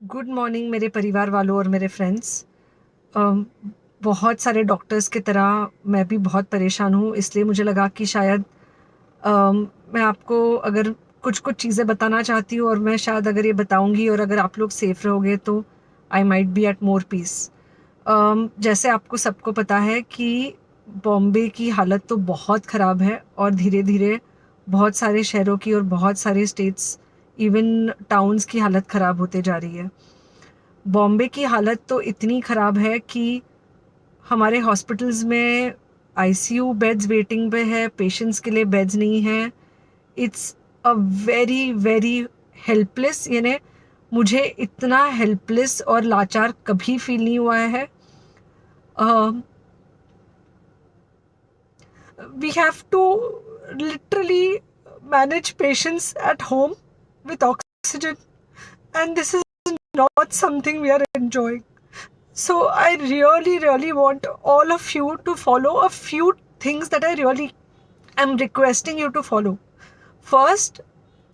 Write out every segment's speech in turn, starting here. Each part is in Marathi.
गुड मॉर्निंग मेरे परिवार वालों और मेरे फ्रेंड्स। बहुत सारे डॉक्टर्स की तरह मैं भी बहुत परेशान हूँ, इसलिए मुझे लगा कि शायद मैं आपको अगर कुछ कुछ चीज़ें बताना चाहती हूँ, और मैं शायद अगर ये बताऊँगी और अगर आप लोग सेफ़ रहोगे तो I might be at more peace. जैसे आपको सबको पता है कि बॉम्बे की हालत तो बहुत ख़राब है, और धीरे धीरे बहुत सारे शहरों की और बहुत सारे स्टेट्स, इवन टाउन्स की हालत ख़राब होते जा रही है। बॉम्बे की हालत तो इतनी ख़राब है कि हमारे हॉस्पिटल्स में आईसीयू बेड्स वेटिंग पे है, पेशेंट्स के लिए बेड्स नहीं है। It's a very very helpless, यानी मुझे इतना हेल्पलेस और लाचार कभी फील नहीं हुआ है। We have to literally manage patients at home with oxygen, and this is not something we are enjoying. So I really want all of you to follow a few things that I really am requesting you to follow. First,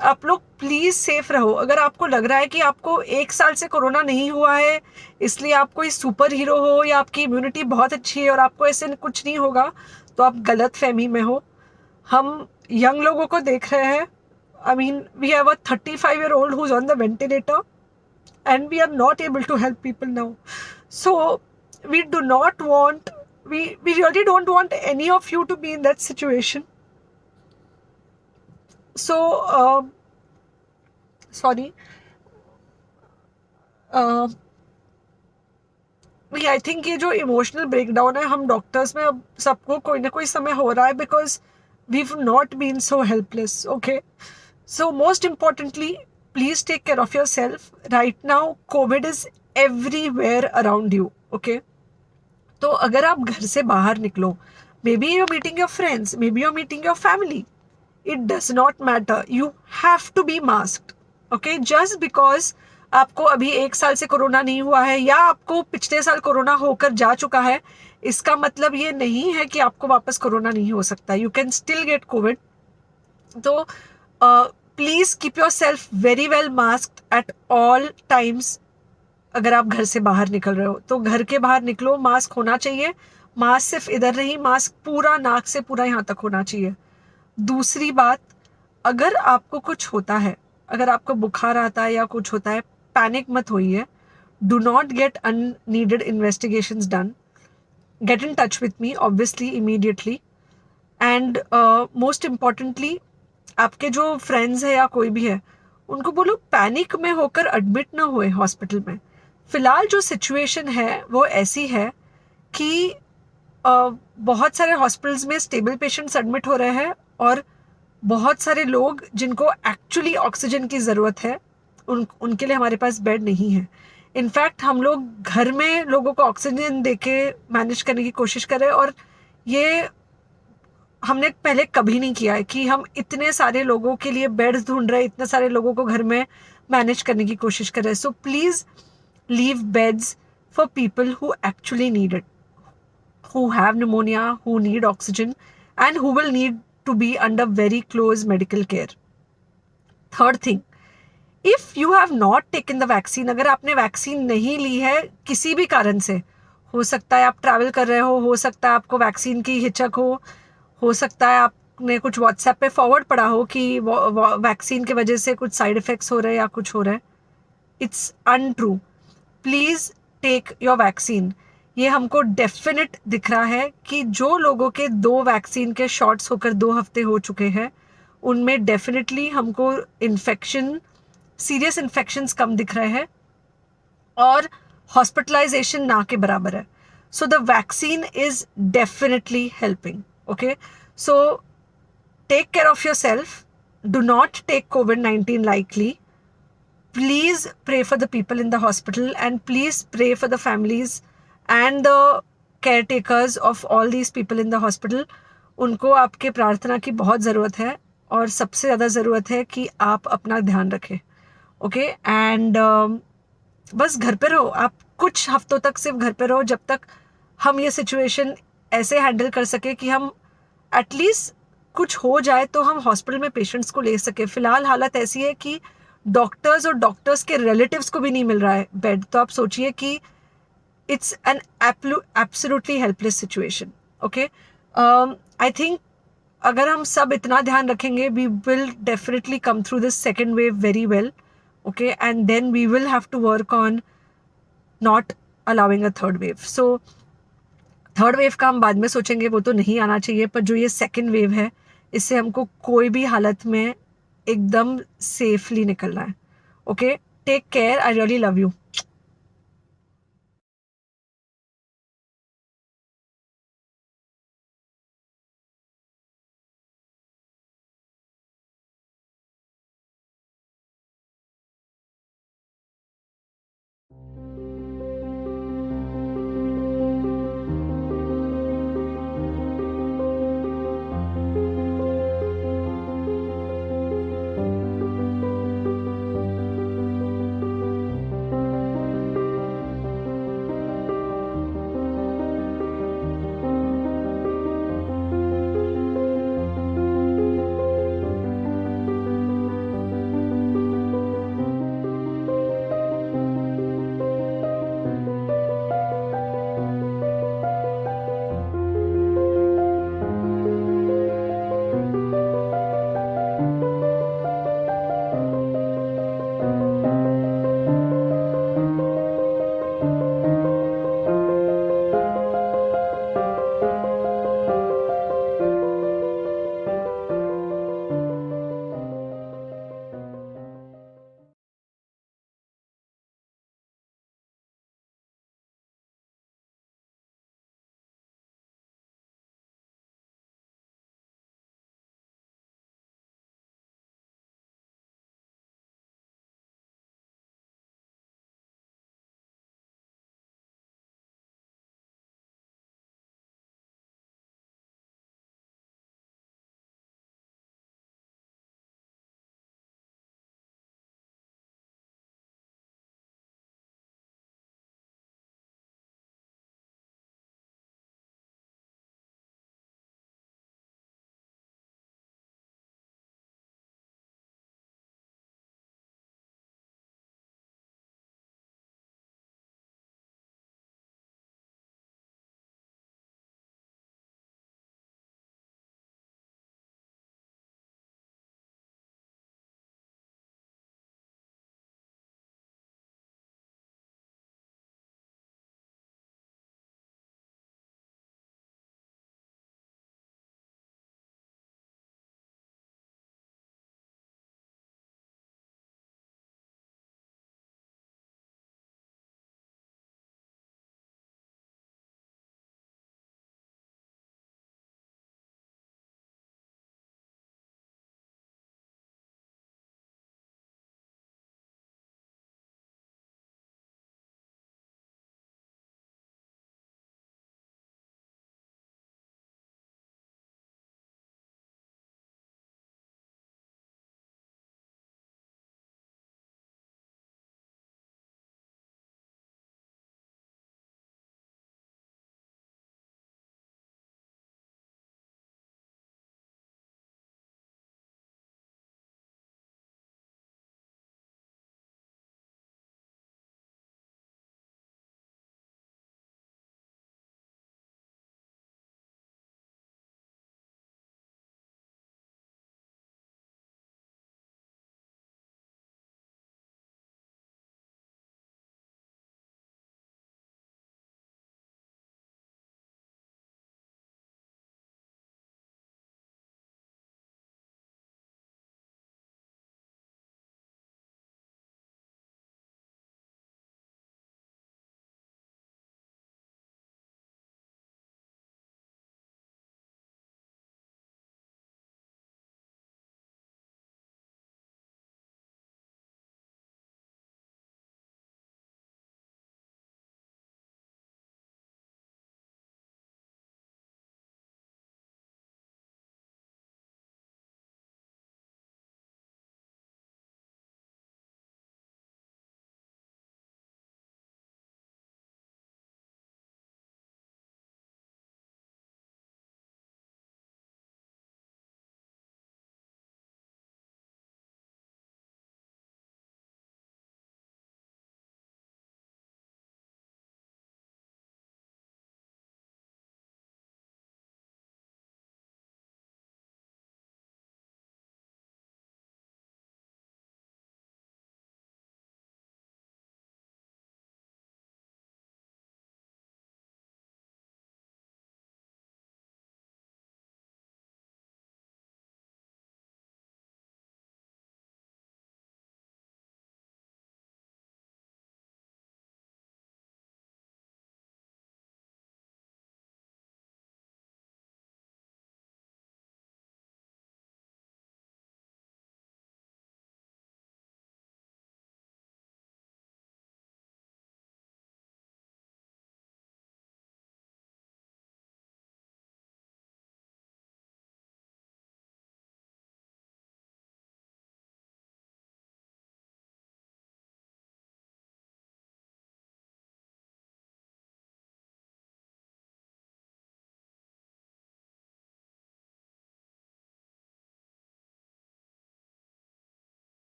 आप लोग प्लीज सेफ रहो। अगर आपको लग रहा है कि आपको 1 साल से कोरोना नहीं हुआ है, इसलिए आप कोई सुपर हीरो हो या आपकी इम्यूनिटी बहुत अच्छी है और आपको ऐसे कुछ नहीं होगा, तो आप गलत फहमी में हो। हम यंग लोगों को देख रहे हैं। I mean, we have a 35-year-old who's on the ventilator and we are not able to help people now. So we do not want, we really don't want any of you to be in that situation. So sorry, I think ये जो इमोशनल ब्रेकडाउन है, हम डॉक्टर्स में अब सबको कोई ना कोई समय हो रहा है, because we not been so helpless. Okay, so most importantly, please take care of your self. Right now COVID is everywhere around you. Okay, तो अगर आप घर से बाहर निकलो, maybe you meeting your friends, maybe you meeting your family, it does not matter, you have to be masked. Okay, just because आपको अभी 1 साल से कोरोना नहीं हुआ है या आपको पिछले साल कोरोना होकर जा चुका है, इसका मतलब ये नहीं है कि आपको वापस कोरोना नहीं हो सकता। You can still get COVID. तो please keep yourself very well masked at all times. अगर आप घर से बाहर निकल रहे हो तो घर के बाहर निकलो, मास्क होना चाहिए। मास्क सिर्फ इधर नहीं, मास्क पूरा नाक से पूरा यहाँ तक होना चाहिए। दूसरी बात, अगर आपको कुछ होता है, अगर आपको बुखार आता है या कुछ होता है, पैनिक मत होइए। Do not get unneeded investigations done. Get in touch with me obviously immediately. And most importantly, आपके जो फ्रेंड्स है या कोई भी है, उनको बोलो पैनिक में होकर एडमिट ना हुए हॉस्पिटल में। फिलहाल जो सिचुएशन है वो ऐसी है कि बहुत सारे हॉस्पिटल्स में स्टेबल पेशेंट्स एडमिट हो रहे हैं, और बहुत सारे लोग जिनको एक्चुअली ऑक्सीजन की ज़रूरत है, उनके लिए हमारे पास बेड नहीं है। इनफैक्ट हम लोग घर में लोगों को ऑक्सीजन देके मैनेज करने की कोशिश कर रहे हैं, और ये हमने पहले कभी नहीं किया है कि हम इतने सारे लोगों के लिए बेड्स ढूंढ रहे हैं, इतने सारे लोगों को घर में मैनेज करने की कोशिश कर रहे हैं। So please leave beds for people who actually need it, who have pneumonia, who need oxygen, and who will need to be under very close medical care. Third thing, if you have not taken the vaccine, अगर आपने वैक्सीन नहीं ली है किसी भी कारण से, हो सकता है आप ट्रैवल कर रहे हो सकता है आपको वैक्सीन की हिचक हो सकता है आपने कुछ व्हाट्सएप पे फॉरवर्ड पढ़ा हो कि वैक्सीन की वजह से कुछ साइड इफेक्ट्स हो रहे हैं या कुछ हो रहा है। It's untrue. Please take your vaccine. ये हमको डेफिनेट दिख रहा है कि जो लोगों के 2 वैक्सीन के शॉट्स होकर 2 हफ्ते हो चुके हैं, उनमें डेफिनेटली हमको इन्फेक्शन, सीरियस इन्फेक्शंस कम दिख रहे हैं, और हॉस्पिटलाइजेशन ना के बराबर है। So the vaccine is definitely helping. Okay, so take care of your self. Do not take COVID-19 lightly. Please pray for the people in the hospital, and please pray for the families and the caretakers of all these people in the hospital. उनको आपके प्रार्थना की बहुत ज़रूरत है, और सबसे ज़्यादा ज़रूरत है कि आप अपना ध्यान रखें। ओके, एंड बस घर पे रहो। आप कुछ हफ्तों तक सिर्फ घर पे रहो, जब तक हम ये सिचुएशन ऐसे हैंडल कर सके कि हम एटलीस्ट कुछ हो जाए तो हम हॉस्पिटल में पेशेंट्स को ले सके। फ़िलहाल हालत ऐसी है कि डॉक्टर्स और डॉक्टर्स के रिलेटिव्स को भी नहीं मिल रहा है बेड, तो आप सोचिए कि it's an absolutely helpless situation. Okay, I think अगर हम सब इतना ध्यान रखेंगे, we will definitely come through this second wave very well. Okay, and then we will have to work on not allowing a third wave. So third wave का हम बाद में सोचेंगे, वो तो नहीं आना चाहिए, पर जो ये सेकेंड वेव है, इससे हमको कोई भी हालत में एकदम सेफली निकलना है. Okay, take care, I really love you.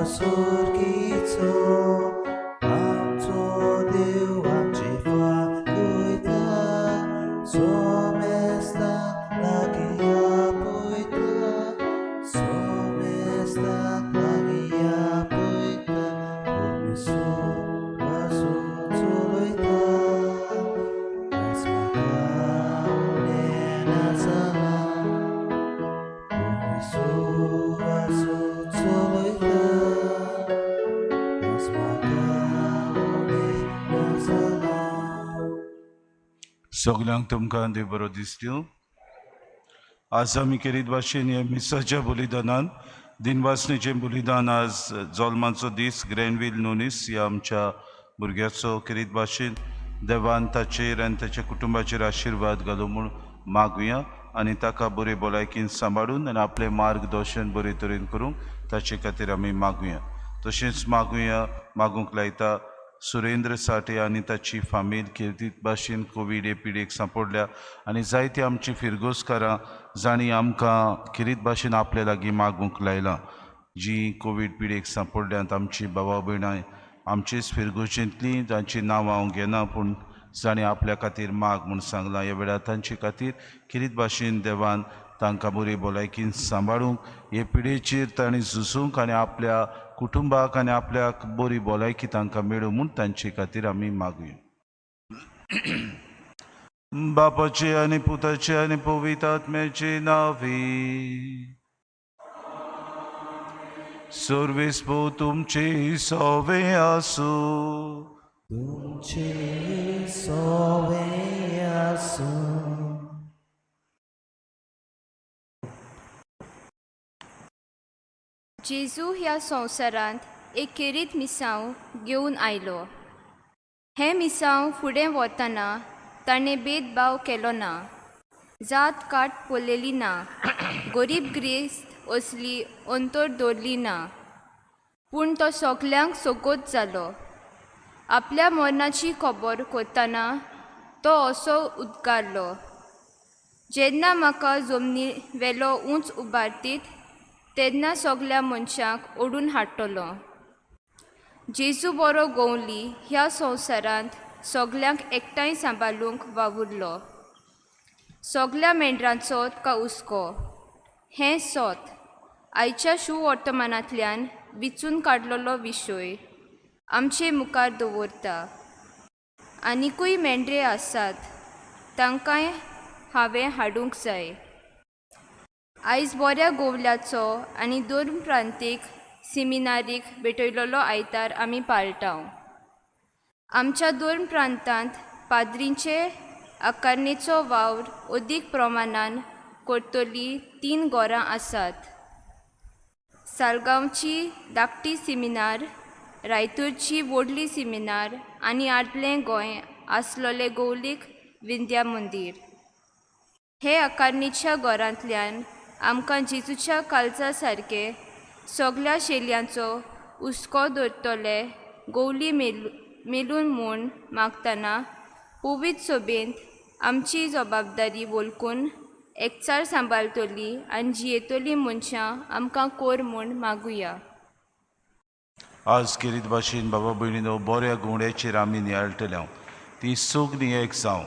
स्वर्गीचो आमचो देव आमची फाकुयता सोमेस्ता लागीं आपयता सोमेस्ता लागीं आपयता परमेश्वर वाजो चलयता आसमाका उडें नाचना परमेश्वर वाजो चलयता आसमाका उडें नाचना. सगल्यांक तुमकां देव बरो दीस दिवं. आज आमी केरीत भाशेन हे मिसाच्या बलिदानान दिनवासनेचें बलिदान आज जल्माचो दीस ग्रॅनविल नोनीस ह्या आमच्या भुरग्याचो केरीत भाशेन देवान ताचेर आनी ताच्या कुटुंबाचेर आशिर्वाद घालूं म्हूण मागुया आनी ताका बरे भलायकेन सांबाळून आनी आपलें मार्गदर्शन बरे तरेन करूंक ताचे खातीर आमी मागुया. तशेंच मागूंक लायता सुरेंद्र साठे आनी ताची फामील केरीत भाशेन कोवीड एपिडेक सांपडल्या आनी जायती आमची फिरगोसकारां जाणी आमकां केरीत भाशेन आपल्या लागीं मागूंक लायलां जी कोवीड पिडेक सांपडल्यांत. आमची भावा भयणां आमचीच फिरगोशेंतलीं जांची नांवां हांव घेना पूण जाणी आपल्या खातीर माग म्हूण सांगलां. ह्या वेळार तांचे खातीर केरीत भाशेन देवान तांकां बरे भलायकेन सांबाळूंक हे पिडेचेर तांणी झुजूंक आनी आपल्या कुटुंबाक आनी आपल्याक बरी भलायकी तांकां मेळूं म्हूण तांचे खातीर आमी मागुया. बापाचे आनी पुताचे आनी पवित्र आत्म्याचे नांवी. सर्वेस्पो तुमचे सवे आसूं. तुमचे सवे आसूं. जेजू ह्या संवसारांत एक केरीत मिसांव घेवन आयलो. हें मिसांव फुडें वतना ताणें भेदभाव केलो ना, जात काट पळयली ना, गरीब गिरेस्त असली अंतर दवरली ना, पूण तो सगल्यांक सोगोत जालो. आपल्या मरणाची खबर करतना तो असो उद्गारलो, जेन्ना म्हाका जमनी वेलो उंच उबारतीत तेन्ना सगल्या मनशांक ओडून हाडटलो. जेजू बरो गवली ह्या संवसारांत सगल्यांक एकठांय सांबाळूंक वावुरलो. सगल्या मेंढरांचो ताका हुस्को. हें सोत आयच्या वर्तमानांतल्यान विचून काडलेलो विशय आमचे मुखार दवरता. आनिकूय मेंढरे आसात, तांकांय हांवें हाडूंक जाय. आयज बऱ्या गोवल्याचो आनी दोन प्रांतीक सिमिनारीक भेटयलेलो आयतार आमी पाळटाव. आमच्या दोन प्रांतांत पाद्रींचे आकारणेचो वावर अदीक प्रमाणान करतली 3 घरां आसात. सालगांवची धाकटी सिमिनार, रायतूरची व्हडली सिमिनार आनी आदलें गोंय आसलोले गौलीक विंद्या मंदीर. हे आकारणीच्या घरांतल्यान आमकां जेजूच्या काळजा सारके सगल्या शेलयांचो हुस्को धरतले गौली मेलून म्हूण मागतना पवित्र सभेंत आमची जबाबदारी वळखून एकचार सांबाळटली आनी जियेतली मनशां आमकां कोर म्हूण मागुया. आज केरीत भाशेन बाबा भयणीनो बऱ्या घोवड्याचेर आमी नियाळटल्या. ती सगळीं एक जावं.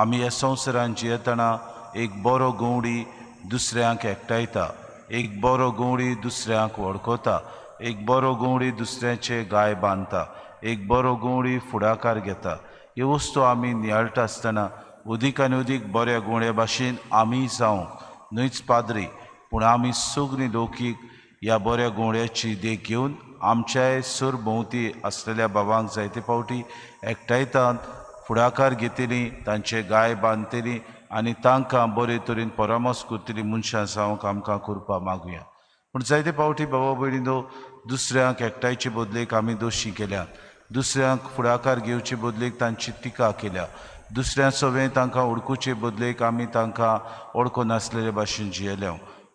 आमी ह्या संवसारांत जियेतना एक बरो गवडी दुसऱ्यांक एकठांयता, एक बरो गवडी दुसऱ्यांक वळखता, एक बरो गवडी दुसऱ्याचे गाय बांदता, एक बरो गवडी फुडाकार घेता. ह्यो वस्तू आमी नियाळटा आसतना अदीक आनी अदीक बऱ्या गवड्या भाशेन आमी जावं. न्हयच पाद्री पूण आमी सगळीं लौकीक ह्या बऱ्या गवड्याची देख घेवन आमच्याय सरभोंवती आसलेल्या भावांक जायते फावटी एकठांयतात, फुडाकार घेतली, तांचे गाय बांदतली आनी तांकां बरे तरेन परामर्श करतली मनशां जावंक आमकां करपा मागुया. पूण जायते फावटी भावा भयणीनो दुसऱ्यांक एकठांयचे बदलेक आमी दोशी केल्या, दुसऱ्यांक फुडाकार घेवचे बदलेक तांची टिका केल्या, दुसऱ्या सवें तांकां ओळखुचे बदलेक आमी तांकां ओळखो नासलेले भाशेन जियेल्या.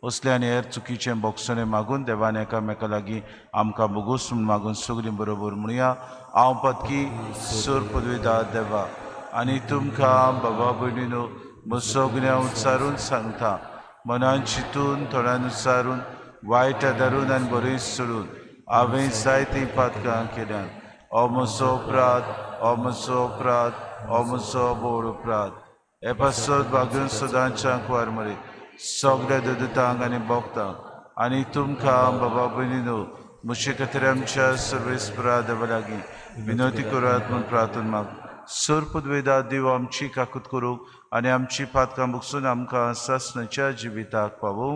असले आनी हेर चुकीचें बोगसणें मागून देवान एकामेका लागीं आमकां बोगूस म्हूण मागून सगळीं बरोबर म्हणुया. हांव पदकी सोर पदवीदार देवा आनी तुमकां बाबा भयणीनो सगळ्यां उच्चारून सांगता, मनान चिंतून थोड्यान उच्चारून वायट धरून आनी बरें सोडून हांवें जायतीं पातकां केल्यात हो म्हजो अपराध हो म्हजो अपराध हो म्हजो बोड अपराध हे पासत भागून सदांच्याक वार मरे सगळ्या दोतोरांक आनी भोगतांक आनी तुमकां बाबा भयणीनो म्हजे खातीर आमच्या सर्वेस्परा देवा लागीं विनवती करात म्हूण प्रार्थना माग सर पदवेदा देव आमची काकूत करूंक आनी आमची पातकां भुगसून आमकां सासणाच्या जिविताक पावूं.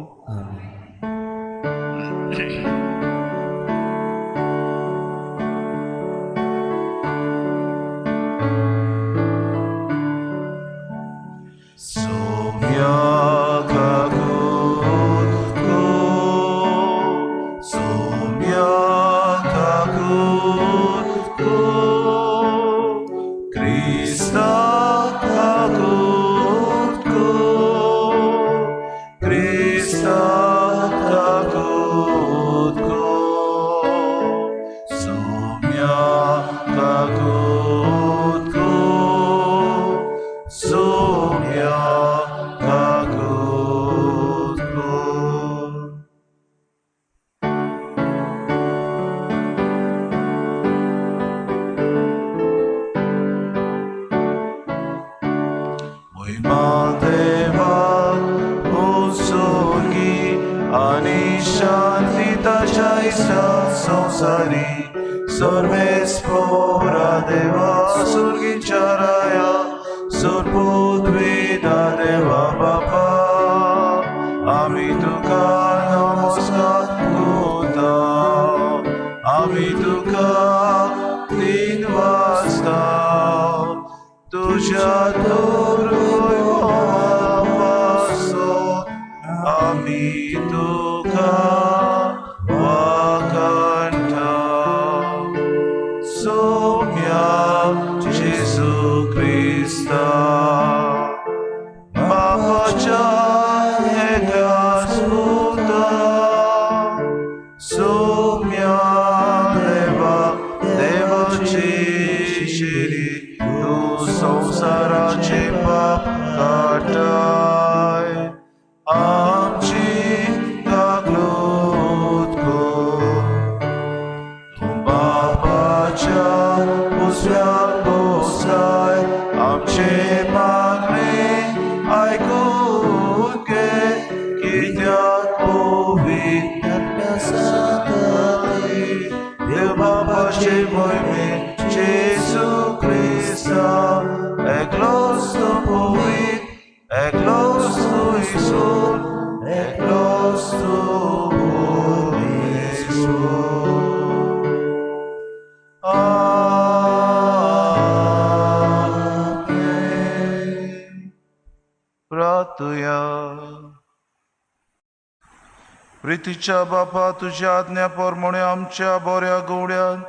प्रितीच्या बापा तुझ्या आज्ञा प्रमाणे आमच्या बऱ्या गवड्यान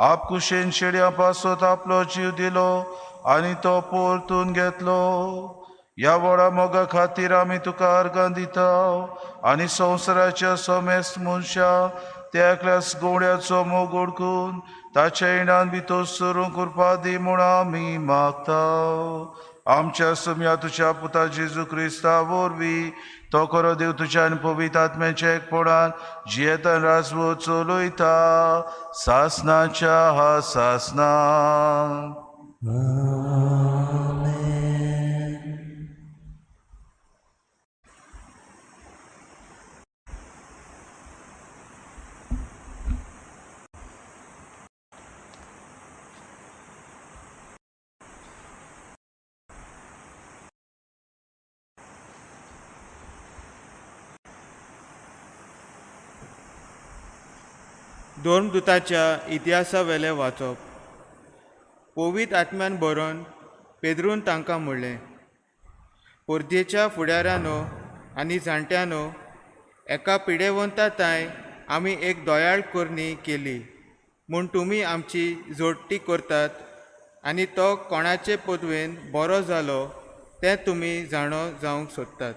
आपकुशेन शेड्या पासत आपलो जीव दिलो आनी तो परतून घेतलो. ह्या व्हडा मोगा खातीर आमी तुका अर्गां दिता आनी संवसाराच्या समेस्त मनशा त्या एकल्याच गवड्याचो मोग ओळखून ताच्या इणान भितर सरूंक कृपा दी म्हूण आमी मागता. आमच्या सम्या तुझ्या पुता जेजू क्रिस्ता वरवीं तो खरो देव तुझ्या आनी पवित्र आत्म्याच्या एकपणान जियेता राजवो चलयता सासणाच्या हा सासना. धर्मदुताच्या इतिहासा वेले वाचप. पवित्र आत्म्यान बरोवन पेद्रून तांकां म्हणलें, परदेच्या फुडाऱ्यानो आनी जाणट्यानो, एका पिडेवंताताय आमी एक दोयाळ करणी केली म्हूण तुमी आमची जोडटी करतात आनी तो कोणाचे पदवेन बरो जालो तें तुमी जाणो जावंक सोदतात.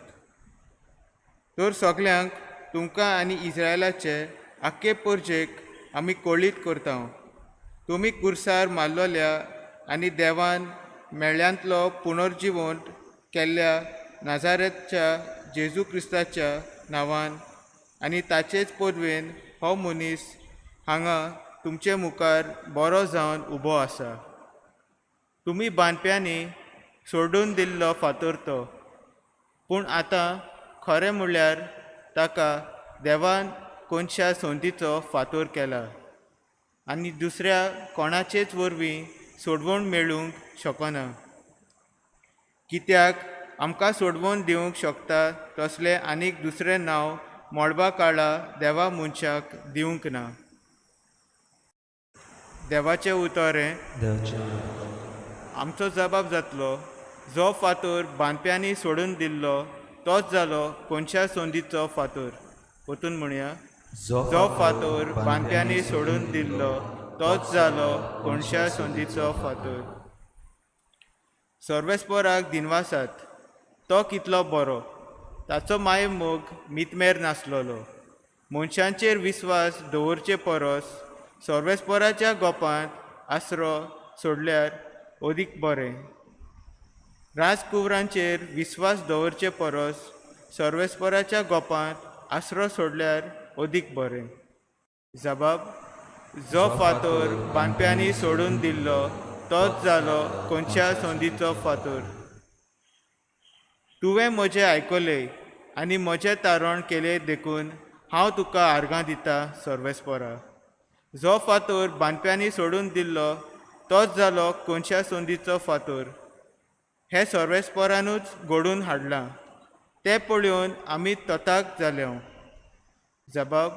तर सगल्यांक तुमकां आनी इस्रायलाचे आख्खे परजेक आमी कळीत करता. तुमी कुर्सार मारलोल्या आनी देवान मेळ्ळ्यांतलो पुनर्जिवंत केल्ल्या नाजारेतच्या जेजू क्रिस्ताच्या नांवान आनी ताचेच पदवेन हो मनीस हांगा तुमचे मुखार बरो जावन उबो आसा. तुमी बांदप्यांनी सोडून दिल्लो फातर तो, पूण आतां खरें म्हणल्यार ताका देवान कोणशा संदीचो फातर केला आनी दुसऱ्या कोणाचेच वरवीं सोडवण मेळूंक शकना. कित्याक आमकां सोडवण दिवंक शकता तसलें आनीक दुसरें नांव मोडबा काळा देवा मनशाक दिवंक ना. देवाचें उतरें आमचो जबाब जातलो, जो फातर बांदप्यांनी सोडून दिल्लो तोच जालो कोणशा संदीचो फातर. परतून म्हणया, जो फातर बांदप्यांनी सोडून दिल्लो तोच जालो कोणशा संदीचो फातर. सर्वेस्पराक दिनवासात तो कितलो बरो, ताचो माय मोग मितमेर नासलोलो. मनशांचेर विस्वास दवरचे परस सर्वेस्पराच्या गोपांत आसरो सोडल्यार अदीक बरें. राजकुवरांचेर विस्वास दवरचे परस सर्वेस्पराच्या गोपांत आसरो सोडल्यार अदीक बरें. जबाब, जो फातर बांदप्यांनी सोडून दिल्लो तोच जालो कोणशा संदीचो फातर. तुवें म्हजें आयकलें आनी म्हजें तारण केलें देखून हांव तुका आर्गां दिता सर्वेस्परा. जो फातर बांदप्यांनी सोडून दिल्लो तोच जालो कोणशा संदीचो फातर. हें सर्वेस्परानूच घडून हाडलां, तें पळोवन आमी तोताक जाल्यो. जबाब,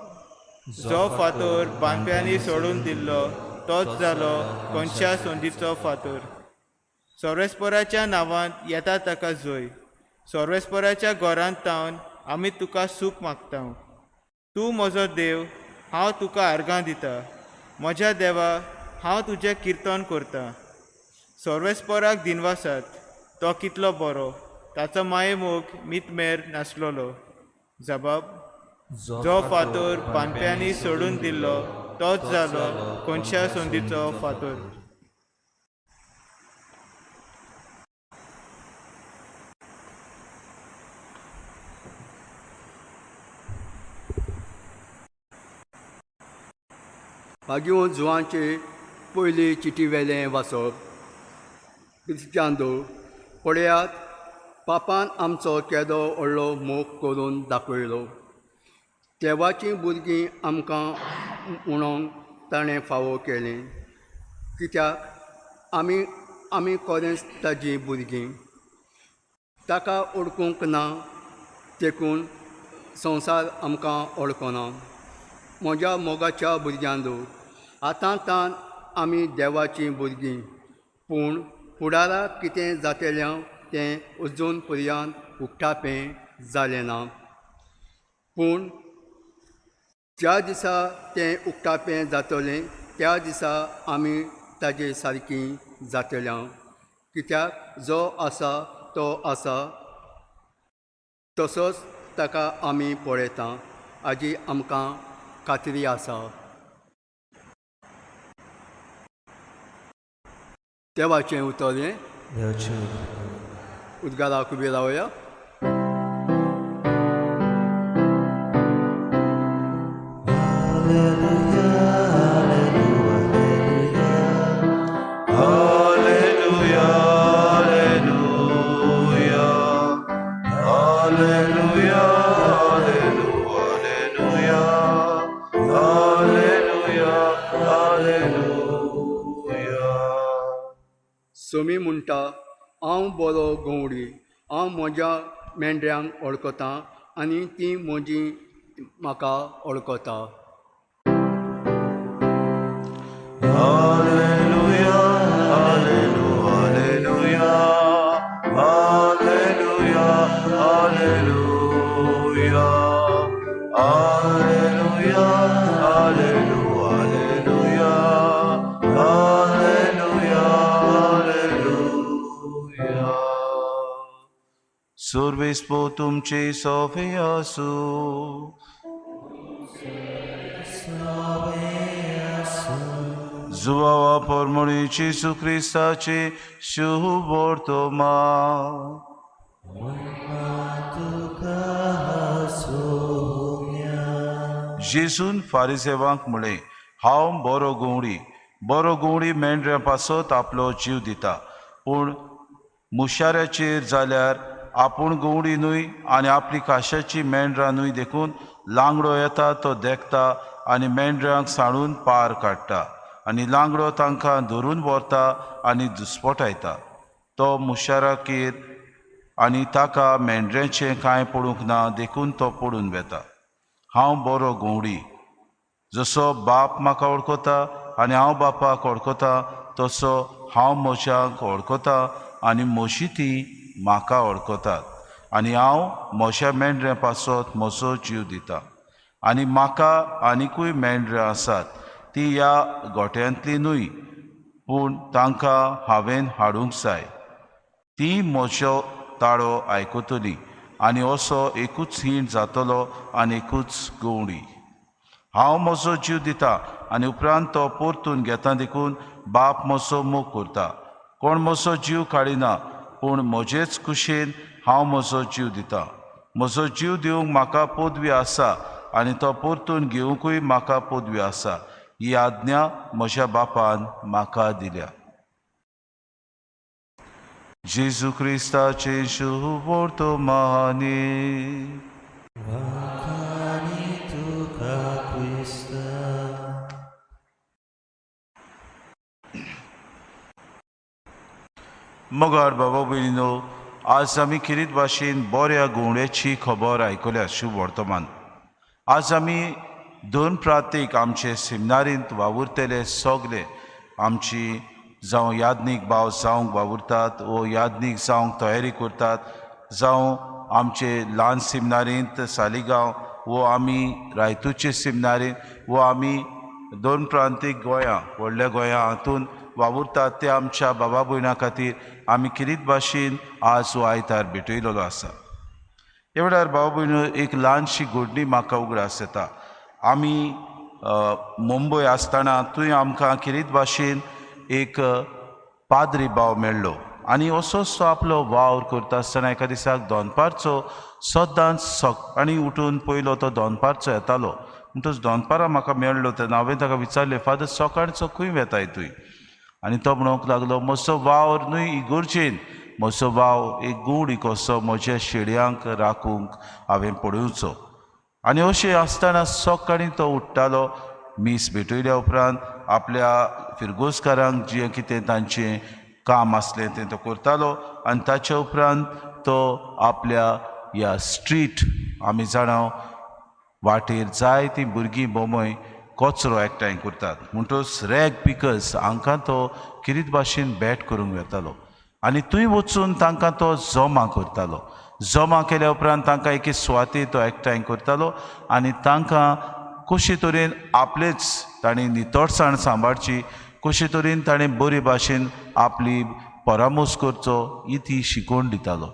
जो फातर बांदप्यांनी सोडून दिल्लो तोच जालो कोणशा संदीचो फातर. सर्वेस्पराच्या नांवांत येता ताका जय. सर्वेस्पराच्या घरांत तावन आमी तुका सूख मागता. तूं म्हजो देव, हांव तुका आर्गां दिता. म्हज्या देवा, हांव तुजें किर्तन करतां. सर्वेस्पराक दिनवासात तो कितलो बरो, ताचो माये मोग मितमेर नासलोलो. जबाब, जो फातर बांदप्यांनी सोडून दिल्लो तोच जालो कोणशा संदीचो फातर. मागीर जुवांचे पयली चिटी वेलें वाचप. क्रिस्तांदो, पळयात, पापान आमचो केदो व्हडलो मोग करून दाखयलो. देवाचीं भुरगीं आमकां म्हणूंक ताणें फावो केलें, कित्याक आमी खरेंच ताजीं भुरगीं. ताका ओळखूंक ना देखून संवसार आमकां ओळखना. म्हज्या मोगाच्या भुरग्यांदो, आतां आमी देवाचीं भुरगीं, पूण फुडाराक कितें जातलें तें अजून पर्यंत उक्तापें जालें ना. पूण ज्या दिसा तें उक्तापें जातलें त्या दिसा आमी ताजे सारकीं जातलीं, कित्याक जो आसा तो आसा तसोच ताका आमी पळयता, हाजी आमकां खात्री आसा. देवाचें उतरें उद्गाराक उबी रावया. सोमी म्हणटा, हांव बरो गवडी, हांव म्हज्या मेंढऱ्यांक वळखतां आनी तीं म्हजीं म्हाका वळखता. Survispo tumci Sophiasu. Zuava pormonici su Christaci shubortoma. जेसून फारिसेवांक म्हळें, हांव बरो गवंडी मेंढऱ्या पासत आपलो जीव दिता. पूण मुशाऱ्याचेर जाल्यार आपूण गवंडी न्हय आनी आपली काशाची मेंढरां न्हय देखून लांगडो येता तो देखता आनी मेंढऱ्यांक साणून पार काडटा आनी लांगडो तांकां धरून व्हरता आनी दुस्पटायता. तो मुशाराकीर आनी ताका मेंढऱ्यांचें कांय पडूंक ना देखून तो पडून वेता. हांव बरो गवंडी. जसो बाप म्हाका वळखता आनी हांव बापाक वळखता तसो हांव म्हज्यांक वळखता आनी म्हजी ती म्हाका वळखतात आनी हांव म्हज्या मेंढऱ्यां पासत म्हजो जीव दिता. आनी म्हाका आनिकूय मेंढऱ्यां आसात. ती ह्या गोठ्यांतली न्हय पूण तांकां हांवें हाडूंक जाय. ती म्हजो ताळो आयकतली आनी असो एकूच हीण जातलो आनी एकूच गवंडी. हांव म्हजो जीव दिता आनी उपरांत तो परतून घेता देखून बाप म्हजो मोग करता. कोण म्हजो जीव काडिना पूण म्हजेच कुशीन हांव म्हजो जीव दिता. म्हजो जीव दिवंक म्हाका पदवी आसा आनी तो परतून घेवंकूय म्हाका पदवी आसा. ही आज्ञा म्हज्या बापान म्हाका दिल्या. जेजू क्रिस्ताचे शुभ वर्तमानी. वखाणी तुका क्रिस्ता. मोगार बाबा भयणीनो, आज आमी किरीत भाशेन बऱ्या गवंड्याची खबर आयकल्या. शुभ वर्तमान. आज आमी 2 प्रांतीक आमचे सेमिनारींत वावुरतले सगळे आमची जावं यादनीक भाव जावंक वावुरतात वो यादनीक जावंक तयारी करतात, जावं आमचे ल्हान सेमिनारींत सालिगांव वो आमी रायतूचे सेमिनारींत वो आमी 2 प्रांतीक गोंयां व्हडल्या गोंयां हातून वावुरतात ते आमच्या बाबा भयणां खातीर आमी किरीत भाशेन आज हो आयतार भेटयलेलो आसा. ह्या वेळार बाबा भयणो, एक ल्हानशी घडणी म्हाका उगडास येता. आमी मुंबय आसतना थंय आमकां किरीत भाशेन एक पाद्री भाव मेळ्ळो आनी असोच तो आपलो वावर करता आसतना एका दिसाक दोनपारचो सदांच सकाळीं उठून पयलो तो दोनपारचो येतालो. म्हणटच दोनपारां म्हाका मेळ्ळो तेन्ना हांवें ताका विचारलें, फादर सकाळचो खंय वेताय तुय? आनी तो म्हणूंक लागलो, म्हजो वावर न्हय इगोर्जेन, म्हजो वाव एक गवंडी कसो म्हज्या शेडयांक राखूंक हांवें पडोवचो. आनी अशें आसतना सकाळीं तो उठ्ठालो. मीस भेटयल्या उपरांत आपल्या फिरगोसकारांक जें कितें तांचें काम आसलें तें तो करतालो आनी ताच्या उपरांत तो आपल्या ह्या स्ट्रीट आमी जाणाव वाटेर जायतीं भुरगीं बोमय कचरो एकठांय करतात. म्हणटच रॅग पिकर्स हांकां तो किरीत भाशेन भेट करूंक वेतालो आनी थंय वचून तांकां तो जमा करतालो. जमा केल्या उपरांत तांकां एके सुवातेर तो एकठांय करतालो आनी तांकां कशे तरेन आपलेच ताणें नितळसाण सांबाळची, कशे तरेन ताणें बरे भाशेन आपली परामोस करचो ही ती शिकवण दितालो.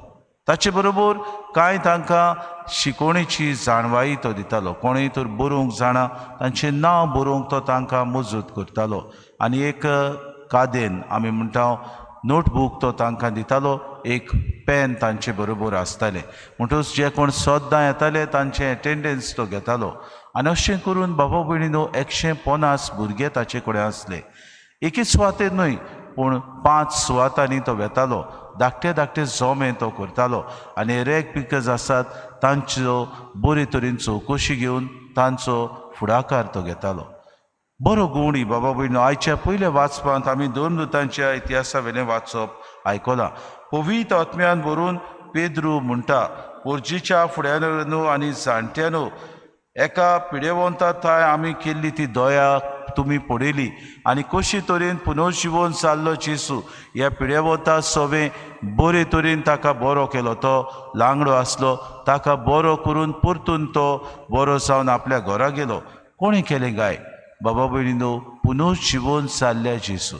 ताचे बरोबर कांय तांकां शिकवणेची जाणवाई तो दितालो. कोणूय तर बरोवंक जाणा तांचें नांव बरोवंक तो तांकां मजत करतालो आनी एक कादेन आमी म्हणटा नोटबूक तो तांकां दितालो. एक पेन तांचे बरोबर आसतालें. म्हणटच जे कोण सद्दां येताले तांचें एटेंडन्स तो घेतालो आनी अशें करून बाबा भयणीनो 150 भुरगे ताचे कडेन आसले. एकेच सुवातेर न्हय पूण 5 सुवातांनी तो वेतालो. धाकटे धाकटे जोमे तो करतालो आनी रॅग पिकर्स आसात तांच्यो बरे तरेन चवकशी घेवन तांचो फुडाकार तो घेतालो. बरो गवंडी बाबा भयणो, आयच्या पयल्या वाचपांत आमी 2 दुतांच्या इतिहासा वेलें वाचप आयकलां. पवित्र आत्म्यान बरोवन पेद्रू म्हणटा, पोरजीच्या फुड्यानो आनी जाणट्यानो, एका पिडेवंता थाय आमी केल्ली ती दया तुमी पळयली आनी कशी तरेन पुनर्जीवन जाल्लो जेसू ह्या पिडेवंता सवें बरे तरेन ताका बरो केलो. तो लांगडो आसलो, ताका बरो करून परतून तो बरो जावन आपल्या घरा गेलो. कोणें केलें गाय? बाबा भयणीनो, पुनर्जीवन जाल्ल्या जेसू.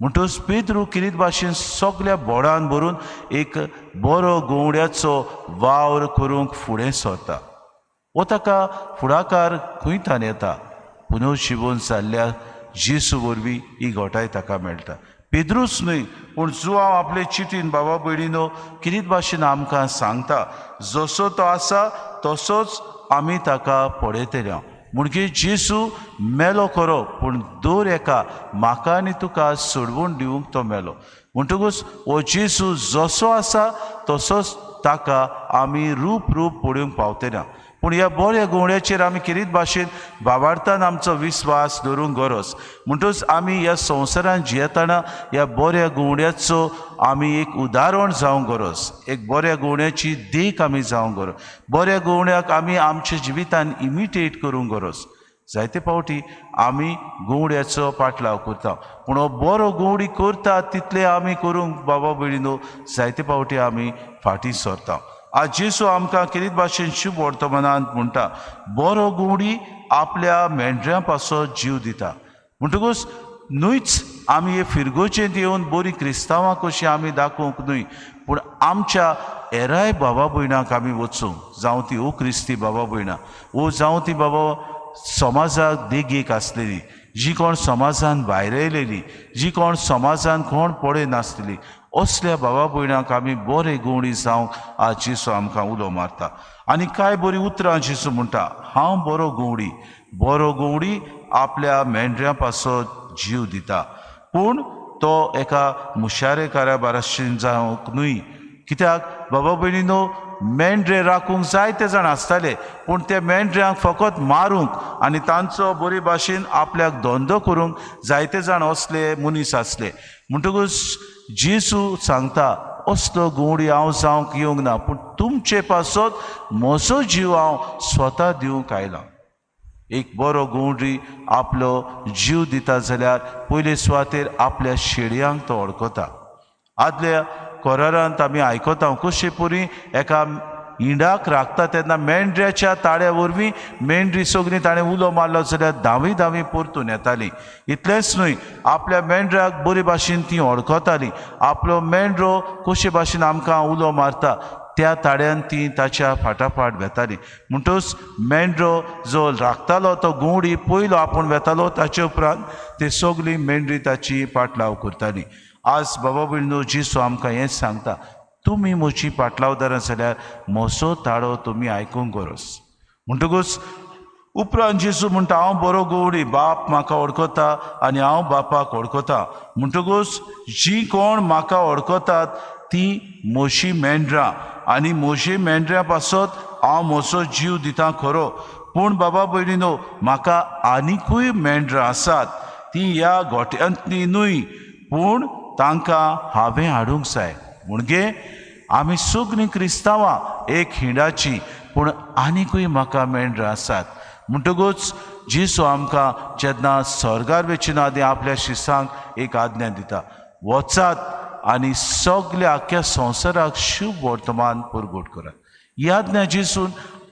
म्हणटच पेद्रू किरीत भाशेन सगळ्या बोडान भरून एक बरो गवंड्याचो वावर करूंक फुडें सरता. वो ताका फुडाकार खंयच्यान येता? पुनर्जीवन जाल्ल्या जेसू वरवीं ही घोटाय ताका मेळटा. पेद्रूच न्हय पूण जो हांव आपले चिटीन बाबा भयणीनो किरीत भाशेन आमकां सांगता, जसो तो आसा तसोच आमी ताका पळयतले. म्हणजे जेसू मेलो खरो पूण दर एका म्हाका आनी तुका सोडवून दिवंक तो मेलो म्हणटकूच हो जेसू जसो आसा तसोच ताका आमी रूप पळोवंक पावतना पूण ह्या बऱ्या घोवण्याचेर आमी कितें भाशेन भावार्थान आमचो विस्वास दवरूंक गरज म्हणटूच आमी ह्या संवसारांत जियेतना ह्या बऱ्या घोवण्याचो आमी एक उदाहरण जावंक गरज एक बऱ्या घोवण्याची देख आमी जावंक गरज बऱ्या घोवण्याक आमी आमच्या जिवितान इमिटेट करूंक गरज जायते फावटी आमी घोवण्याचो पाटलाव करता पूण हो बरो घोवडी करता तितले आमी करूंक बाबा भयणीनो जायते फावटी आमी फाटीं सरता आज जेसू आमकां कितें भाशेन शुभ वर्तमानांत म्हणटा बरो घोवडी आपल्या मेंढऱ्यां पासो जीव दिता म्हणटकूच न्हूच आमी हे फिरगोचेंत येवन बरीं क्रिस्तांवां कशीं आमी दाखोवंक न्हय पूण आमच्या हेराय बाबा भयणांक आमी वचूंक जावं ती ओ क्रिस्ती बाबा भयणां वो जावं ती बाबा समाजाक देगेक आसलेली जी कोण समाजान भायर येयलेली जी कोण समाजान कोण पडे नासलेली असल्या बाबा भयणांक आमी बरे घोवणी जावंक आज जेसू आमकां उलो मारता आनी कांय बरीं उतरां जेसू म्हणटा हांव बरो घोवडी आपल्या मेंढऱ्यां पासो जीव दिता पूण तो एका मुशारेकारा बाराशेन जावंक न्हय कित्याक बाबा भयणीनो मेंढरे राखूंक जायते जाण आसताले पूण ते मेंढऱ्यांक फकत मारूंक आनी तांचो बरे भाशेन आपल्याक धंदो करूंक जायते जाण असले मनीस आसले म्हणटकूच जेसू सांगता असलो घोवडी हांव जावंक येवंक ना पूण तुमचे पासत म्हजो जीव हांव स्वता दिवंक आयलां एक बरो घोवडी आपलो जीव दिता जाल्यार पयले सुवातेर आपल्या शेडयांक तो वळखता आदल्या कोरारांत आमी आयकता कशे परी एका हिंडाक राखता तेन्ना मेंढऱ्याच्या ताळ्या वरवीं मेंढरी सगळीं ताणें उलो मारलो जाल्यार धांवी परतून येतालीं इतलेंच न्हय आपल्या मेंढऱ्याक बरे भाशेन तीं वळखतालीं आपलो मेंढरो कशे भाशेन आमकां उलो मारता त्या ताळ्यान तीं ताच्या फाटाफाट वेतालीं म्हणटच मेंढरो जो राखतालो तो घोवडी पयलो आपूण वेतालो ताचे उपरांत ते सगळीं मेंढरी ताची पाटलाव करतालीं आज बाबा भयणीनो जेसू आमकां हें सांगता तुमी म्हजी पाटलावदारां जाल्यार म्हजो ताळो तुमी आयकूंक गरज म्हणटकूच उपरांत जेसू म्हणटा हांव बरो घोवडी बाप म्हाका वळखता आनी हांव बापाक वळखता म्हणटकूच जीं कोण म्हाका वळखतात तीं म्हजी मेंढरां आनी म्हजी मेंढऱ्यां पासत हांव म्हजो जीव दितां खरो पूण बाबा भयणीनो म्हाका आनिकूय मेंढरां आसात तीं ह्या गोठ्यांतलीं न्हय पूण तांकां हांवें हाडूंक जाय म्हणजे आमी सगळीं क्रिस्तांवां एक हिंडाची पूण आनिकूय म्हाका मेंढरां आसात म्हणटकूच जेसू आमकां जेन्ना स्वर्गार वेचून आदी आपल्या शिसांक एक आज्ञा दिता वचात आनी सगल्या आख्या संवसाराक शुभ वर्तमान परगट करात ही आज्ञा जेसून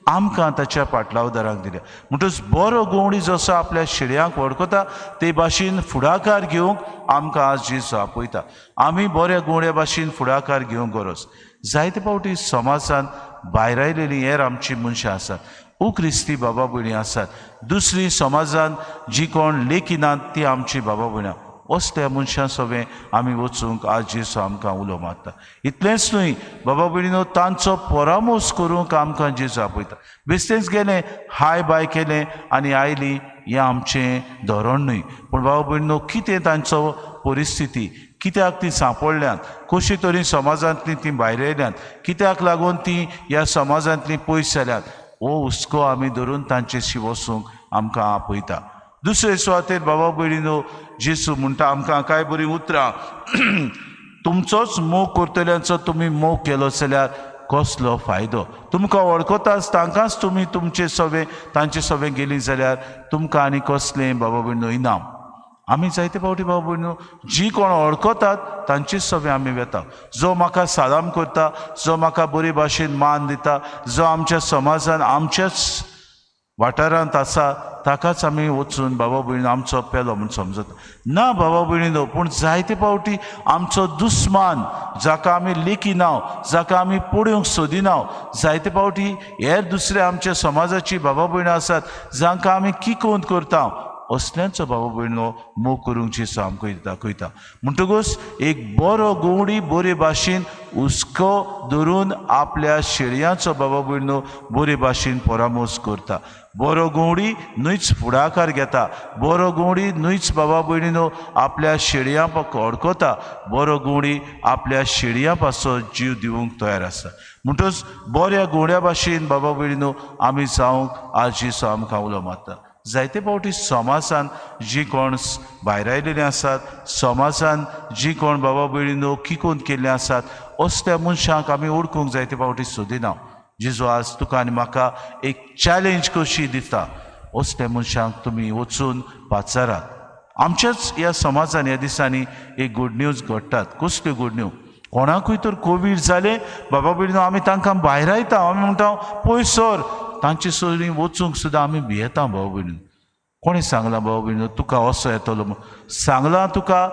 आमकां ताच्या पाटलावदारांक दिल्या म्हणटच बरो घोवडी जसो आपल्या शेडयांक वळखता ते भाशेन फुडाकार घेवंक आमकां आज जेसू आपयता आमी बऱ्या घोवड्या भाशेन फुडाकार घेवंक गरज जायते फावटी समाजांत भायर आयलेलीं हेर आमचीं मनशां आसात ओ क्रिस्ती बाबा भयणी आसात दुसरी समाजांत जी कोण लेखिनात ती आमची बाबा भयणां असल्या मनशां सगळें आमी वचूंक आज जेसू आमकां उलो मारता इतलेंच न्हय बाबा भयणीनो तांचो परामोस करूंक आमकां जेसू आपयता बेश्टेंच गेलें हाय बाय केलें आनी आयलीं हें आमचें धोरण न्हय पूण बाबा भयणीनो कितें तांचो परिस्थिती कित्याक तीं सांपडल्यांत कशे तरेन समाजांतलीं तीं भायर येयल्यांत कित्याक लागून तीं ह्या समाजांतलीं पयस जाल्यांत हो हुस्को आमी धरून तांचेशी वचूंक आमकां आपयता दुसरे सुवातेर बाबा भयणीनो जेसू म्हणटा आमकां कांय बरीं उतरां तुमचोच मोग करतल्यांचो तुमी मोग केलो जाल्यार कसलो फायदो तुमकां वळखताच तांकांच तुमी तुमचे सवें तांचे सवें गेलीं जाल्यार तुमकां आनी कसलें बाबा भयणीनो इनाम आमी जायते फावटी बाबा भयणीनो जी कोण वळखतात तांचेच सवें आमी वेता जो म्हाका सालाम करता जो म्हाका बरे भाशेन मान दिता जो आमच्या समाजान आमच्याच वाठारांत आसा ताकाच आमी वचून बाबा भयणीनो आमचो पेलो म्हूण समजता ना बाबा भयणीनो पूण जायते फावटी आमचो दुस्मान जाका आमी लेखिनाव जाका आमी पळोवंक सोदिनाव जायते फावटी हेर दुसरे आमच्या समाजाची बाबा भयणां आसात जांकां आमी किकोंत करता असल्यांचो बाबा भयणीनो मोग करूंक जेसू आमकां दाखयता म्हणटकूच एक बरो घोवडी बरे भाशेन हुस्को धरून आपल्या शेडयांचो बाबा भयणीनो बरे भाशेन परामोस करता बरो गवंडी न्हूच फुडाकार घेता, बरो गवंडी न्हूच बाबा भयणीनो आपल्या शेडयां अडकता, बरो गवंडी आपल्या शेडयां पासून जीव दिवंक तयार आसा. म्हणटच बऱ्या गवंड्या भाशेन बाबा भयणीनो आमी जावंक आज जिसो आमकां उलो मारता. जायते फावटी समाजान जी कोण भायर आयिल्लीं आसात, समाजान जी कोण बाबा भयणीनो किकोन केल्लीं आसात, असल्या मनशांक आमी ओळखूंक जायते फावटी सोदिना. जेजू आज तुका आनी म्हाका एक चॅलेंज कशी दिता, असल्या मनशांक तुमी वचून पाचारात. आमच्याच ह्या समाजान ह्या दिसांनी एक गूड न्यूज घडटात. कसल्यो गूड न्यूज? कोणाकूय तर कोवीड जालें, बाबा भयणीनो आमी तांकां भायर आयता, आमी म्हणटा पयस सर, तांचे सोयरी वचूंक सुद्दां आमी भियेता. बाबा भयणीनो कोणें सांगलां बाबा भयणीनो तुका असो येतलो म्हूण? सांगलां तुका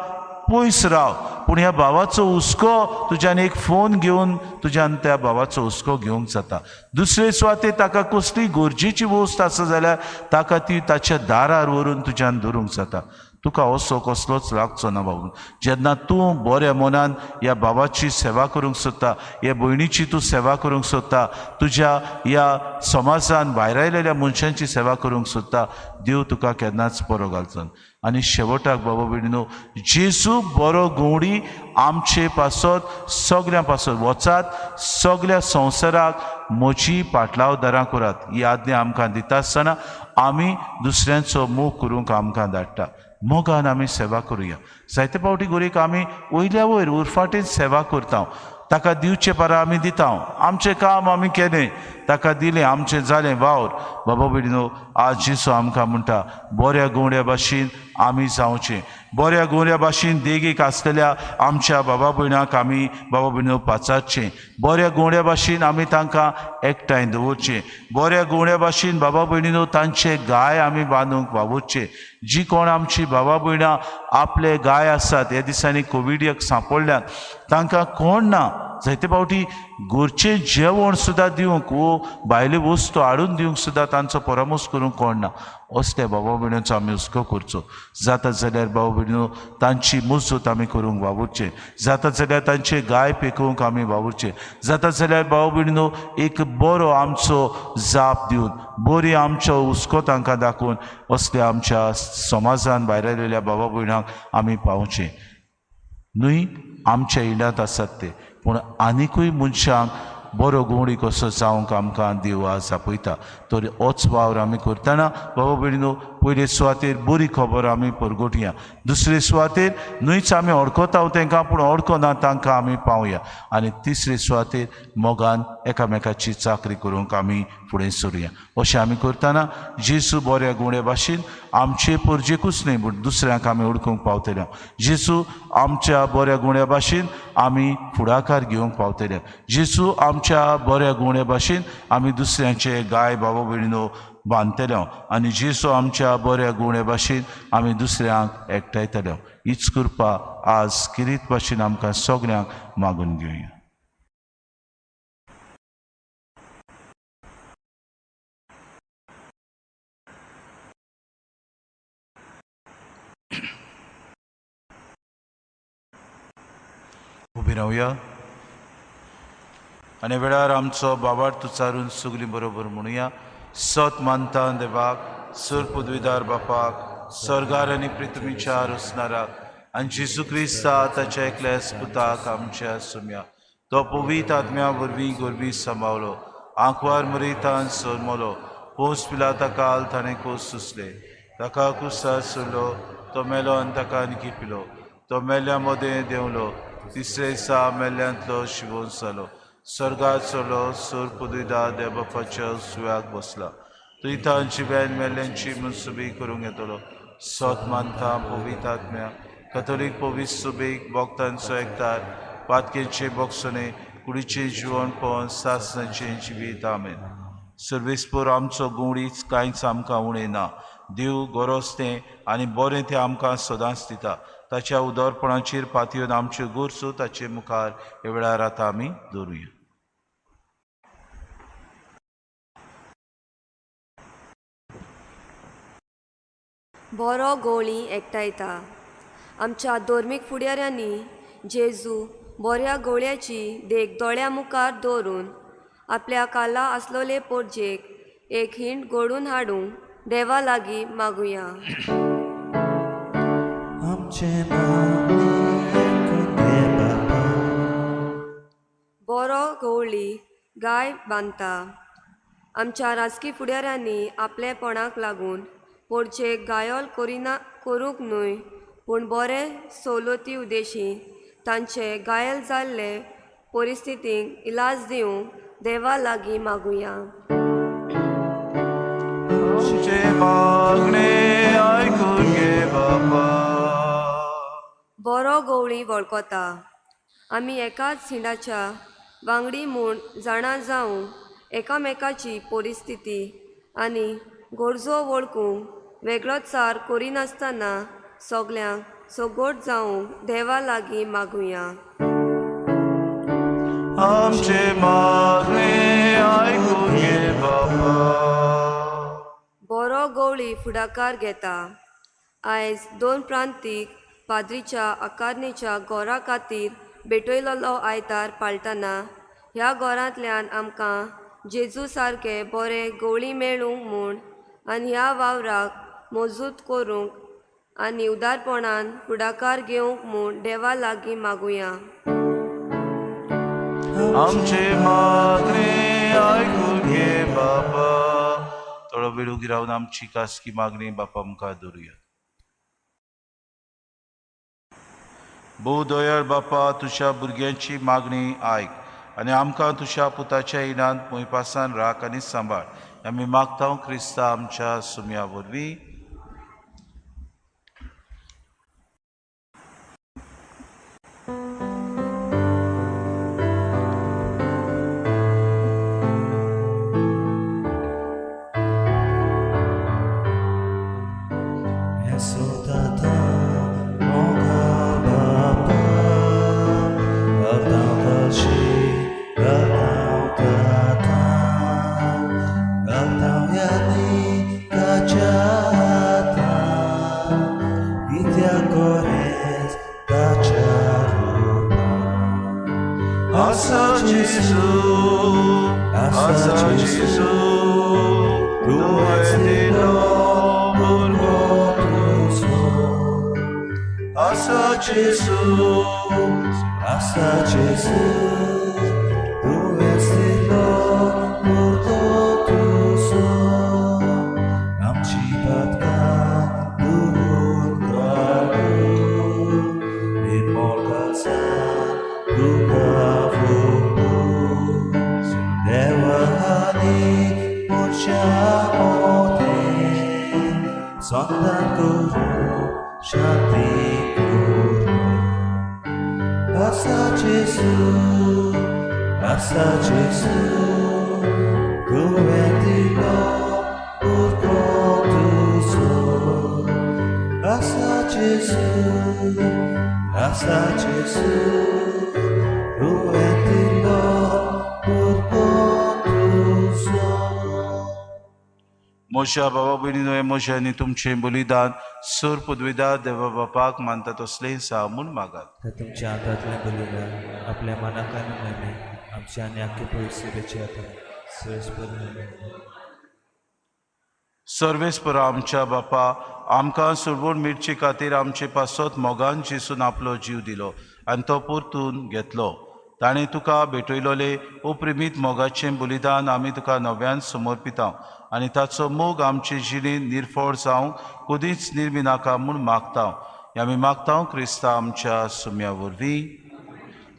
पयस राव, पूण ह्या भावाचो हुस्को तुज्यान एक फोन घेवन तुज्यान त्या भावाचो हुस्को घेवंक जाता. दुसरे सुवातेर ताका कसलीय गरजेची वस्त आसा जाल्यार ताका ती ताच्या दारार व्हरून तुज्यान धरूंक जाता. तुका असो कसलोच लागचो ना बाबा. जेन्ना तूं बऱ्या मनान ह्या भावाची सेवा करूंक सोदता, ह्या भयणीची तूं सेवा करूंक सोदता, तुज्या ह्या समाजान भायर आयलेल्या मनशांची सेवा करूंक सोदता, देव तुका केन्नाच बरो घालचो. आनी शेवटाक बाबा भयणीनो, जेजू बरो गवंडी आमचे पासत सगळ्यां पासत वचात, सगळ्या संवसाराक म्हजी पाटलावदारां करात ही आज्ञा आमकां दिता आसतना आमी दुसऱ्यांचो मोग करूंक आमकां धाडटा. मोगान आमी सेवा करुया. जायते फावटी गोरीक आमी वयल्या वयर उरफाटेन सेवा करता, ताका दिवचे पारा आमी दिता, आमचें काम आमी केलें, ताका दिलें, आमचें जालें वावर. बाबा भयणीनो आज जिसो आमकां म्हणटा बऱ्या गवंड्या भाशेन आमी जावचें. बऱ्या गवंड्या भाशेन देगेक आसलेल्या आमच्या बाबा भयणांक आमी बाबा भयणीनो पाचारचें. बऱ्या गवंड्या भाशेन आमी तांकां एकठांय दवरचें. बऱ्या गवंड्या भाशेन बाबा भयणीनो तांचे गाय आमी बांदूंक वावुरचें. जी कोण आमची बाबा भयणां आपले गाय आसात, ह्या दिसांनी कोविडाक सांपडल्यात, तांकां कोण ना, जायते फावटी घरचें जेवण सुद्दां दिवंक वो भायले वस्तू हाडून दिवंक सुद्दां तांचो परामर्श करूंक कोण ना. असल्या बाबा भयणींचो आमी हुस्को करचो. जाता जाल्यार बाबा भयणीनो तांची मजत आमी करूंक वावुरचें. जाता जाल्यार तांचे गाय पेकोवंक आमी वावुरचें. जाता जाल्यार बाबा भयणीनो एक बरो आमचो जाप दिवन, बरी आमचो हुस्को तांकां दाखोवन असल्या आमच्या समाजान भायर आयलेल्या बाबा भयणांक आमी पावचें. न्हय आमच्या इंडांत आसात ते, पूण आनिकूय मनशांक बरो गवंडी कसो जावंक आमकां देव आज आपयता. तर होच वावर आमी करतना बाबा भयणीनो पयले सुवातेर बरी खबर आमी परगोटया. दुसरे सुवातेर न्हयच आमी अडकता तांकां, पूण अडकना तांकां आमी पावया. आनी तिसरे सुवातेर मोगान एकामेकाची चाकरी करूंक आमी फुडें सरुया. अशें आमी करतना जेजू बऱ्या गवंड्या भाशेन आमचे परजेकूच न्हय पूण दुसऱ्यांक आमी ओळखूंक पावतले. जेजू आमच्या बऱ्या गवंड्या भाशेन आमी फुडाकार घेवंक पावतले. जेजू आमच्या बऱ्या गवंड्या भाशेन आमी दुसऱ्यांचे गाय बाबा भयणीनो बांदतले. आनी जेजू आमच्या बऱ्या गवंड्या भाशेन आमी दुसऱ्यांक एकठांयतले. हीच कृपा आज किरीत भाशेन आमकां सगळ्यांक मागून घेवया. उबी रावया आनी वेळार आमचो बाबार्थ उच्चारून सगळीं बरोबर म्हणुया. सत मानता देवाक, सर पदवीदार बापाक, स्वर्गार आनी पृथ्वीच्यार असणाराक, आनी जेजू क्रिस्ता ताच्या एकल्या पुताक आमच्या सुम्या, तो पवित्र आत्म्या वरवीं गोरबी सांबाळलो, आंकवार मरयतान सोरमलो, पोस पिलाता काल ताणें कोस सुसले, ताका कुसार सोडलो, तो मेलो आनी ताका आनीक पिलो, तो मेल्ल्या मदें देंवलो, तिसरे दिसा मेल्ल्यांतलो शिवोन जालो, स्वर्गात चडलो, सोर पदवीदार देवबापाच्या सुव्याक बसला, तो इथं जिव्यान मेल्ल्यांची मनसुबी करूंक येतलो. सत मानता पवित्र आत्म्या, कॅथोलीक पवित्र सुबेक, भक्तांचो एकठार, पातकेचे बोगसणे, कुडीचें जिवन पळोवन सासणाचें जिवीत. आमेन. सर्वेस्पर आमचो गवंडीच कांयच आमकां उणें ना. देव गरज तें आनी बरें तें आमकां सदांच दिता. ताच्या उदारपणाचेर पातयेवन आमच्यो गोरसो ताचे मुखार हे वेळार आतां आमी दवरुया. बरो गवळी एकठांयता. आमच्या धर्मीक फुडाऱ्यांनी जेजू बऱ्या गवळ्याची देख दोळ्या मुखार दवरून आपल्या काला आसलोले पोरजेक एक हिंट घडून हाडूंक देवा लागीं मागुया. आमचे मागणी ऐकून घे बाबा. बरो गवळी गाय बांदता. आमच्या राजकी फुडाऱ्यांनी आपलेपणाक लागून पोरचे गायोल करूंक न्हय पूण बरे सवलती उदेशीन तांचे घायल जाल्ले परिस्थितीक इलाज दिवंक देवा लागीं मागुया. आमचे मागणे ऐकून घे बाबा. बरो गवळी वळखता. आमी एकाच हिंडाच्या वांगडी म्हूण जाणा जावं एकामेकाची परिस्थिती आनी गरजो वळखूंक वेगळोचार करिनासतना सगल्यांक सगोट जावंक देवा लागीं मागुया. आमचे मागणे ऐकून घे बाबा. बरो गवळी फुडाकार घेता. आयज 2 प्रांतीक पाद्रीच्या आकारणेच्या गोरा खातीर भेटयलोलो आयतार पाळटना ह्या गोरांतल्यान आमकां जेजू सारके बरे गवळी मेळूंक म्हूण आनी ह्या वावराक मजूत करूंक आनी उदारपणान फुडाकार घेवंक म्हूण देवा लागीं मागुया. आमचे मागणे ऐकून घे बाबा. थोडो वेळ उगी रावन आमची खासगी मागणी बापा मुखार दवरुया. भोव दयाळ बापा, तुज्या भुरग्यांची मागणी आयक आनी आमकां तुज्या पुताच्या इनांत मोयपासान राख आनी सांबाळ. आमी मागता क्रिस्ता आमच्या सुम्या वरवीं. Exultata, moga baba, galtão tata, galtão yani kajata, vidya gores kacharupa. Asa Jesus, asa Jesus, tu és Asa Jesus, Asa Jesus, tu és Senhor por todos os. Amci patka tuhun kalu, dimolkasan dukavuku. Dewa hani murcamote, sondan guru shanti. Asa Jesus, tu vendilo por todos os. Asa Jesus, tu vendilo por todos os. मोशा बाबा भयणीनो, हे मोशांनी तुमचे बलिदान सूर पदवीदार देवा बापाक मानता तसले म्हूण मागात. तर तुमच्या हातातल्या बलिदान आपल्या मनाक आनी महिमे आमच्या आनी आख्खे परिस्थितीचे हातान सर्वेस्पर आमच्या बापा, आमकां सुरवण मिरचे खातीर आमचे पासत मोगान जेसून आपलो जीव दिलो आनी तो परतून घेतलो. ताणें तुका भेटयलोले अप्रिमीत मोगाचें बलिदान आमी तुका नव्यान समर्पिता आनी ताचो मोग आमचे जिणेंत निर्फळ जावं कदींच निर्मिनाका म्हूण मागता. आमी मागता क्रिस्ता आमच्या सुम्या वरवीं.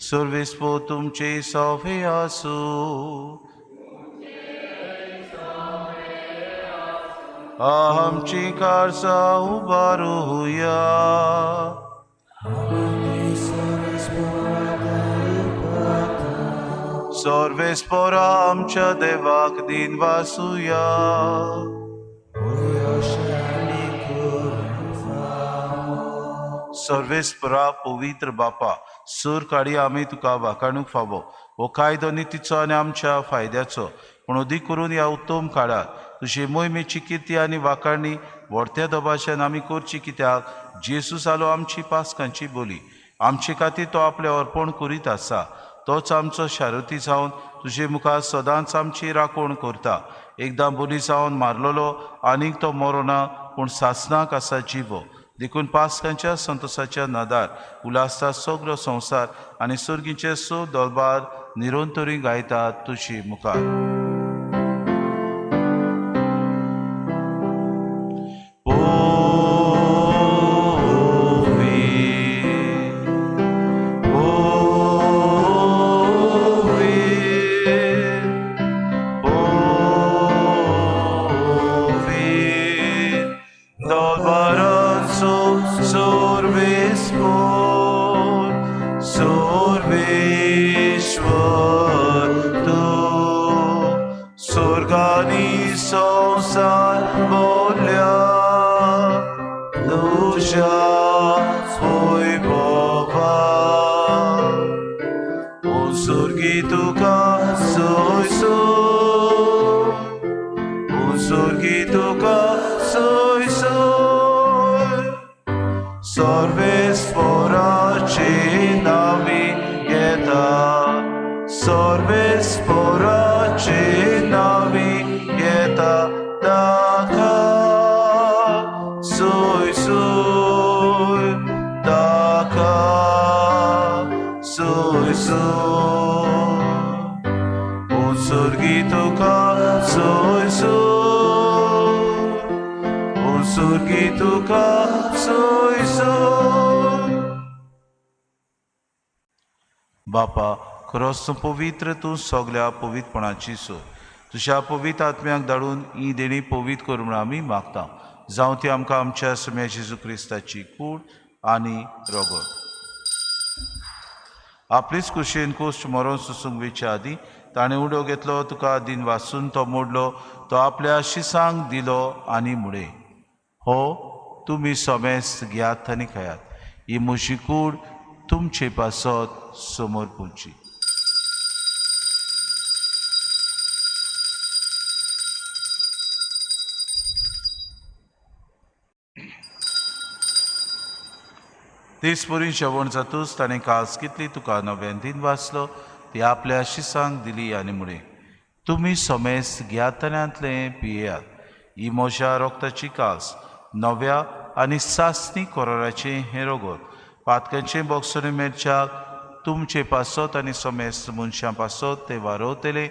सर्वेस्पो तुमचे सवे आसूं, आमची कारसां उबारुया. सर्वेस्परा आमच्या देवाक दिन वासुया. सर्वेस्परा पवित्र बापा, सूर काडी आमी तुका वाखाणूक फावो. हो कायदो नितीचो आनी आमच्या फायद्याचो, पूण अदीक करून ह्या उत्तम काळात तुजी मोहिमेची किर्ती आनी वाखाणणी व्हडत्या दबाशान आमी करची, कित्याक जेसू जालो आमची पासकांची बोली. आमचे खातीर तो आपलें अर्पण करीत आसा. तोच आमचो शारुती जावन तुजे मुखार सदांच आमची राखण करता. एकदां बोली जावन मारलोलो आनीक तो मरो ना पूण सासणाक आसा जिवो देखून पास्कांच्या संतोशाच्या नादार उलासता सगळो संवसार आनी सुर्गीचे सो दोलबार निरोंतरी गायतात तुजी मुखार बापा खरोच तूं पवित्र तूं सगल्या पवित्रपणाची सो तुज्या पवित्र आत्म्याक धाडून ही देणी पवित्र करूं म्हूण आमी मागता जावं ती आमकां आमच्या सुम्या जेजू क्रिस्ताची कूड आनी रोगोड आपलीच कुशीन कुश्ट मरोन सुसूंक वेच्या आदी ताणें उडो घेतलो तुका दिन वाचून तो मोडलो तो आपल्या शिसांक दिलो आनी मुडे हो तुमी सोमेस घेयात आनी खायात ही म्हजी कूड तुमचे पासत समोर पुंची दिसभरी जेवण जातूच ताणें कास कितली तुका नव्यान दिन वाचलो ती आपल्या शिसांक दिली आनी मुळे तुमी सोमेस घेयातल्यांतले पियेयात ही म्हज्या रोगताची कास नव्या आनी सासणी कोराराचे हें रोगोर पातकांचे बोगसोनी मेरच्याक तुमचे पासत आनी सोमेस मनशां पासत ते वारोवतले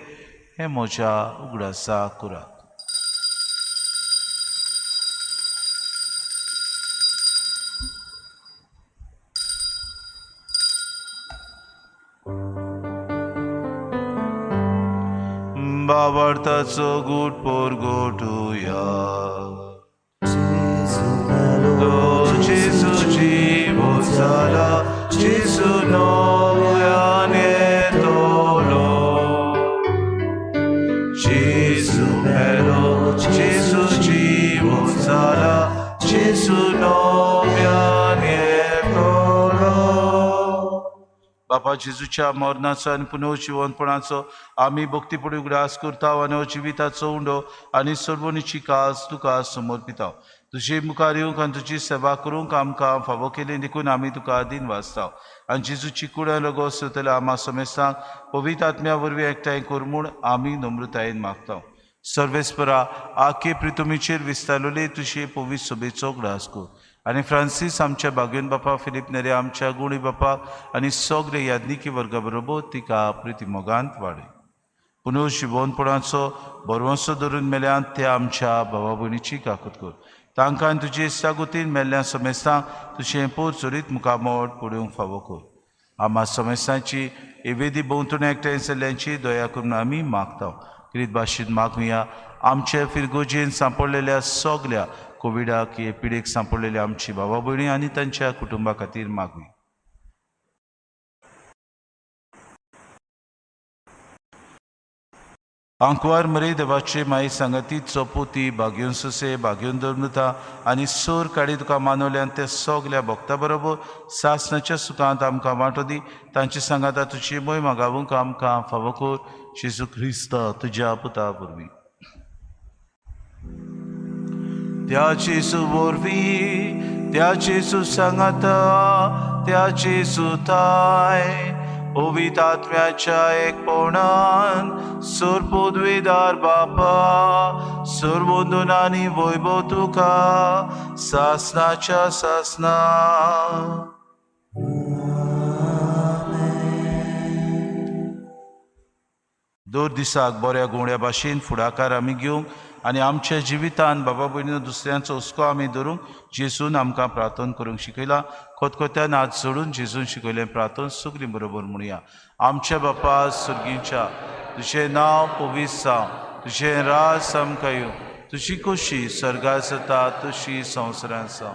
हें म्हज्या उगडासा कुरात बाबार्थाचो गूट पोर गोठुया जेजूची बोजाला जेजू नव्यान येतलो जेजू मेलो जेजूची बोजाला जेजू नव्यान येतलो बापा जेजूच्या मरणाचो आनी पुनर्जिवनपणाचो आमी भक्तीपडी उगडास करता आनी जिविताचो उंडो आनी सर्वणीची कास तुका समर्पिता तुजे मुखार येवंक आनी तुजी सेवा करूंक आमकां फावो केली देखून आमी तुका दिन वाचता आनी जेजूची कुडां लोगो सुतले आमा समेस्तांक पवित्र आत्म्या वरवीं एकठांय कर म्हूण आमी नम्रतायेन मागता सर्वेस्परा आखे प्रितुमीचेर विस्तारलेले तुजे पवित्र सभेचो उगडास कर आनी फ्रांसीस आमच्या बागेन बापा फिलीप नेरे आमच्या गुणी बापा आनी सगळे याज्ञिकी वर्गा बरोबर तिका प्रितिमोगांत वाडय पुनर्जिवनपणाचो बरवंसो धरून मेल्यान ते आमच्या भावा भयणीची काकूत कर तांकां तुजे इश्टागुतीन मेल्ल्या समेस्तांक तुजें पोर चोरीत मुखामोड पडूंक फावो कर आमा समेस्तांची एवेदी भोंवतून एकठांय जाल्ल्यांची दया करून आमी मागता क्रीत भाशेन मागुया आमचे फिरगोजेन सांपडलेल्या सगल्या कोविडाक हे पिडेक सांपडलेल्या आमची भावा भयणी आनी तांच्या कुटुंबा खातीर मागुया आंकवार मरे देवाचे माई सांगाती चोपोती भाग्योन सुसे भाग्योन धर्मता आनी सोर काडी तुका मानवल्यान ते सगल्या भक्ता बरोबर सासणाच्या सुखांत आमकां वांटो दी तांची सांगाता तुजी मोय मागावूंक आमकां फावो कर जेजू क्रिस्ता तुज्या पुता वरवीं त्या जेजू वरवीं त्या जेजू सांगाता त्या जेजू ताय पवित्र आत्म्याच्या एकपणान सुरपुद्विदार बापा सुरबोंदून आनी वैभव तुका सासनाच्या सासना. दर दिसाक बऱ्या गुंड्या भाशेन फुडाकार आमी घेवंक आनी आमच्या जिवितान बाबा भयणीनो दुसऱ्यांचो हुस्को आमी धरूंक जेजून आमकां प्रार्थना करूंक शिकयला. खोतखोत्यान हात जोडून जेजून शिकयलें प्रार्थना सगळीं बरोबर म्हणुया. आमच्या बापा सुर्गीच्या तुजें नांव पवित्र जावं, तुजें राज आमकां येवं, तुजी खोशी स्वर्गांत जाता तशी संवसारांत जावं.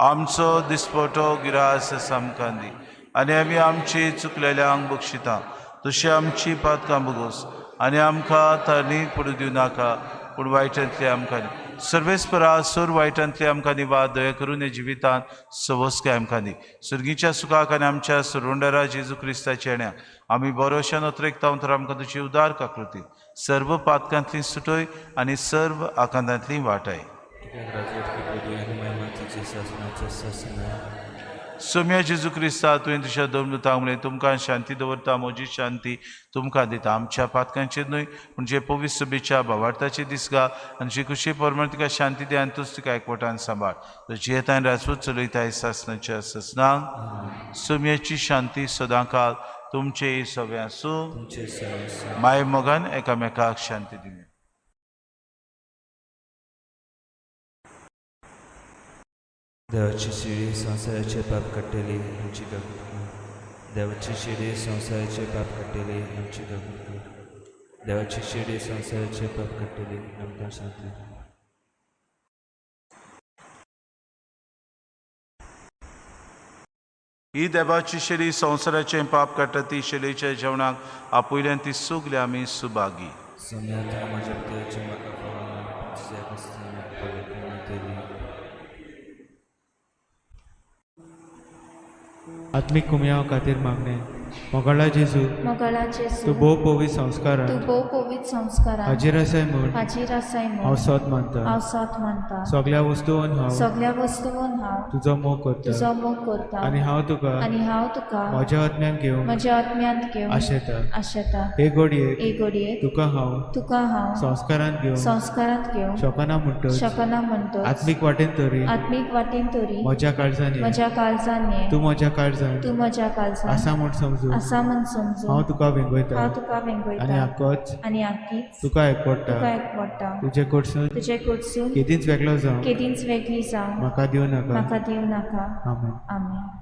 आमचो दिसपटो गिरास आमकां दी आनी आमी आमची चुकलेल्यांक बक्षिता तशी आमची पातकां बगोस आनी आमकां तरणीक पडूं दिवं नाका पूण वायटांतले आमकां सर्वेस्परा सोर वायटांतले आमकां निवाद दया करून हे जिवितांत सवस्काय आमकां दी. सुर्गीच्या सुखाक आनी आमच्या सुरोंडरा जेजू क्रिस्ताच्या येण्याक आमी बरोशान उतरेकता तर आमकां तुजी उदार काकृती सर्व पातकांतली सुटय आनी सर्व आकांतांतली वाटाय. सोम्या जेजू क्रिस्ता तुवें तुज्या दोमदूतांक म्हणलें तुमकां शांती दवरता, म्हजी शांती तुमकां दिता. आमच्या पातकांचेर न्हय पूण जे पवित्र सभेच्या भावार्थाचे दिसगा आनी जी खुशी परमळ तिका शांती दे आनी तूंच तिका एकवटान सांबाळ. तुजी येतान राजपूत चलयताय सासनाच्या ससनांक सोम्याची शांती सदांकाळ तुमचे सगळ्यां आसूं. माय मोगान एकामेकाक शांती दिवया. देवाची शिडी संवसाराचे पाप काडटली आमची दोगूय. देवाची शिडी संवसाराचे पाप काडटली आमची दोगूय. देवाची शिडी संवसाराचे पाप काडटली आमकां शांती. ही देवाची शिडी संवसाराचें पाप काडटा ती शिडेच्या जेवणाक आपुयल्यान ती सुगले आमी सुभागी. सोम्या म्हज्या पित्याचे म्हाका पावना तुज्या कस्तान पवित्र आत्मिक कुमयाव खातीर मागणे. मोगाळा जेजू मोगाळा जेजू तूं भोव पवित्र तूं संस्कारांत भोव पवित्र संस्कारांत हाजीर आसाय म्हूण हाजीर आसाय हांव म्हूण सोत मानता. हांव सोत मानता. सगळ्या वस्तूंन हांव सगळ्या वस्तूंन हांव तुजो मोग करता तुजो मोग करता आनी हांव तुका आनी हांव तुका म्हज्या आत्म्यान घेवंक म्हज्या आत्म्यांत घेवन आशेता. आशेता. हे घडयेक एक घडयेक तुका हांव हांव संस्कारांत घेवन संस्कारांत घेवन शोकना म्हणटच शकना म्हणटच आत्मीक वाटेन तरी आत्मीक वाटेन तरी म्हज्या काळजान ये. म्हज्या काळजान ये. तूं म्हज्या काळजान तूं म्हज्या काळजान आसा म्हूण समजून आसा म्हूण समजून हांव तुका वेंगयता हांव तुका आनी वेंगयता आक्कोच आनी आख्खीच तुका एकवडटा. तुका एकवडटा. तुजे कडसून तुजे कडसून केदींच वेगळो जावं केदींच वेगळी जावं म्हाका दिवं नाका. म्हाका दिवं नाका. आमेन. आमेन.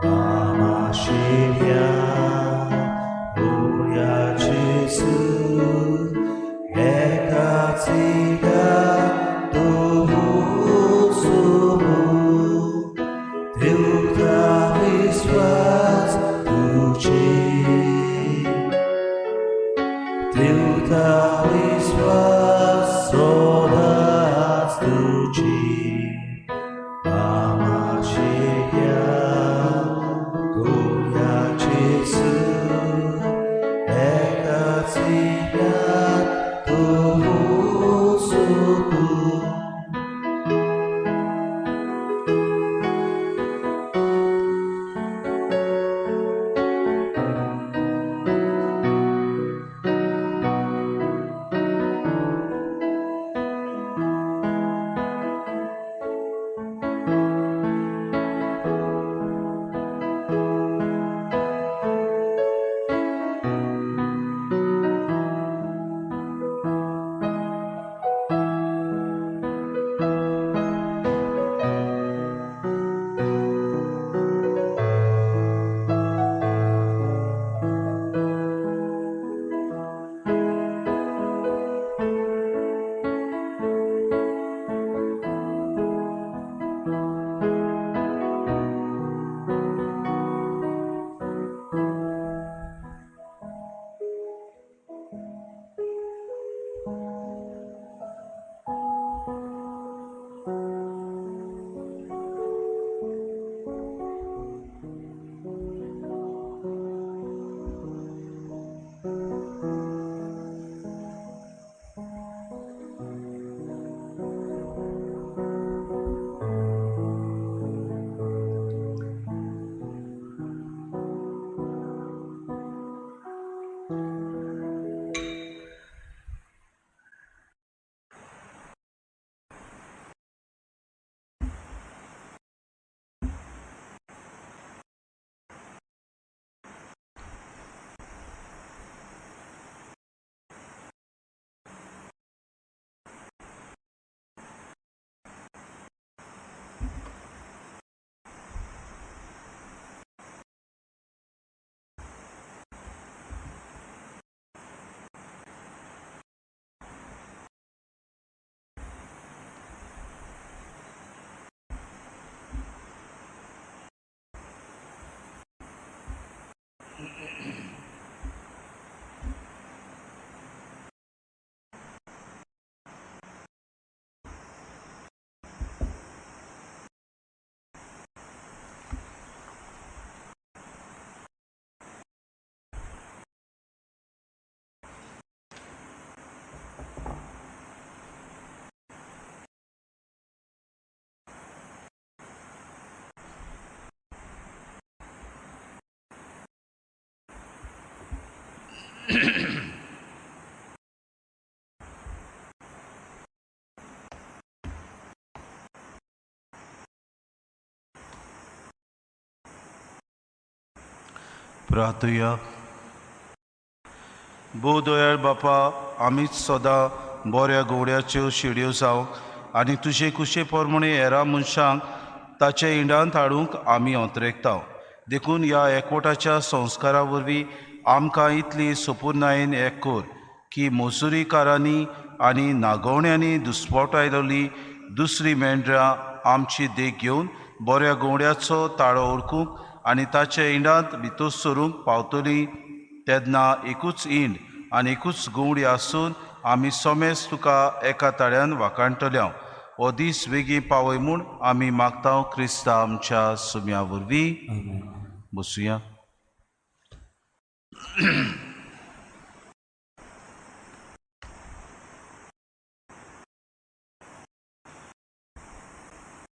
Mama Shivya, Gloria Jesus. प्रार्थुया. भोव दयाळ बापा, आमीच सदां बऱ्या गोवड्याच्यो शिड्यो जावंक आनी तुजे कुशे पोरमणे हेरां मनशांक ताचे इंडांत हाडूंक आमी अंतरेकताव. देखून ह्या एकवटाच्या संस्कारा वरवीं आमकां इतली सपूर्णायेन एक कोर की मजुरीकारांनी आनी नागोवण्यांनी दुस्पट आयलोली दुसरी मेंढरां आमची देख घेवन बऱ्या गोवड्याचो ताळो ओळखूंक आनी ताचे इंडांत भितर सरूंक पावतलीं तेन्ना एकूच इंड आनी एकूच गोवडी आसून आमी सोमेस तुका एका ताळ्यान वाखाणटल्या. हो दीस बेगीन पावय म्हूण आमी मागतांव क्रिस्ता आमच्या सुम्या वरवीं. बसुया.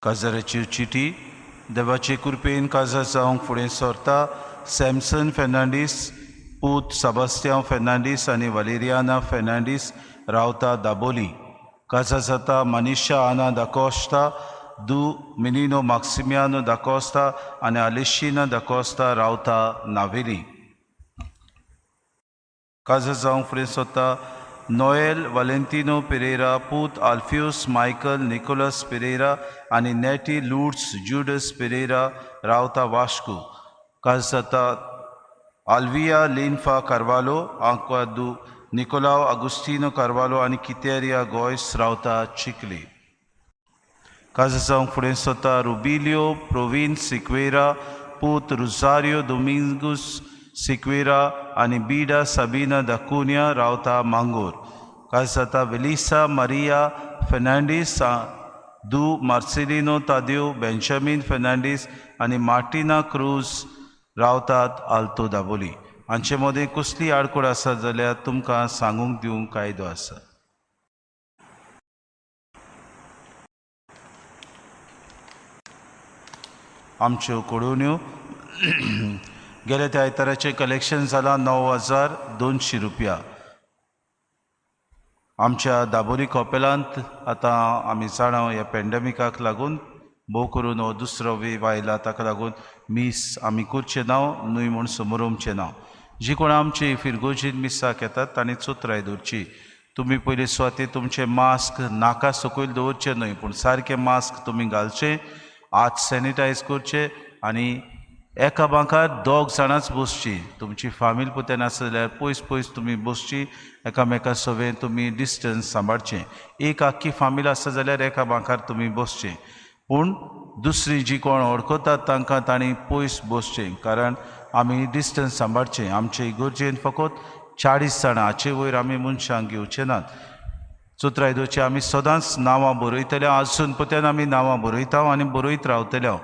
काजाराची चिटी. देवाचे कृपेन काजार जावंक फुडें सरता. सॅमसन फेर्नांडीस, पूत सेबास्टियान फेर्नांडीस आनी वालेरियाना फेर्नांडीस रावता दाबोली. काजार जाता मनीषा आना दा कोस्टा, दू मिनिनो मॅक्सिमियानो दा कोस्टा आनी आलेशिना दा कोस्टा रावता नावेली. काजार जावंक फुडें सरता नोएल वालेंटिनो पेरेरा, पूत आल्फियोस मायकल निकोलस पेरेरा आनी नेटी लुड्स जुडस पेरेरा रावता वास्को. काजार जाता आल्विया लिन्फा कार्वालो, आंक्वादू निकोलाव आगुस्टिनो कार्वालो आनी कितेरिया गोयस रावता चिकली. काजार जावंक फुडें सरता रुबिलियो प्रोविन सिक्वेरा, पूत रुजारियो दोमिंगूस सिक्वेरा आनी बिडा साबिना दाकुनिया रावता मांगोर. काजार जाता वेलिसा मारिया फेर्नांडीस, दू मार्सेलिनो तादेव बेंजामिन फेर्नांडीस आनी मार्टिना क्रूज रावतात आल्तो दाबोली. हांचे मदें कसली आडखळ आसा जाल्यार तुमकां सांगूंक दिवंक कायदो आसा. आमच्यो कोडोवण्यो. गेल्या त्या आयताराचें कलेक्शन जालां 9,200 रुपया. आमच्या दाबोली कॉपेलांत आतां आमी जाणा ह्या पॅन्डेमिकाक लागून भोव करून हो दुसरो वेव आयला, ताका लागून मीस आमी करचे ना, न्हय म्हूण समोरमचे ना. जी कोण आमची फिरगोजीन मिसाक येतात तांणी चोत्राय दवरची. तुमी पयलीं स्वाती तुमचे मास्क नाका सकयल दवरचे न्हय, पूण सारके मास्क तुमी घालचे, हात सॅनिटायज करचे आनी एका बांकार 2 जाणांच बसची. तुमची फामील पुतेन आसा जाल्यार पयस पयस तुमी बसची. एकामेका सवेन तुमी डिस्टन्स सांबाळचें. एक आख्खी फामील आसा जाल्यार एका बांकार तुमी बसचें, पूण दुसरी जी कोण वळखतात तांकां तांणी पयस बसचें, कारण आमी डिस्टन्स सांबाळचें. आमचे इगर्जेन फकत 40 जाणां, हाचे वयर आमी मनशांक घेवचे नात. चोत्रायदोची आमी सदांच नांवां बरयतले. आजून पुत्यान आमी नांवां बरयता आनी बरयत रावतले.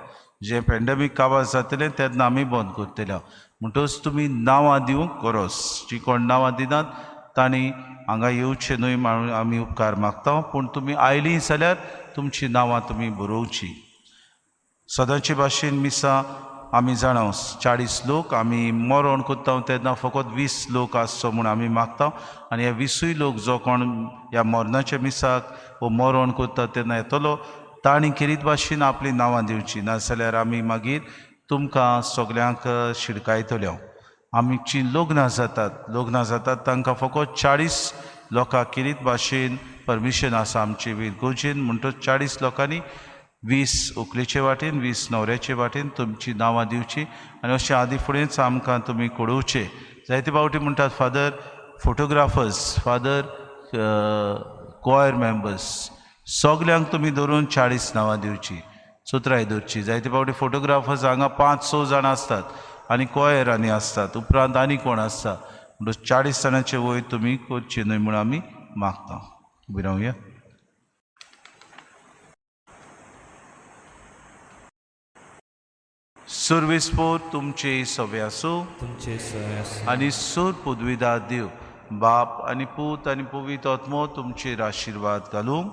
जें पॅन्डेमीक काबार जातलें तेन्ना आमी बंद करतले. म्हणटच तुमी नांवां दिवंक गरज. जी कोण नांवां दिनात तांणी हांगा येवचें न्हय म्हणून आमी उपकार मागता, पूण तुमी आयलीं जाल्यार तुमचीं नांवां तुमी बरोवचीं. सदांचे भाशेन मिसा आमी जाणां 40 लोक आमी मरण करता तेन्ना फकत 20 लोक आसचो म्हूण आमी मागता. आनी हे 20 लोक जो कोण ह्या मरणाच्या मिसाक वो मरण करता तेन्ना येतलो तांणी खेरीत भाशेन आपलीं नांवां दिवचीं, नाजाल्यार आमी मागीर तुमकां सगल्यांक शिडकायतल्यो. आमचीं लग्नां जातात तांकां फकत 40 लोकांक खेरीत भाशेन परमिशन आसा आमचे विरगोजेन. म्हणटच 40 लोकांनी 20 व्हंकलेचे वाटेन 20 न्हवऱ्याचे वाटेन तुमचीं नांवां दिवचीं आनी अशें आदी फुडेंच आमकां तुमी कळोवचें. जायते फावटी म्हणटात father photographers, father coir members, सगल्यांक तुमी धरून 40 नांवां दिवचीं, चोत्राय धरची. जायते फावटी फोटोग्राफर्स हांगा 5-6 जाणां आसतात, आनी कॉयरांनी आसतात उपरांत आनी कोण आसता म्हणून 40 जाणांचे वयर तुमी करची न्हय म्हूण आमी मागता. उबी रावया. सुरविस्पोर तुमचे सवे आसूं तुमचे सय आसूं आनी सूर पदवीदार देव बाप आनी पूत आनी पवित्र आत्मो तुमचेर आशिर्वाद घालूंक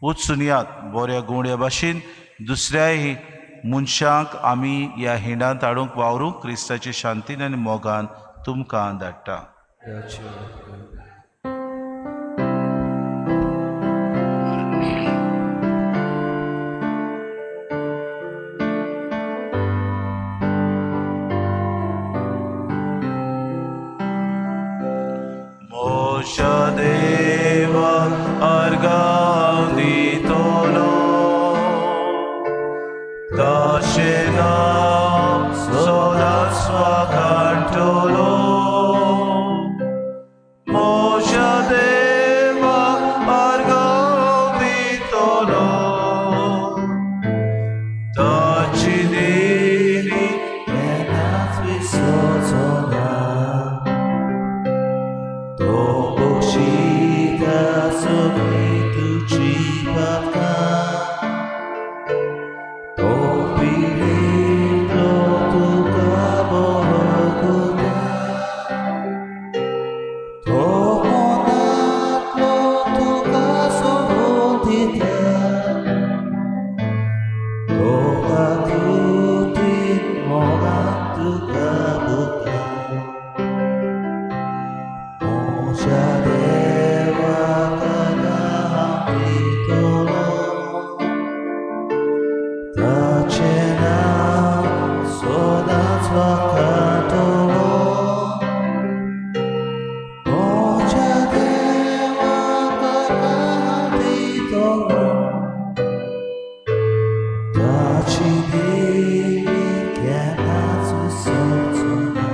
वचून यात बऱ्या गोंड्या भाशेन दुसऱ्याय मनशांक आमी ह्या हिंडांत हाडूंक वावरूंक क्रिस्ताचे शांतीन आनी मोगान तुमकां धाडटा. देवाची वडत कर. Moshe Deva argav ditolo Dashena sodas vakantolo Moshe Deva argav ditolo Dacidini enat visozona Božíta sokritu čípatka To pilitlo tu kaborokuta To monatlo tu kasobotita To katutin mogantu kabuta Deva Kadahambitolo Dacena Sodas Vakatolo Moja Deva Kadahambitolo Dacidini Kenatsu Sotsuna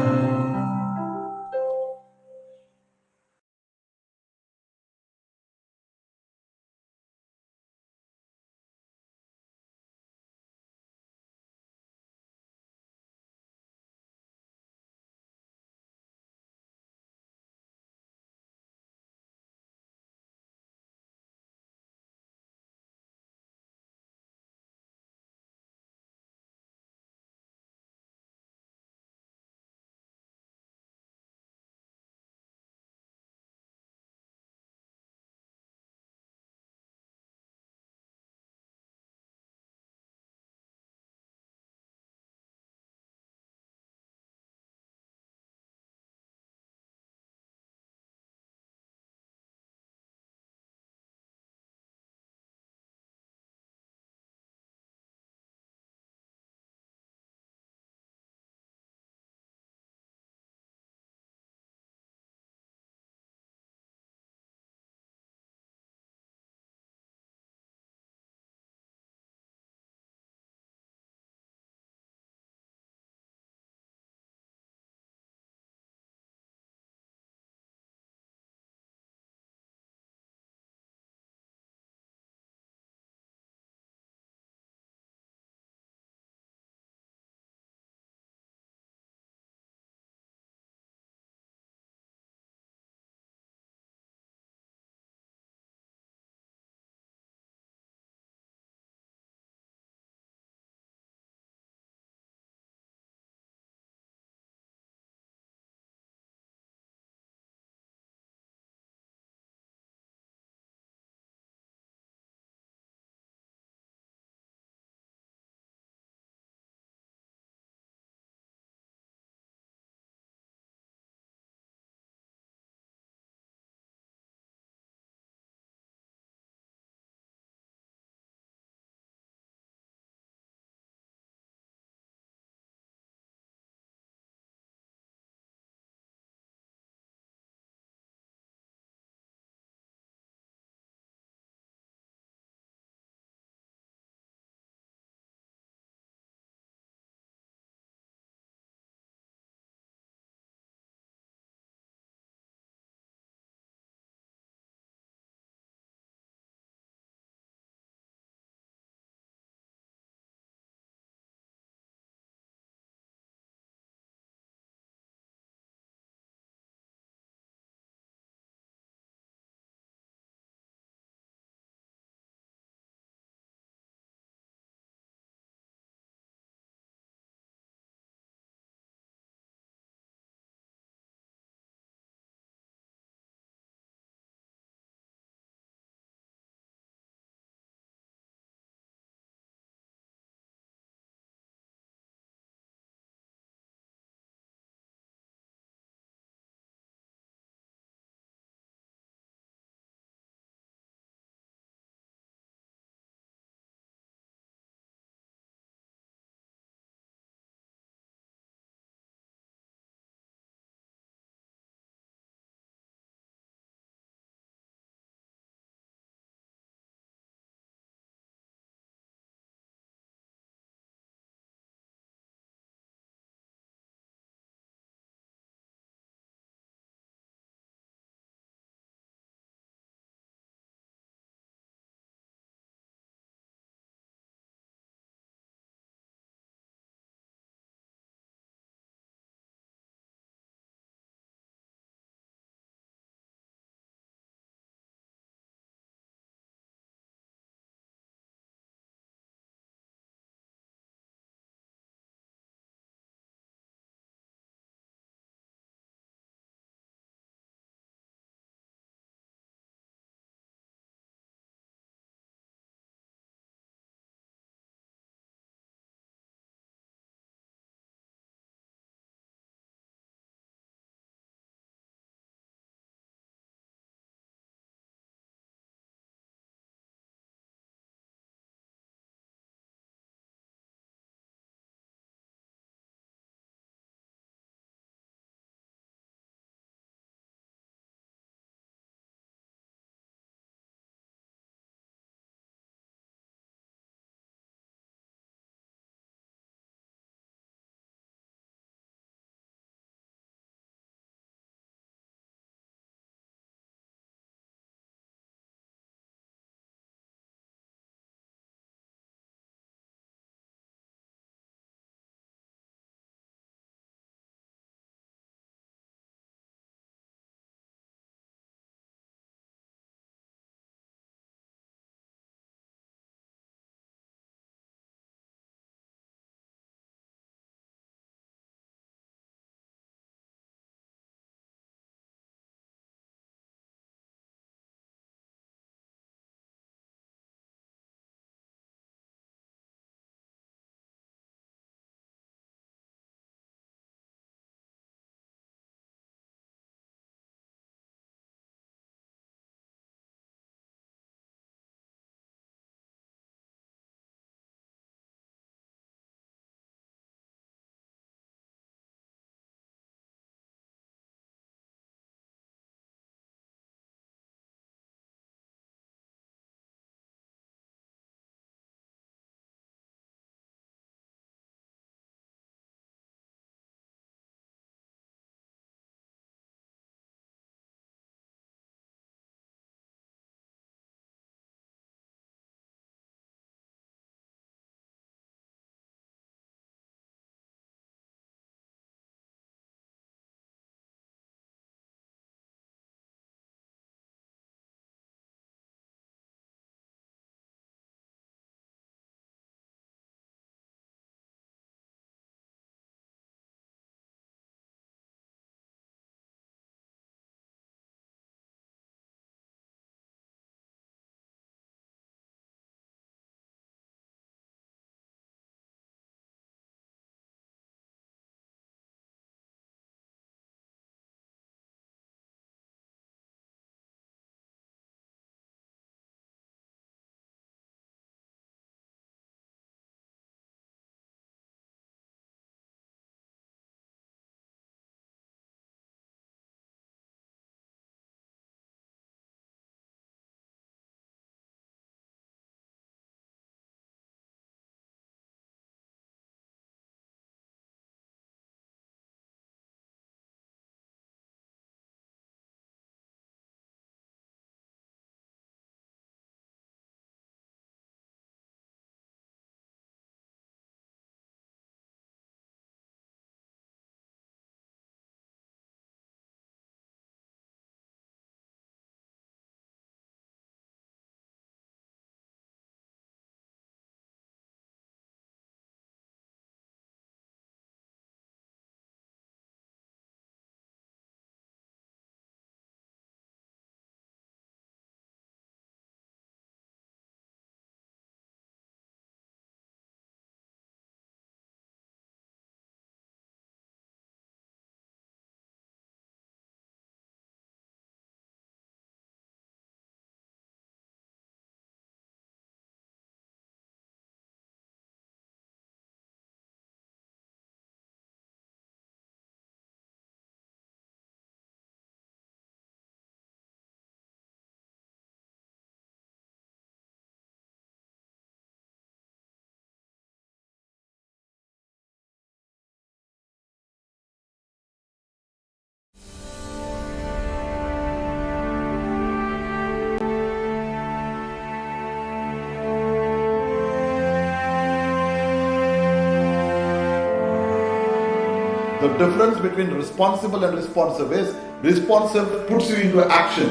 The difference between responsible and responsive is responsive puts you into action.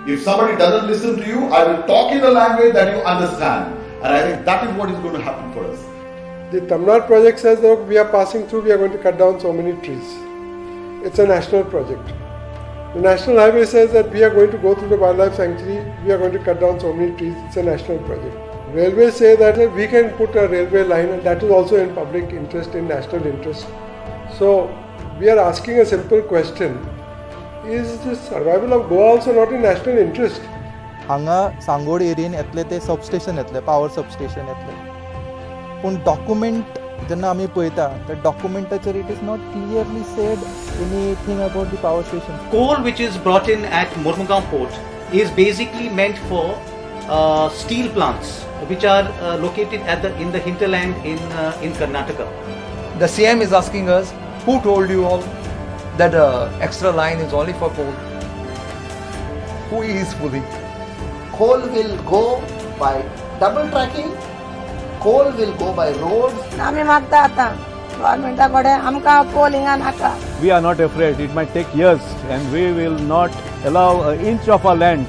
If somebody doesn't listen to you, I will talk in a language that you understand. And I think that is what is going to happen for us. The Tamil Nadu project says that we are passing through, we are going to cut down so many trees. It's a national project. The National Highway says that we are going to go through the wildlife sanctuary, we are going to cut down so many trees. It's a national project. Railways say that we can put a railway line, and that is also in public interest, in national interest. So we are asking a simple question. Is the survival of Goa also not in national interest? हांगा सांगोड एरियेन येतले ते सबस्टेशन येतले, पावर सबस्टेशन येतले. पूण डॉक्युमेंट जेन्ना आमी पळयता त्या डॉक्युमेंटाचेर it is not clearly said anything about the power station. Coal which is brought in at Mormugao port is basically meant for steel plants which are located in the hinterland in Karnataka. The CM is asking us, who told you all that extra line is only for coal? Who is fooling? Coal will go by double tracking. Coal will go by roads. आम्ही मागता आता गव्हर्नमेंटाकडे आमकां कोल हिंगा नाका. We are not afraid. It might take years, and we will not allow an inch of our land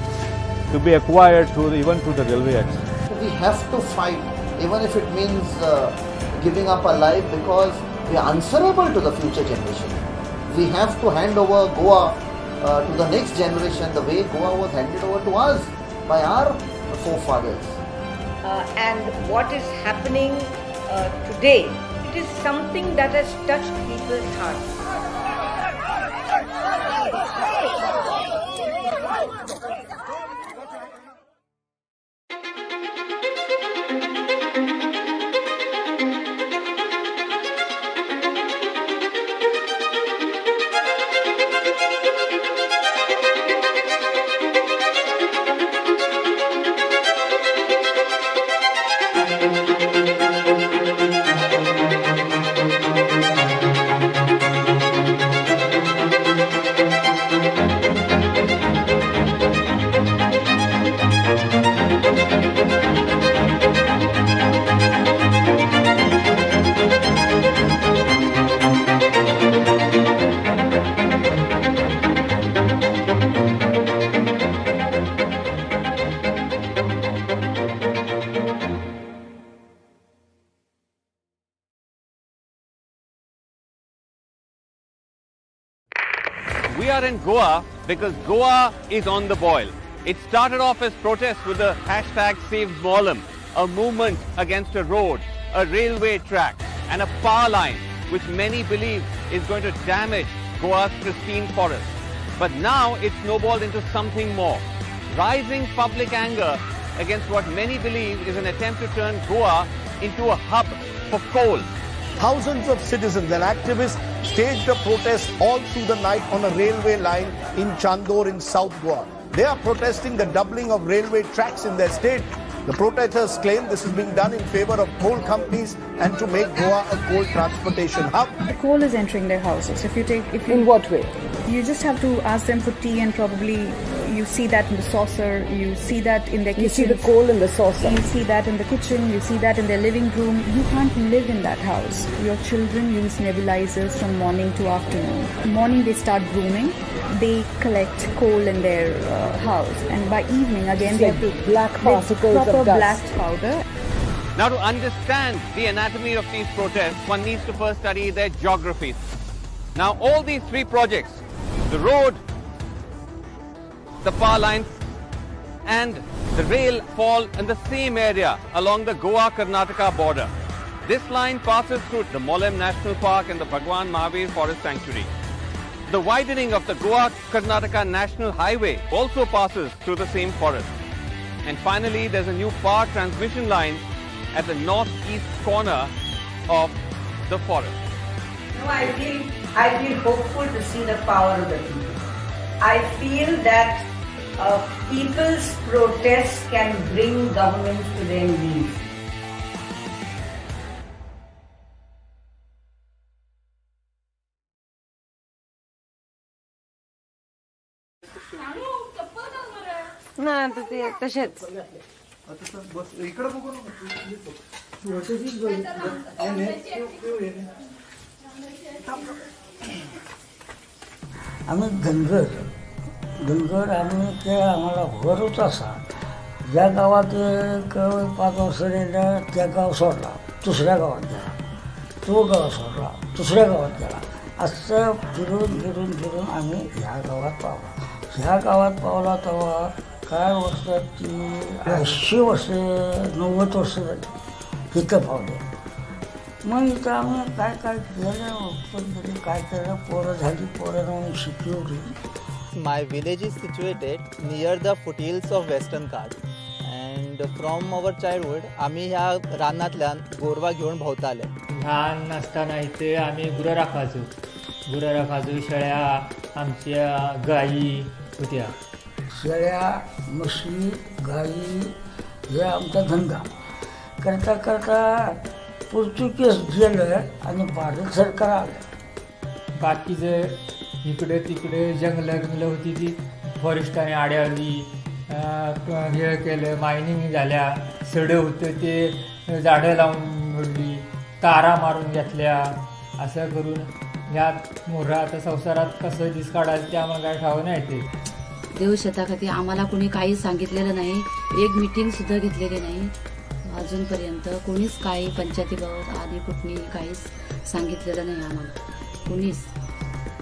to be acquired even through the railway acts. We have to fight, even if it means giving up our life, because we are answerable to the future generation. We have to hand over Goa to the next generation the way Goa was handed over to us by our forefathers. And what is happening today, it is something that has touched people's hearts. We are in Goa because Goa is on the boil. It started off as protests with the hashtag Save Molam, a movement against a road, a railway track and a power line which many believe is going to damage Goa's pristine forest. But now it's snowballed into something more. Rising public anger against what many believe is an attempt to turn Goa into a hub for coal. Thousands of citizens and activists staged a protest all through the night on a railway line in Chandor in South Goa. They are protesting the doubling of railway tracks in their state. The protesters claim this is being done in favor of coal companies and to make Goa a coal transportation hub. The coal is entering their houses. In what way? You just have to ask them for tea, and probably you see that in the saucer, you see that in their kitchen. You see the coal in the saucer. You see that in the kitchen, you see that in their living room. You can't live in that house. Your children use nebulizers from morning to afternoon. Morning they start grooming. They collect coal in their house, and by evening again it's like black particles proper of dust. black powder. Now, to understand the anatomy of these protests, one needs to first study their geography. Now, all these three projects, the road, the power lines and the rail, fall in the same area along the Goa-Karnataka border. This line passes through the Molam National Park and the Bhagwan Mahavir Forest Sanctuary. The widening of the Goa-Karnataka National Highway also passes through the same forest. And finally, there's a new power transmission line at the northeast corner of the forest. No, I feel hopeful to see the power of the people. I feel that people's protests can bring governments to their knees. ना तसेच आम्ही धनगर आम्ही ते आम्हाला भरच असा ज्या गावात एक 5 वर्ष राहिलं त्या गाव सोडला दुसऱ्या गावात गेला, तो गाव सोडला दुसऱ्या गावात गेला, असं फिरून आम्ही ह्या गावात पावला. ह्या गावात पावला तेव्हा काय वर्षाची 80 वर्ष 90 वर्ष झाली इथं पावले. मग इथं आम्ही काय केलं काय केलं, पोरं झाली, पोरं जाऊन शिकवली. My village is situated near the foothills of Western Ghats and from our childhood आम्ही ह्या रानातल्यान गोरवा घेऊन भोवताले. लहान असताना इथे आम्ही गुरं राखायचो. शेळ्या आमच्या गायी होत्या. शेळ्या म्हशी गाई हे आमचा धंदा करता करता पोर्तुगीज गेलं आणि भारत सरकार आलं. बाकीचं इकडे तिकडे जंगलं होती ती फॉरेस्टाने अडवली, हे केलं, मायनिंग झाल्या, सडे होते ते झाडं लावून मोडली, तारा मारून घेतल्या. असं करून ह्या मोठ्या आता संसारात कसं दिस काढायचं ते आम्हाला काय ठाव नाही. ते देवशताखाती आम्हाला कोणी काही सांगितलेलं नाही, एक मीटिंगसुद्धा घेतलेली नाही अजूनपर्यंत. कोणीच काही पंचायतीबाबत आणि कुठली काहीच सांगितलेलं नाही आम्हाला कोणीच.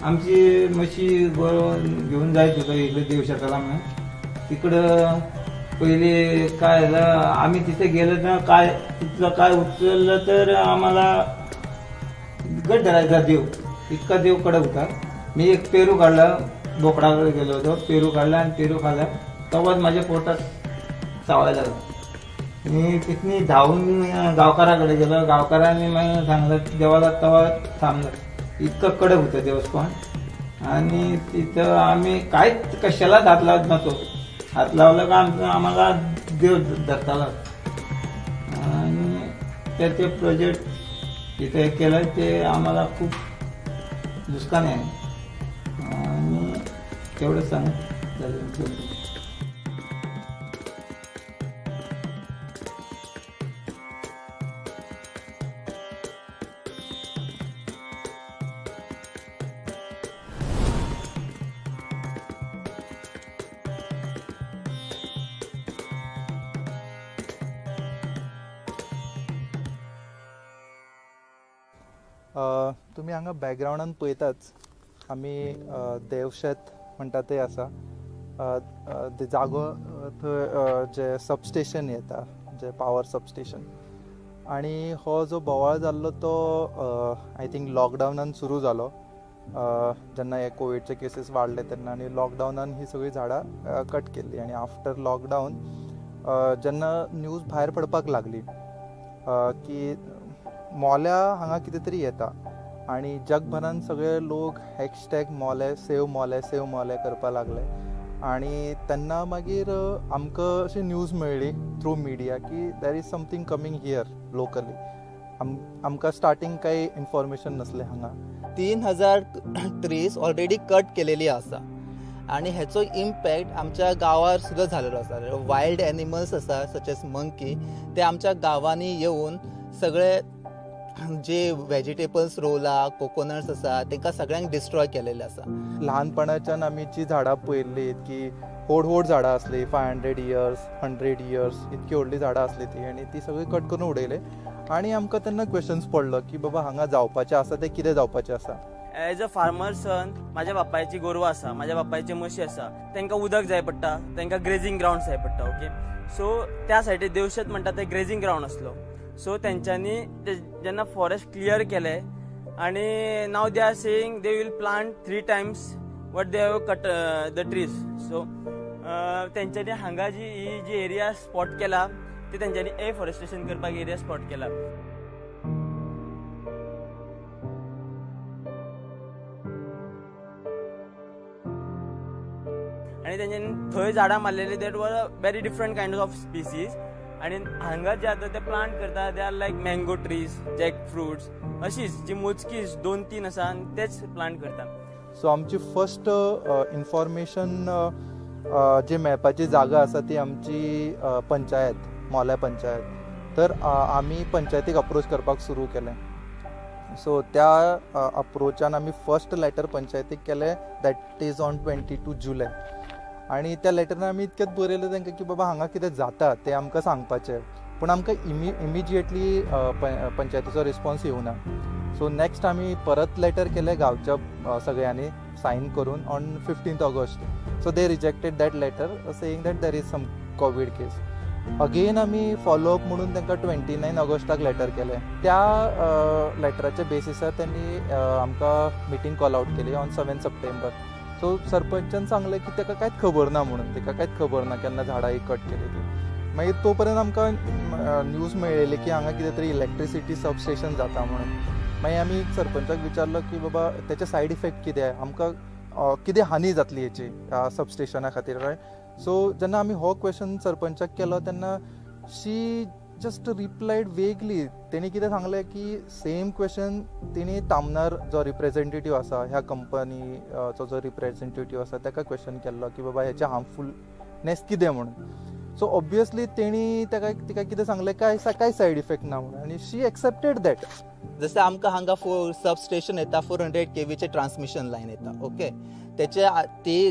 आमची म्हशी घेऊन जायचं होतं इकडे देवशताला. म्हणून तिकडं पहिले काय झालं, आम्ही तिथे गेलो ना काय तिथलं काय उचललं तर आम्हाला गट धरायचा देव, इतका देव कडक होता. मी एक पेरू काढला, बोकडाकडे गेलो होतो, पेरू काढला आणि पेरू खाल्ला, तेव्हाच माझ्या पोटात चावायला लागलं. मी तिथनी धावून गावकऱ्याकडे गेलो, गावकऱ्यांनी मला सांगलं देवाला तेव्हा थांबलं. इतकं कडक होतं देवस्थान. आणि तिथं आम्ही काहीच कशालाच हात लावत नव्हतो. हात लावलं का आम्हाला देव धरताला. आणि त्याचे प्रोजेक्ट इथे केलं ते आम्हाला खूप दुष्काळी आहे. आणि तेवढं सांगत झालं. तुम्ही हांगा बॅकग्रावंडान पळयताच आमी देवशेत म्हणटा ते आसा. ते जागो थंय जे सबस्टेशन येता, जे पावर सबस्टेशन. आणि हो जो बोवाळ जाल्लो तो आय थिंक लॉकडावनान सुरू जालो, जेन्ना हे कोविडचे केसीस वाडले तेन्ना. आनी लॉकडावनान ही सगळीं झाडां कट केल्ली. आनी आफ्टर लॉकडावन जेन्ना न्यूज भायर पडपाक लागली की मोल्या हांगा कितें तरी येता आनी जगभरान सगळे लोक हॅशटॅग मोले सेव मोले करपाक लागले. आनी तेन्ना मागीर आमकां अशी न्यूज मेळ्ळी थ्रू मिडिया की there is something coming here locally. आमकां स्टार्टींग कांय इन्फॉर्मेशन नसलें हांगा. 3000 ट्रीज ऑलरेडी कट केलेली आसा आनी हेचो इम्पॅक्ट आमच्या गांवार सुद्दां जाल्लो आसा. वायल्ड एनिमल्स आसा सच एज मंकी, ते आमच्या गांवांनी येवन सगळे जे व्हेजिटेबल्स रोला कोकोनट्स आसा तांकां सगळ्यांक डिस्ट्रॉय केलेले आसा. ल्हानपणाच्यान आमी जी झाडां पळयल्लीं की व्हड झाडां आसली 500 इयर्स 100 इयर्स इतकी व्हडली झाडां आसली ती, आनी ती सगळी कट करून उडयले. आनी आमकां तेन्ना क्वेश्चन्स पडलो की बाबा हांगा जावपाचें आसा तें कितें जावपाचें आसा. एज अ फार्मर सन म्हाज्या बापायची गोरवां आसा, म्हाज्या बापायची म्हशी आसा, तांकां उदक जाय पडटा, तांकां ग्रेजींग ग्रावंड जाय पडटा. ओके, सो त्या सायडीक देवशेत म्हणटा ते ग्रेजींग ग्रावंड आसलो. सो तेंच्यांनी जेन्ना फॉरेस्ट क्लियर केले आनी now they are saying they will plant 3 times what they have cut the trees. So तेंच्यांनी हांगा जी एरिया स्पॉट केला ती तेंच्यांनी एफॉरेस्टेशन करपाक एरिया स्पॉट केला. आनी तेंच्यांनी थंय झाडां मारलेली that was a very different kind of species. आनी हांगा जे आतां ते प्लांट करता they are like mango trees, jack fruits, अशीच जी मोजकीच 2-3 आसा आनी तेच प्लांट करता. सो आमची फर्स्ट इन्फॉर्मेशन जी मेळपाची जागा आसा ती आमची पंचायत, मोल्या पंचायत. तर आमी पंचायतीक अप्रोच करपाक सुरू केलें. सो त्या अप्रोचान आमी फर्स्ट लेटर पंचायतीक केलें, दॅट इज ऑन 22 जुलय. आनी त्या लेटरान आमी इतकेंच बरयलें तांकां की बाबा हांगा कितें जाता तें आमकां सांगपाचें. पूण आमकां इमिजिएटली पंचायतीचो रिस्पॉन्स येवना. सो नेक्स्ट आमी परत लेटर केलें गांवच्या सगळ्यांनी सायन करून on 15 August. So they rejected that letter saying that there is some COVID case. Again आमी फॉलोअप म्हणून तांकां 29 ऑगस्टाक लेटर केलें. त्या लेटराच्या बेसिसार त्यांनी आमकां मिटींग कॉल आउट केली ऑन 7 सप्टेंबर. सो सरपंचान सांगलें की ताका कांयच खबर ना म्हणून, ताका कांयच खबर ना केन्ना झाडां ही कट केली ती. मागीर तो पर्यंत आमकां न्यूज मेळयली की हांगा कितें तरी इलेक्ट्रिसिटी सबस्टेशन जाता म्हणून. मागीर आमी सरपंचाक विचारलो की बाबा तेचे सायड इफेक्ट कितें, आमकां कितें हानी जातली हेची सबस्टेशना खातीर. सो जेन्ना आमी हो क्वेश्चन सरपंचाक केलो तेन्ना शी जस्ट रिप्लायड वेगली. तेणी कितें सांगलें की सेम क्वेश्चन तेणी तामनार जो रिप्रेझेंटेटीव आसा, ह्या कंपनीचो जो रिप्रेझेंटेटीव आसा ताका क्वेश्चन केल्लो की बाबा हेचें हार्मफुलनेस कितें म्हणून. सो ऑब्वियसली तेणी तिका कितें सांगलें काय सायड इफेक्ट ना म्हणून, आनी शी एक्सेप्टेड दॅट. जसं आमकां हांगा सबस्टेशन येता 400 kVचे ट्रान्समिशन लायन येता. ओके, ते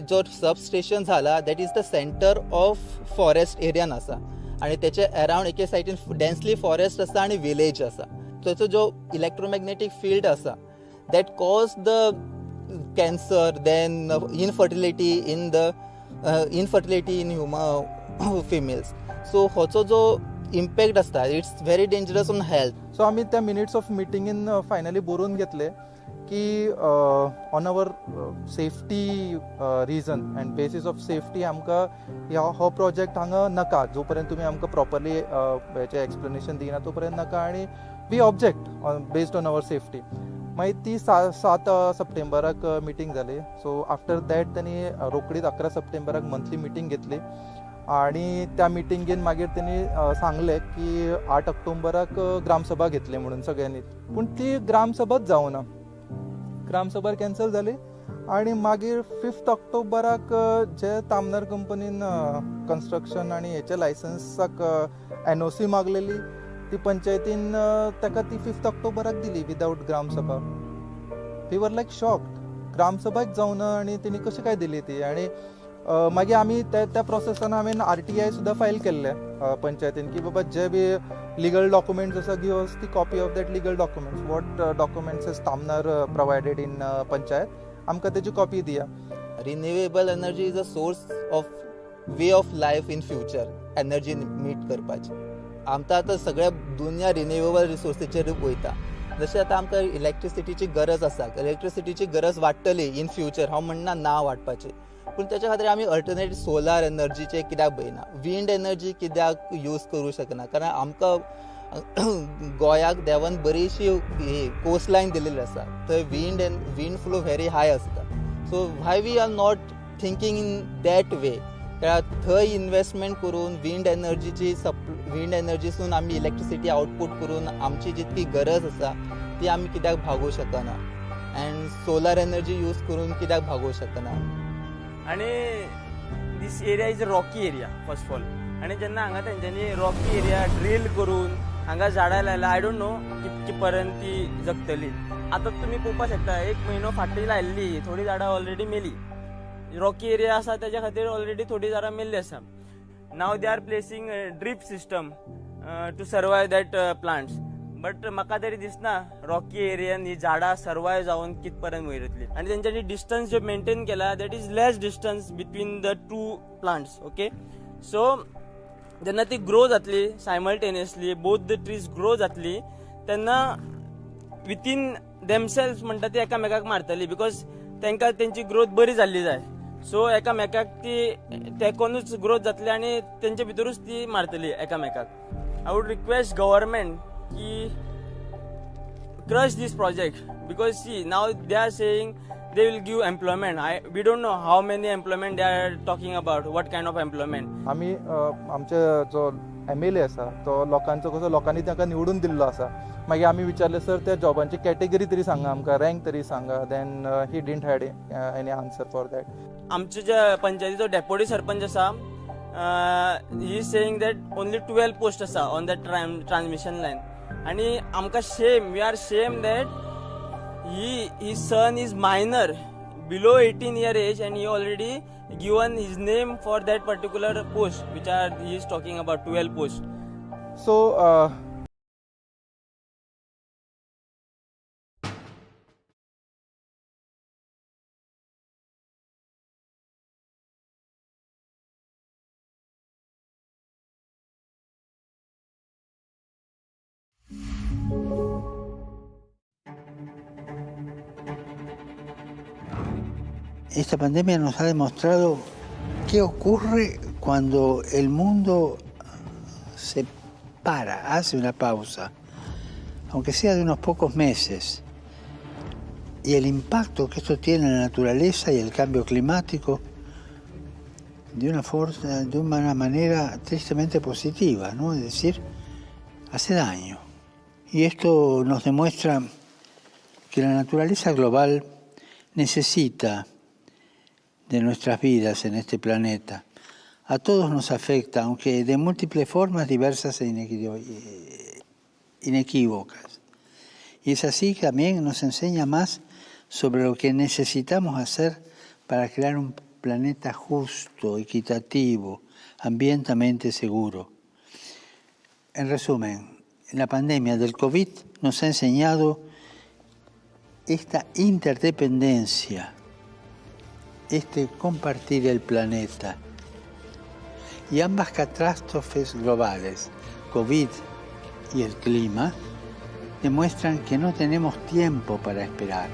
जो सबस्टेशन झाला that is the centre of forest एरियान आसा आनी तेचे अरावंड एके सायडीन डेन्सली फॉरेस्ट आसा आनी विलेज आसा. तेचो जो इलेक्ट्रोमॅग्नेटीक फील्ड आसा that cause the cancer, then infertility in human females. So होचो जो इम्पॅक्ट आसता it's very dangerous on health. So आमी त्या मिनिट्स ऑफ मिटिंगेन फायनली बरोवन घेतले की on our safety reason and basis of safety आमकां हो प्रोजेक्ट हांगा नाका. जो पर्यंत तुमी आमकां प्रॉपरली हेचें एक्सप्लेनेशन दिना तो पर्यंत नाका, आनी we object based on our safety. मागीर ती 7 सप्टेंबराक मिटींग जाली. सो आफ्टर दॅट त्यांनी रोकडीच 11 सप्टेंबराक मंथली मिटींग घेतली. आणि त्या मिटिंगेन मागीर त्यांनी सांगलें की 8 ऑक्टोबराक ग्रामसभा घेतली म्हणून सगळ्यांनी. पूण ती ग्रामसभाच जावना, ग्रामसभा कॅन्सल जाली. आणि मागीर 5 ऑक्टोबराक जे तामनार कंपनीन कन्स्ट्रक्शन आणि हेचे लायसन्साक NOC मागलेली ती पंचायतीन ताका ती 5 ऑक्टोबराक दिली without gram sabha. We were like shocked. ग्रामसभाच जावना आणि तिने कशी काय दिली ती. आणि मागीर आमी त्या प्रोसेसान हांवें RTI सुद्दां फायल केल्ले पंचायतीन की बाबा जे बी लिगल डॉक्युमेंट्स आसा give us the copy of that legal documents. What documents is Tamnar provided in panchayat, आमकां तेजी कॉपी दिया. Renewable energy is a source of way of life in future. Energy meet करपाची आमकां आतां सगळ्या दुनिया रिन्युएबल रिसोर्सीचेर वयता. जशें आतां आमकां इलेक्ट्रिसिटीची गरज आसा, इलेक्ट्रिसिटीची गरज वाडटली इन फ्युचर, हांव म्हणना ना वाडपाची. पूण तेच्या खातीर आमी अल्टरनेट सोलार एनर्जीचे कित्याक पळयना, विंड एनर्जी कित्याक यूज करूं शकना. कारण आमकां गोंयाक देवान बरीशी कोस्ट लायन दिलेली आसा, थंय विंड फ्लो व्हेरी हाय आसता. So why we are not thinking in that way. थंय इन्वेस्टमेंट करून विंड एनर्जीसून आमी इलेक्ट्रिसिटी आउटपूट करून आमची जितकी गरज आसा ती आमी कित्याक भागोवंक शकना. अँड सोलार एनर्जी यूज करून कित्याक भागोवंक शकना. आणि this area is a rocky area first of all. आणि जेन्ना हांगा तेंच्यांनी रॉकी एरिया ड्रील करून हांगा झाडां लायला, आय डोंट नो कितके पर्यंत ती जगतली. आतां तुमी पळोवपाक शकता 1 म्हयनो फाटीं लायिल्ली थोडी झाडां ऑलरेडी मेली. रॉकी एरिया आसा तेच्या खातीर ऑलरेडी थोडी झाडां मेल्ली आसा. Now they are placing drip system to survive that plants. But म्हाका तरी दिसना रॉकी एरियान ही झाडां सर्वायव जावन कितपर्यंत वयर येतली. आनी तेंच्यांनी डिस्टन्स जे मेंटेन केला that is less distance between the 2 plants. Okay, so जेन्ना ती ग्रो जातली simultaneously both the trees grow जातली तेन्ना विथीन देमसेल्फ म्हणटा ती एकामेकाक मारतली. बिकॉज तांकां तेंची ग्रोथ बरी जाल्ली जाय. सो एकामेकाक ती तेकोनूच ग्रोथ जातली आनी तेंचे भितरूच ती मारतली एकामेकाक. आय वूड रिक्वेस्ट गव्हर्मेंट की crush this project, because see now they are saying they will give employment. We don't know how many employment they are talking about, what kind of employment. आमी आमचे जो MLA आसा तो लोकांचो कसो लोकांनी ताका निवडून दिल्लो आसा. मागीर आमी विचारले सर त्या जॉबांची कॅटेगरी तरी सांगा आमकां, रँक तरी सांगा. Then he didn't had any answer for that. आमचे जे पंचायतीचो डेप्युटी सरपंच आसा he is saying that only 12 post आसा ऑन दॅट ट्रान्समिशन लायन. आणि आमकां shame, we are shame that his son is minor, below 18-year age, and he already given his name for that particular post, which he is talking about 12 posts. So, Esta pandemia nos ha demostrado qué ocurre cuando el mundo se para, hace una pausa, aunque sea de unos pocos meses, y el impacto que esto tiene en la naturaleza y el cambio climático de una manera tristemente positiva, ¿no? Es decir, hace daño. Y esto nos demuestra que la naturaleza global necesita de nuestras vidas en este planeta. A todos nos afecta, aunque de múltiples formas diversas e inequívocas. Y es así que también nos enseña más sobre lo que necesitamos hacer para crear un planeta justo, equitativo, ambientalmente seguro. En resumen, la pandemia del COVID nos ha enseñado esta interdependencia, compartir el planeta. Y ambas catástrofes globales, COVID y el clima, demuestran que no tenemos tiempo para esperar.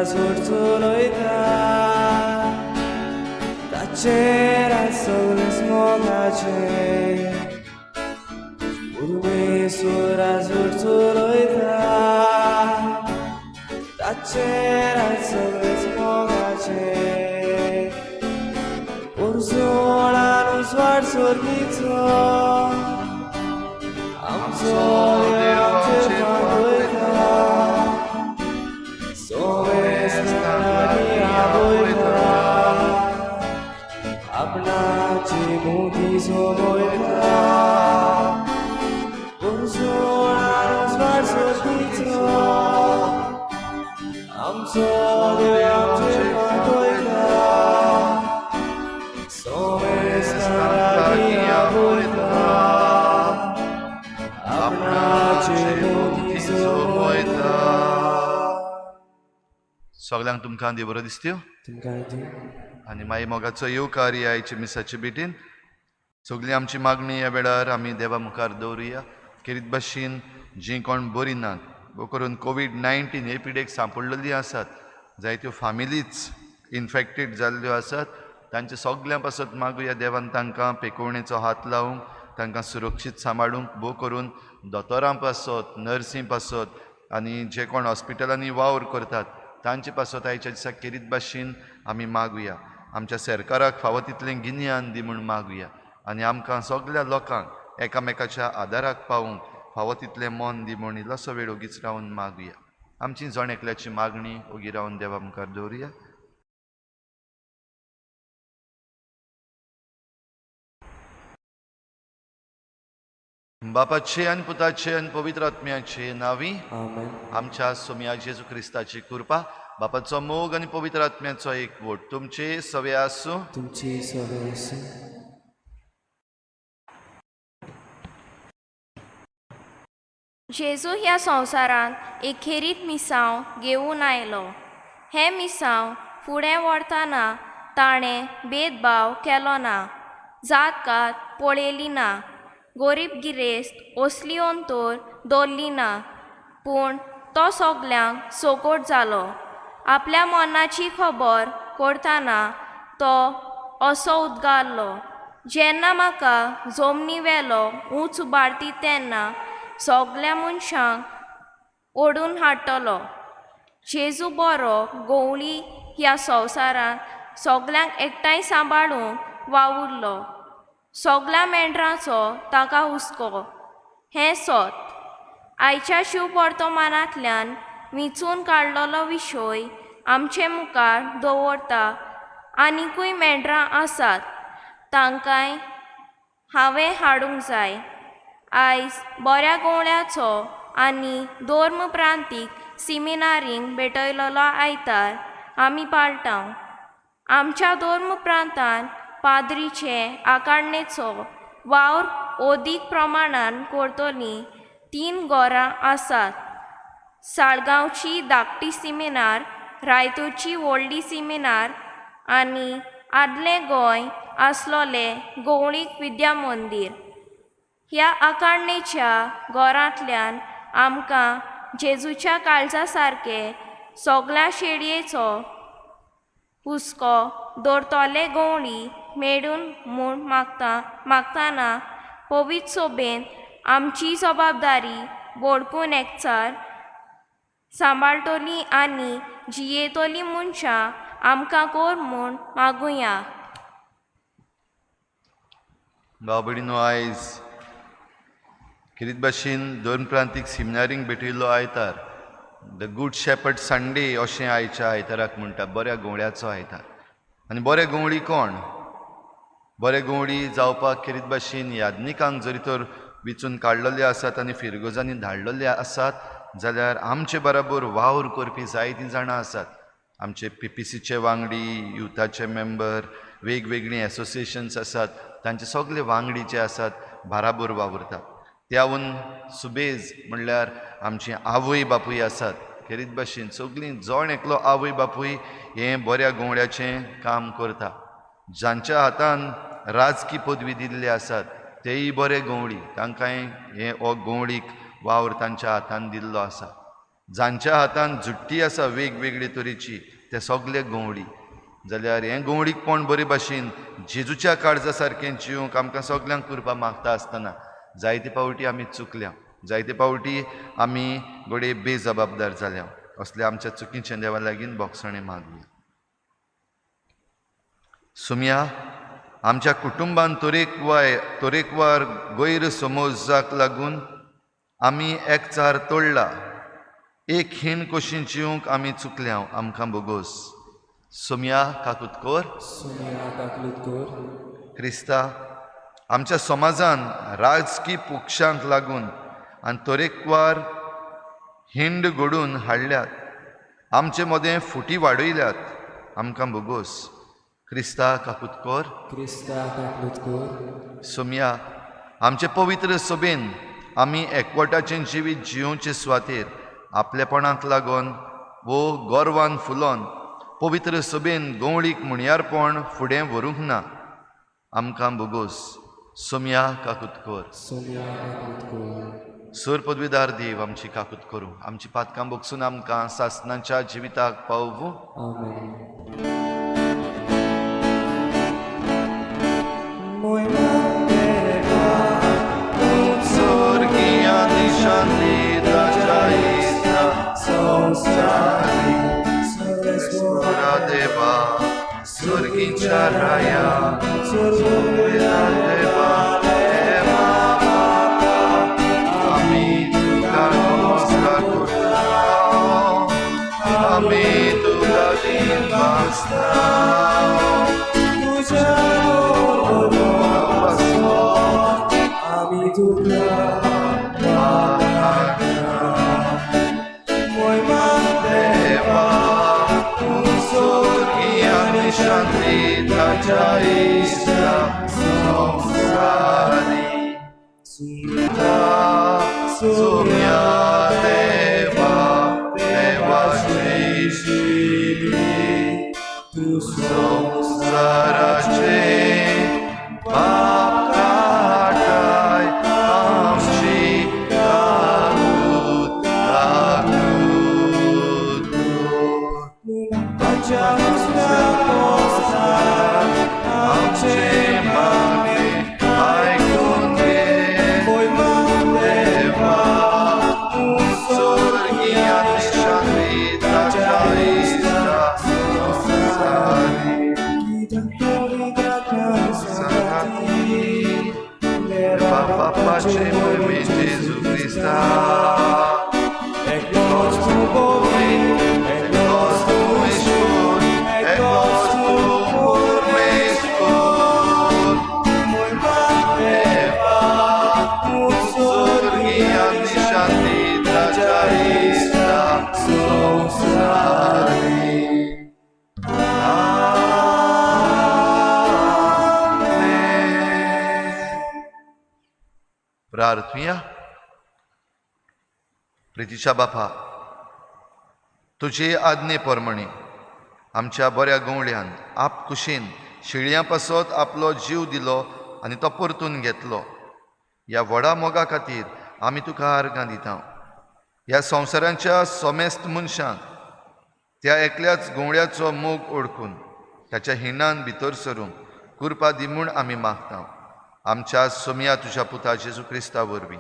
चलोयता ताचेर सगळे मोगाचे परमेश्वर चलोयता ताचेर सगळे मोगाचे परसोळान स्वार सोर्गीचो आमचो देव आमचेर मागयता सोवेस्तानी आबोयता आपणाची मोठी सोबोयता परसोळान स्वार सोर्गीचो आमचो देव आमचेर मागयता सोवेस्तानी आबोयता सगळ्यांक तुमकां देव बरो दिसत्यो आनी मागीर मोगाचो येवकार आयचे मिसाचे बेटीन सगळी आमची मागणी ह्या वेळार आमी देवा मुखार दवरुया खेरीत भाशेन जीं कोण बरीं नात वो करून कोवीड-19 हे पिडेक सांपडलेलीं आसात जायत्यो फामिलीच इन्फेक्टेड जाल्ल्यो आसात तांचे सगळ्यां पासत मागुया देवान तांकां पेकोवणेचो हात लावंक तांकां सुरक्षीत सांबाळूंक भोव करून दोतोरां पासत नर्सी पासत आनी जे कोण हॉस्पिटलांनी वावर करतात तांचे पासत आयच्या दिसा खेरीत भाशेन आमी मागुया आमच्या सरकाराक फावो तितलें गिन्यान दी म्हूण मागुया आनी आमकां सगळ्या लोकांक एकामेकाच्या आदाराक पावूंक फावो तितलें मन दी म्हूण इल्लोसो वेळ ओगीच रावन मागुया आमची जण एकल्याची मागणी ओगी रावन देवा मुखार दवरुया बापाचे आनी पुताचे आनी पवित्र आत्म्याचे नांवी आमच्या सोम्या जेजू क्रिस्ताची कृपा बापाचो मोग आनी पवित्र आत्म्याचो एकवट तुमचे सवे आसूं तुमची सवे आसूं जेजू ह्या संवसारांत एखेरीत मिसांव घेवन आयलो हे मिसांव फुडें व्हरतना ताणें भेदभाव केलो ना जात कात पळयली ना गरीब गिरेस्त असली अंतोर दवरली ना पूण तो सगल्यांक सोकोट जालो आपल्या मनाची खबर करतना तो असो उद्गारलो जेन्ना म्हाका जमनी वेलो ऊंच उबारती तेन्ना सगल्या मनशांक ओडून हाडटलो जेजू बरो गवळी ह्या संवसारांत सगल्यांक एकठांय सांबाळूंक वावुरलो सगल्या मेंढरांचो ताका हुस्को हें सोत आयच्या शिव वर्तमानांतल्यान विचून काडलेलो विशय आमचे मुखार दवरता आनिकूय मेंढरां आसात तांकांय हांवें हाडूंक जाय आयज बऱ्या गवळ्याचो आनी धर्म प्रांतीक सिमिनारींक भेटयलेलो आयतार आमी पाळटाव आमच्या धर्म प्रांतांत पाद्रीचे आकारणेचो वावर अदीक प्रमाणान करतलीं 3 घरां आसात साळगांवची धाकटी सिमिनार रायतूची व्हडली सिमिनार आनी आदलें गोंय आसलोलें गवळीक विद्या मंदीर ह्या आकारणेच्या घरांतल्यान आमकां जेजूच्या काळजा सारके सगल्या शेडयेचो हुस्को दवरतले गवळी मेळून म्हूण मागतना पवित्र सोबेन आमची जबाबदारी बोडकून एकचार सांबाळटली आनी जियेतली मनशां आमकां कोर म्हूण मागुया भाव भयणीनो आयज खेरीत भाशेन धर्म प्रांतीक सिमिनारींक भेटयल्लो आयतार द गूड शेपर्ड संडे अशें आयच्या आयताराक म्हणटा बऱ्या गवळ्याचो आयतार आनी बरे गवळी कोण बरे गवळी जावपाक खेरीत भाशेन यादनिकांक जरी तर विचून काडलेले आसात आनी फिरगोजांनी धाडलेले आसात जाल्यार आमचे बराबर वावर करपी जायतीं जाणां आसात आमचे PPCचे वांगडी युथाचे मेंबर वेगवेगळीं एसोसिएशन्स आसात तांचे सगळे वांगडी जे आसात बराबर वावरतात त्याहून सुबेज म्हणल्यार आमची आवय बापूय आसात खेरीत भाशेन सगळीं जण एकलो आवय बापूय हें बऱ्या गवळ्याचें काम करता जांच्या हातान राजकी पदवी दिल्ले आसात तेय बरे गवळी तांकांय हे हो गवळीक वावर तांच्या हातान दिल्लो आसा जांच्या हातान जुट्टी आसा वेगवेगळे तरेची ते सगळे गवळी, जाल्यार हें गवळीकपण बरे भाशेन जेजूच्या काळजा सारकें जिवंक आमकां सगल्यांक करपाक मागता आसतना जायते पावटी आमी चुकल्या, जायते पावटी आमी घोडे बेजबाबदार जाल्या. असल्या आमच्या चुकीचें देवा लागीं बोगसणें मागया. सुमया, आमच्या कुटुंबान तरेकवार गैर समजाक लागून आमी एकचार तोडला. एक हीण कशी जिवंक आमी चुकल्या, आमकां बोगोस. सुमया काकुतकोर, क्रिस्ता, आमच्या समाजान राजकी पक्षांक लागून आनी तरेकवार हिंड घडून हाडल्यात. आमचे मदें फुटी वाडयल्यात, आमकां बोगोस. क्रिस्ता काकुतकोर, सुमया, आमचे पवित्र सभेन आमी एकवटाचें जिवीत जिवोवचे सुवातेर आपलेपणाक लागून वो गोरवान फुलोवन पवित्र सभेन गवळीक म्हणयारपण फुडें व्हरूंक ना, आमकां बोगोस. सुमया काकुतकोर, सर पदवीदार देव आमची काकूत करूं, आमची पातकां बोगसून आमकां सासणाच्या जिविताक पावूं. स्वर्गीयांनी शांती ताच्या इश्टा संसारी स्वर्गेश्वरा देवा, स्वर्गीच्या राया, स्वर्गीच्या देवा, देवा बापा, आमी तुका नमस्कार करता, आमी तुका दिन भासता. तुझ्या आमी तुका देवा, स्वर्गीयांनी शांती ताच्या इश्टा संसारी सुमया देवा, देवाची शिली, तू संसाराचे पाप काटाय, आमची काकूत आमचे मागणे ऐकून घे. देवा, स्वर्गीयांनी शांती ताच्या इश्टा संसारी बापाचे महिमे जेजू Crysta. Ek goes to Bovin, ek goes to Ishun, ek goes to Meshkun. Deva, स्वर्गीयांनी शांती ताच्या इश्टा संसारी. प्रार्थूया. प्रितीच्या बापा, तुजे आज्ञे प्रमाणे आमच्या बऱ्या गवळ्यान आपकुशीन शिळ्यां पासत आपलो जीव दिलो आनी तो परतून घेतलो. ह्या व्हडा मोगा खातीर आमी तुका आर्गां दिता. ह्या संवसारांच्या सोमेस्त मनशांक त्या एकल्याच गवळ्याचो मोग ओळखून ताच्या हिणान भितर सरूंक कृपा दी म्हूण आमी मागता. आमच्या सुमया तुज्या पुता जेजू क्रिस्ता वरवीं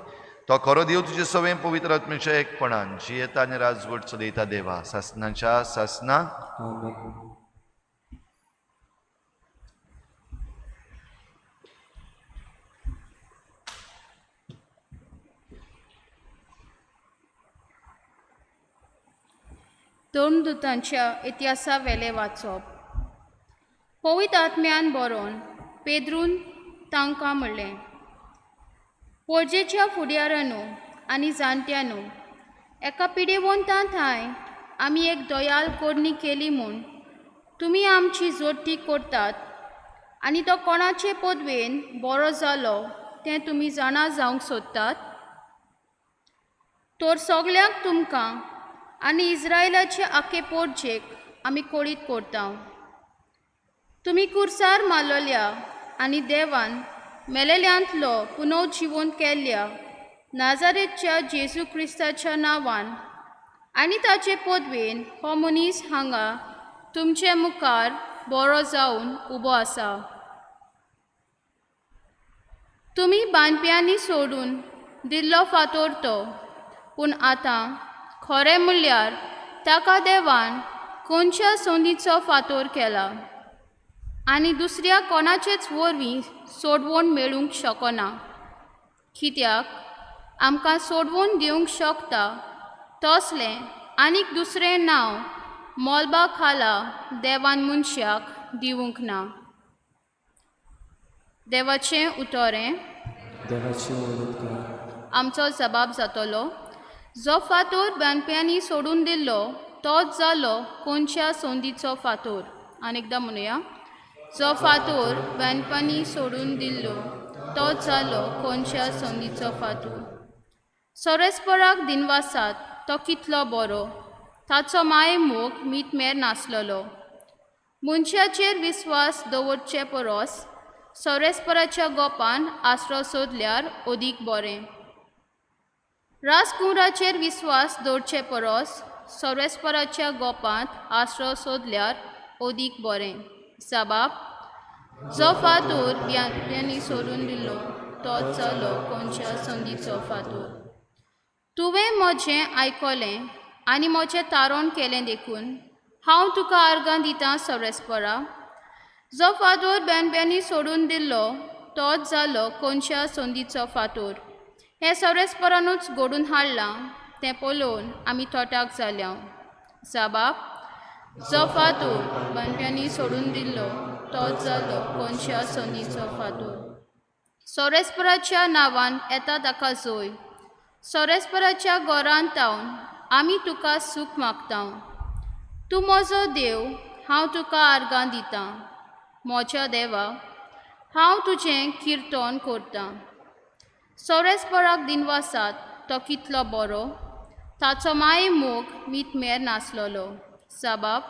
तो खरो देव तुजे सवें पवित्र आत्म्याच्या एकपणान जियेता आनी राजवट चलयता देवा, सासणाच्या सासना. दोन दुतांच्या इतिहासा वेले वाचप. पवित्र आत्म्यान बरोवन पेद्रून तांकां म्हणलें, पोरजेच्या फुडाऱ्यांनो आनी जाणट्यांनो, एका पिडेवंता थंय आमी एक दयाल कोडणी केली म्हूण तुमी आमची जोडटी करतात आनी तो कोणाचे पदवेन बरो जालो तें तुमी जाणा जावंक सोदतात. तर सगल्यांक तुमकां आनी इस्रायलाचे आखे पोरजेक आमी कोळीत करता. तुमी कुर्सार मारलोल्या आनी देवान मेलेल्यांतलो पुनर्जिवंत केल्ल्या नाजारेतच्या जेजू क्रिस्ताच्या नांवान आनी ताचे पदवेन हो मनीस हांगा तुमचे मुखार बरो जावन उबो आसा. तुमी बांदप्यांनी सोडून दिल्लो फातोर तो, पूण आतां खरें म्हणल्यार ताका देवान कोणच्या सोंदीचो फातोर केला आनी दुसऱ्या कोणाचेच वरवीं सोडवण मेळूंक शकना. कित्याक आमकां सोडवून दिवंक शकता तसलें आनीक दुसरें नांव मोलबा खाला देवान मनशाक दिवंक ना. देवाचें उतोरें देवाची ओळख कर. आमचो जबाब जातलो, जो फातोर बांदप्यांनी सोडून दिल्लो तोच जालो कोणच्या सोंदीचो फातोर. आनीकदां म्हणुया, जो फातोर बांदप्यांनी सोडून दिल्लो तोच जालो कोणच्या सोंदीचो फातोर. सोरेस्पराक दिनवासात तो कितलो बरो, ताचो माय मोग मीतमेर नासलोलो. मनशाचेर विस्वास दवरचे परस सोरेस्पराच्या गोपान आसरो सोदल्यार अदीक बरें. राजकुंवराचेर विस्वास दवरचे परस सोरेस्पराच्या गोपांत आसरो सोदल्यार अदीक बरें. जबाब, जो फातोर बांदप्यांनी सोडून दिल्लो तोच जालो कोणच्या सोंदीचो फातोर. तुवें म्हजें आयकलें आनी म्हजें तारण केलें देखून हांव तुका आर्गां दितां सोरेस्परा. जो फातोर बांदप्यांनी सोडून दिल्लो तोच जालो कोणच्या सोंदीचो फातोर. हें सोरेस्परानूच घडून हाडलां तें पळोवन आमी तोटाक जाल्या. जबाब, जो फातोर बांदप्यांनी सोडून दिल्लो तोच जालो कोणच्या सोंदीचो फातोर. सोरेस्पराच्या नांवान येता ताका जोय. सोरेस्पराच्या गोरांत तावन आमी तुका सूख मागतां. तूं म्हजो देव, हांव तुका आर्गां दितां. म्हज्या देवा, हांव तुजें किर्तन करतां. सोरेस्पराक दिनवासात तो कितलो बरो, ताचो माय मोग मीतमेर नासलोलो. जबाब,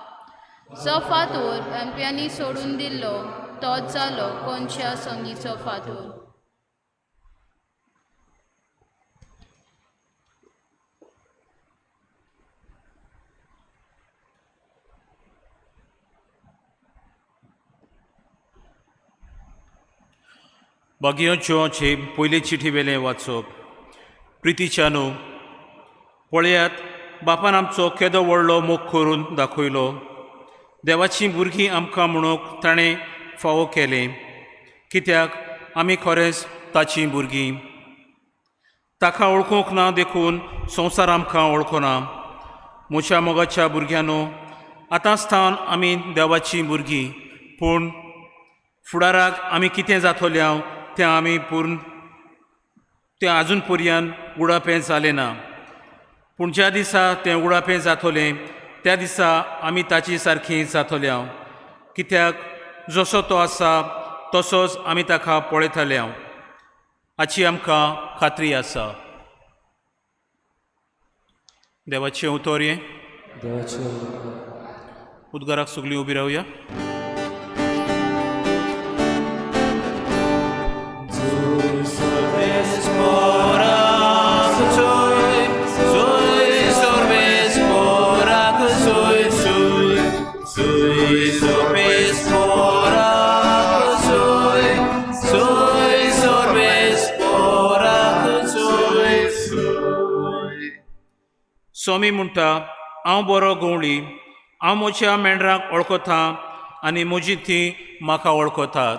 जो फातोर बांदप्यांनी सोडून दिल्लो तोच जालो कोणच्या सोंदीचो फातोर. बागयोच्योचे पयले चिठी वेलें वाचप. प्रितीच्या न्हू, पळयात बापान आमचो केदो व्हडलो मोग करून दाखयलो. देवाचीं भुरगीं आमकां म्हणूंक ताणें फावो केलें, कित्याक आमी खरेंच ताचीं भुरगीं. ताका वळखूंक ना देखून संवसार आमकां वळखना. म्हज्या मोगाच्या भुरग्यांनो, आतां सावन आमी देवाचीं भुरगीं, पूण फुडाराक आमी कितें जातोल्या तें आजून पर्यंत उडापें जालें ना. पूण ज्या दिसा तें उडापें जातोलें त्या दिसा आमी ताची सारकीं जातोल्या, कित्याक जसो तो आसा तसोच आमी ताका पळयतल्या हाची आमकां खात्री आसा. देवाचें उतोरें. उद्गाराक सगळीं उबी रावया. स्वामी म्हणटा, हांव बरो गवळी, हांव म्हज्या मेंढरांक वळखतां आनी म्हजी तीं म्हाका वळखतात.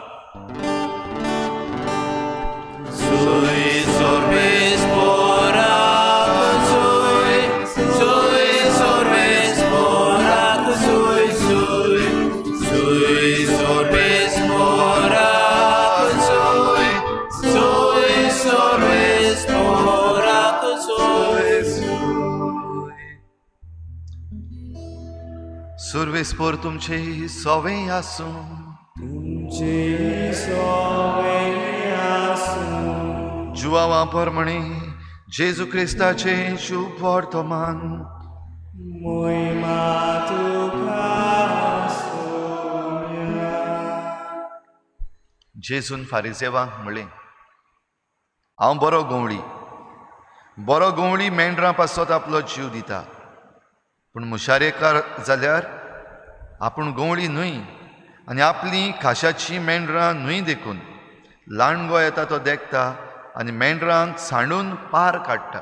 सुरवेस्पोर तुमचे सोवें आसूं. जुवांवा पोरमणी जेजू क्रिस्ताचे शुभ वर्तमान. जेजून फारिसेवांक म्हणलें, हांव बरो गवळी मेंढरां पासत आपलो जीव दिता. पूण मुशारेकार जाल्यार आपूण गवळी न्हय आनी आपली खाशाची मेंढरां न्हय देखून लांडगो येता तो देखता आनी मेंढरांक सांडून पार काडटा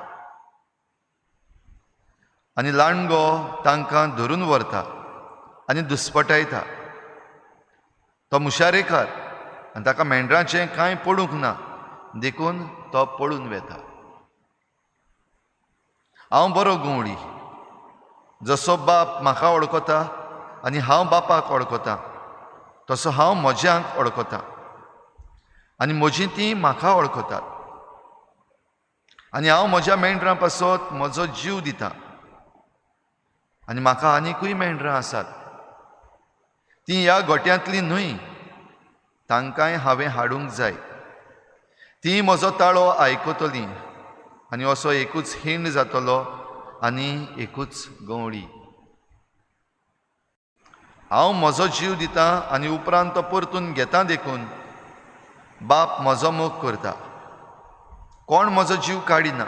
आनी लांडगो तांकां धरून व्हरता आनी दुस्पटायता. तो मुशारेकार आनी ताका मेंढरांचें कांय पडूंक ना देखून तो पळून वेता. हांव बरो गवळी, जसो बाप म्हाका वळखता आनी हांव बापाक वळखतां तसो हांव म्हज्यांक वळखतां आनी म्हजीं तीं म्हाका वळखतात आनी हांव म्हज्या मेंढरां पासत म्हजो जीव दितां. आनी म्हाका आनिकूय मेंढरां आसात, तीं ह्या गोट्यांतलीं न्हय, तांकांय हांवें हाडूंक जाय. तीं म्हजो ताळो आयकतलीं आनी असो एकूच हिंड जातलो आनी एकूच गवळी. हांव म्हजो जीव दितां आनी उपरांत तो परतून घेतां देखून बाप म्हजो मोग करता. कोण म्हजो जीव काडिना,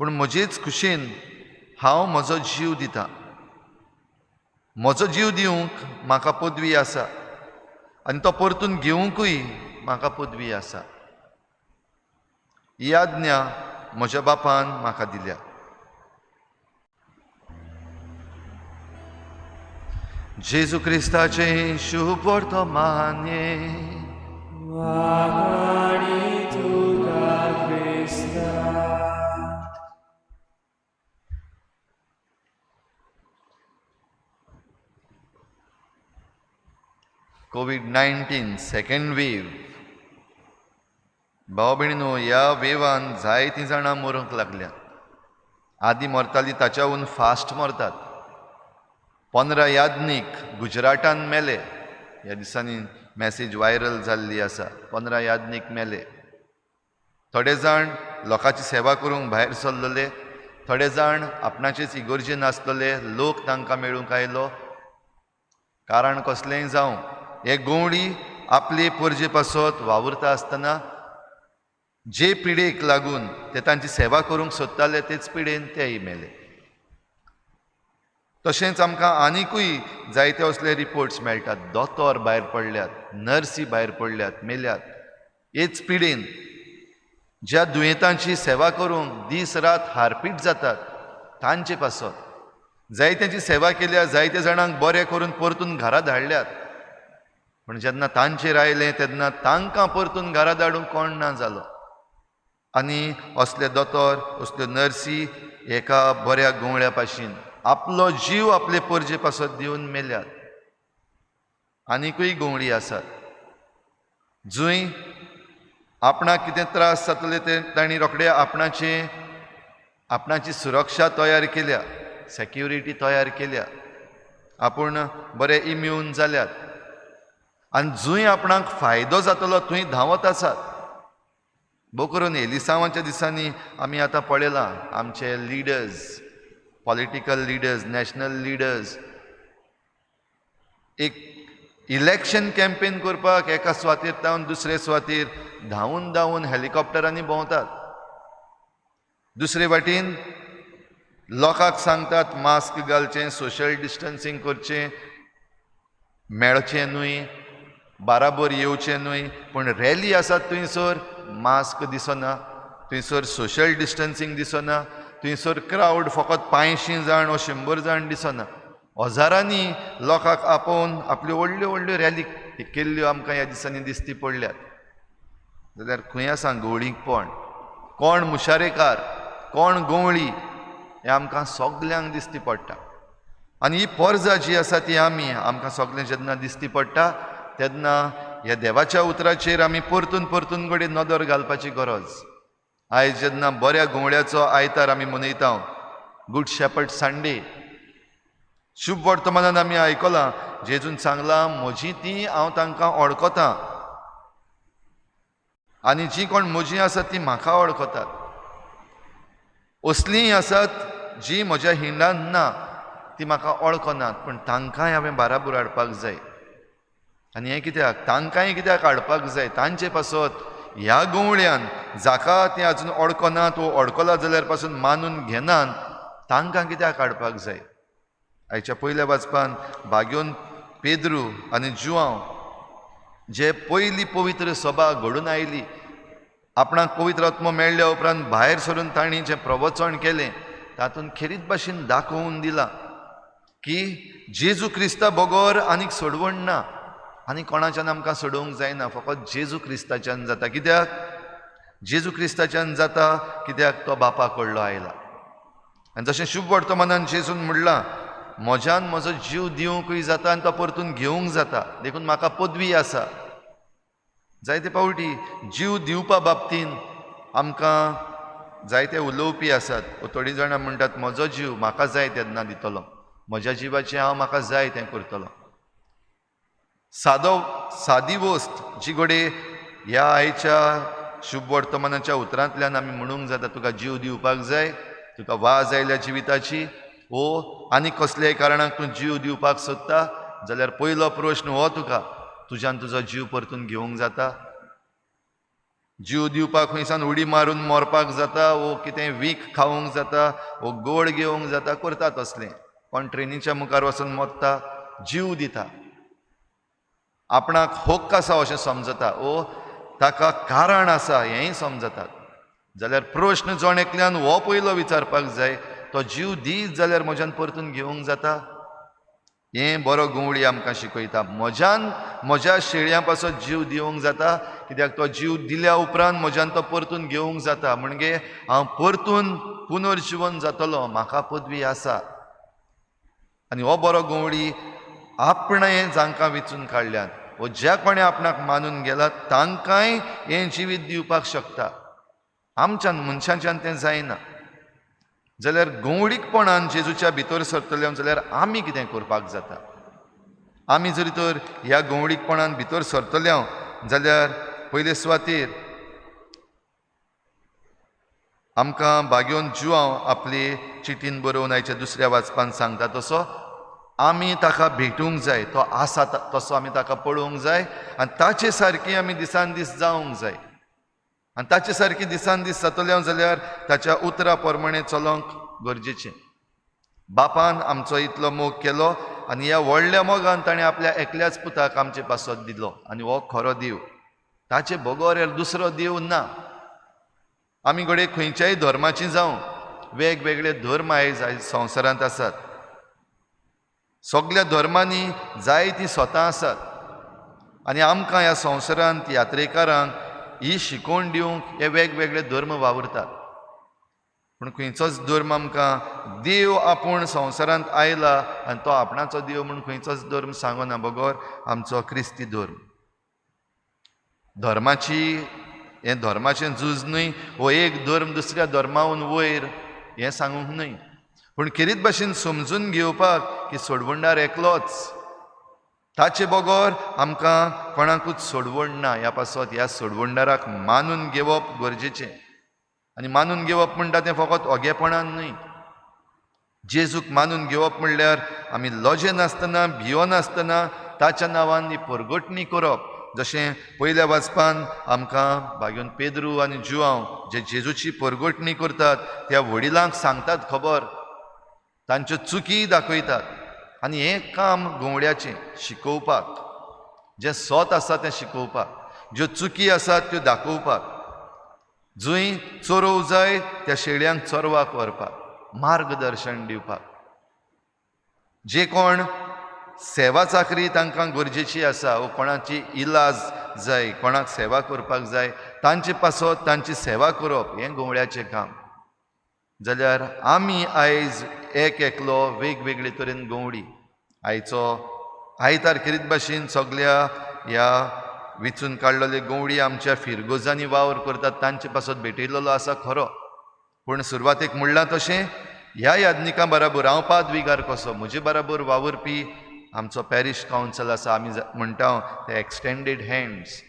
पूण म्हजेच खुशेन हांव म्हजो जीव दितां. म्हजो जीव दिवंक म्हाका पदवी आसा आनी तो परतून घेवंकूय म्हाका पदवी आसा. ही आज्ञा म्हज्या बापान म्हाका दिल्या. जेजू क्रिस्ताचे शुभ वर्तमाने COVID-19 सेकंड वेव. भाव भयणीनो, ह्या वेवान जायतीं जाणां मरूंक लागल्यात. आदीं मरतालीं ताच्याहून फास्ट मरतात. 15 यादनीक गुजरातान मेले. ह्या दिसांनी मॅसेज व्हायरल जाल्ली आसा. 15 यादनीक मेले. थोडे जाण लोकांची सेवा करूंक भायर सरलेले, थोडे जाण आपणाचेच इगोर्जेन आसलेले, लोक तांकां मेळूंक आयलो. कारण कसलेंय जावं, हे गवळी आपले परजे पासत वावुरता आसतना जे पिडेक लागून ते तांची सेवा करूंक सोदताले तेच पिडेन तेय मेले. तशेंच आमकां आनिकूय जायते असले रिपोर्ट्स मेळटात. दोतोर भायर पडल्यात, नर्सी भायर पडल्यात, मेल्यात. हेच पिडेन ज्या दुयेंतांची सेवा करूंक दीस रात हारपीट जातात तांचे पासत जायत्यांची सेवा केल्या, जायत्या जाणांक बरें करून परतून घरा धाडल्यात. पूण जेन्ना तांचेर आयलें तेन्ना तांकां परतून घरा धाडूंक कोण ना जालो. आनी असले दोतोर, असल्यो नर्सी एका बऱ्या गवळ्या भाशेन आपलो जीव आपले परजे पासत दिवन मेल्यात. आनिकूय गवळी आसात जंय आपणाक कितें त्रास जातले ते तांणी रोखडे आपणाची सुरक्षा तयार केल्या, सेक्युरिटी तयार केल्या, आपूण बरे इम्यून जाल्यात. आनी जंय आपणाक फायदो जातलो थंय धांवत आसात. भोव करून एलिसांवाच्या दिसांनी आमी आतां पळयलां आमचे leaders, political leaders, national leaders एक इलेक्शन कॅम्पेन करपाक एका सुवातेर तावन दुसरे सुवातेर धांवून धांवून हेलिकॉप्टरांनी भोंवतात. दुसरे वाटेन लोकांक सांगतात मास्क घालचें, सोशल डिस्टन्सींग करचें, मेळचें न्हय, बाराबर येवचें न्हय. पूण रॅली आसात थंयसर मास्क दिसना, थंयसर सोशल डिस्टन्सींग दिसना, थंयसर क्रावड फकत 500 जाण वा 100 जाण दिसना. हजारांनी लोकांक आपोवन आपल्यो व्हडल्यो व्हडल्यो रॅली केल्ल्यो आमकां ह्या दिसांनी दिसती पडल्यात. जाल्यार खंय आसा गवळीकपण, कोण मुशारेकार, कोण गवळी, हें आमकां सगल्यांक दिसती पडटा. आनी ही पर्जा जी आसा ती आमकां सगळें जेन्ना दिसती पडटा तेन्ना ह्या देवाच्या उतराचेर आमी परतून परतून घडये नदर घालपाची गरज. आयज जेन्ना बऱ्या गवळ्याचो आयतार आमी मनयता, गूड शेपर्ड संडे, शुभ वर्तमानान आमी आयकलां जेजून सांगलां म्हजीं तीं हांव तांकां वळखतां आनी जीं कोण म्हजीं आसात तीं म्हाका वळखतात. असलीं आसात जीं म्हज्या हिंडान ना, तीं म्हाका वळखनात, पूण तांकांय हांवें बाराबर हाडपाक जाय. आनी हें कित्याक? तांकांय कित्याक हाडपाक जाय? तांचे पासत ह्या गवळ्यान जाका तीं आजून वळखनात वो वळखला जाल्यार पासून मानून घेनात तांकां कित्याक काडपाक जाय. आयच्या पयल्या वाचपान बागेवन पेद्रू आनी जुआंव जे पयली पवित्र सभा घडून आयली, आपणाक पवित्र आत्मो मेळ्ळ्या उपरांत भायर सरून तांणी जें प्रवचन केलें तातूंत खेरीत भाशेन दाखोवन दिलां की जेजू क्रिस्ता बगोर आनीक सोडवण ना, आनी कोणाच्यान आमकां सोडोवंक जायना, फकत जेजू क्रिस्ताच्यान जाता. कित्याक जेजू क्रिस्ताच्यान जाता कित्याक तो बापा कडलो आयला. आनी जशें शुभ वर्तमानान जेजून म्हणलां, म्हज्यान म्हजो जीव दिवंकूय जाता आनी तो परतून घेवंक जाता, देखून म्हाका पदवी आसा. जायते पावटी जीव दिवपा बाबतींत आमकां जायते उलोवपी आसात. थोडीं जाणां म्हणटात म्हजो जीव म्हाका जाय तेन्ना दितलो, म्हज्या जिवाचें हांव म्हाका जाय तें करतलो. सादी वस्त जी घोडे ह्या आयच्या शुभ वर्तमानाच्या उतरांतल्यान आमी म्हणूंक जाता, तुका जीव दिवपाक जाय, तुका वाज आयल्या जिविताची, वो आनी कसल्याय कारणाक तूं जीव दिवपाक सोदता जाल्यार पयलो प्रश्न हो तुका, तुज्यान तुजो जीव परतून घेवंक जाता? जीव दिवपाक खंयसान उडी मारून मरपाक जाता, वो कितें वीख खावंक जाता, वो गोड घेवंक जाता, करता तसलें. कोण ट्रेनीच्या मुखार वचून मरता, जीव दिता, आपणाक हक्क आसा अशें समजता, वो ताका कारण आसा हेंय समजतात. जाल्यार प्रश्न जोणेकल्यान हो पयलो विचारपाक जाय, तो जीव दीत जाल्यार म्हज्यान परतून घेवंक जाता? हें बरो गवळी आमकां शिकयता. म्हज्या शेळयां पासत जीव दिवंक जाता, कित्याक तो जीव दिल्या उपरांत म्हज्यान तो परतून घेवंक जाता. म्हणजे हांव परतून पुनर्जीवन जातलो, म्हाका पदवी आसा. आनी हो बरो गवळी आपणें जांकां वेंचून काडल्यात, वो ज्या कोणें आपणाक मानून गेला तांकांय हें जिवीत दिवपाक शकता. आमच्यान मनशांच्यान तें जायना. जाल्यार गवळीकपणान जेजूच्या भितर सरतले जाल्यार आमी कितें करपाक जाता? आमी जरी तर ह्या गवळीकपणान भितर सरतले जाल्यार पयले सुवातेर आमकां बागेवन जुआंव आपली चिटीन बरोवन आयच्या दुसऱ्या वाचपान सांगता तसो आमी ताका भेटूंक जाय, तो आसा तसो आमी ताका पळोवंक जाय आनी ताचे सारकी आमी दिसान दीस जावंक जाय. आनी ताचे सारकी दिसान दीस जातले जाल्यार ताच्या उतरा प्रमाणे चलोवंक गरजेचें. बापान आमचो इतलो मोग केलो आनी ह्या व्हडल्या मोगान ताणें आपल्या एकल्याच पुताक आमचे पासत दिलो, आनी हो खरो देव. ताचे बगोर दुसरो देव ना. आमी घडये खंयच्याय धर्माची जावं, वेगवेगळे धर्म आयज संवसारांत आसात. सगळ्या धर्मांनी जायतीं स्वता आसात आनी आमकां ह्या संवसारांत यात्रेकारांक ही शिकवण दिवंक हे वेगवेगळे धर्म वावुरतात. पूण खंयचोच धर्म आमकां देव आपूण संवसारांत आयला आनी तो आपणाचो देव म्हूण खंयचोच धर्म सांगना. बगोर आमचो क्रिस्ती धर्म. हें धर्माचें झूज न्हय, हो एक धर्म दुसऱ्या धर्मावन वयर हें सांगूंक न्हय. पूण खेरीत भाशेन समजून घेवपाक की सोडवणदार एकलोच, ताचे बगोर आमकां कोणाकूच सोडवण ना. ह्या पासत ह्या सोडवणदाराक मानून घेवप गरजेचें. आनी मानून घेवप म्हणटा तें फकत ओगेपणान न्हय. जेजूक मानून घेवप म्हणल्यार आमी लजे नासतना भियो नासतना ताच्या नांवान ही परगटणी करप. जशें पयल्या वाचपान आमकां बागेवन पेद्रू आनी जुआंव जे जेजूची परगटणी करतात त्या वडिलांक सांगतात खबर, तांच्यो चुकी दाखयतात. आनी हें काम गवळ्याचें शिकोवपाक, जें सोत आसा तें शिकोवपाक, ज्यो चुकी आसात त्यो दाखोवपाक, जंय चोरव जाय त्या शेळयांक चोरवाक व्हरपाक, मार्गदर्शन दिवपाक. जे कोण सेवा चाकरी तांकां गरजेची आसा, वो कोणाची इलाज जाय, कोणाक सेवा करपाक जाय, तांचे पासत तांची सेवा करप हें गवळ्याचें काम. जाल्यार आमी आयज एक एकलो वेगवेगळे तरेन गवळी. आयचो आयतार खेरीत भाशेन सगळ्या ह्या वेंचून काडलेले गवळी आमच्या फिरगोजांनी वावर करतात तांचे पासत भेटयलेलो आसा खरो. पूण सुरवातेक म्हणलां तशें ह्या याज्ञिकां बराबर हांव पादविगार कसो, म्हजे बराबर वावरपी आमचो पॅरीश कावन्सल आसा, आमी म्हणटा ते एक्सटेंडेड हँड्स.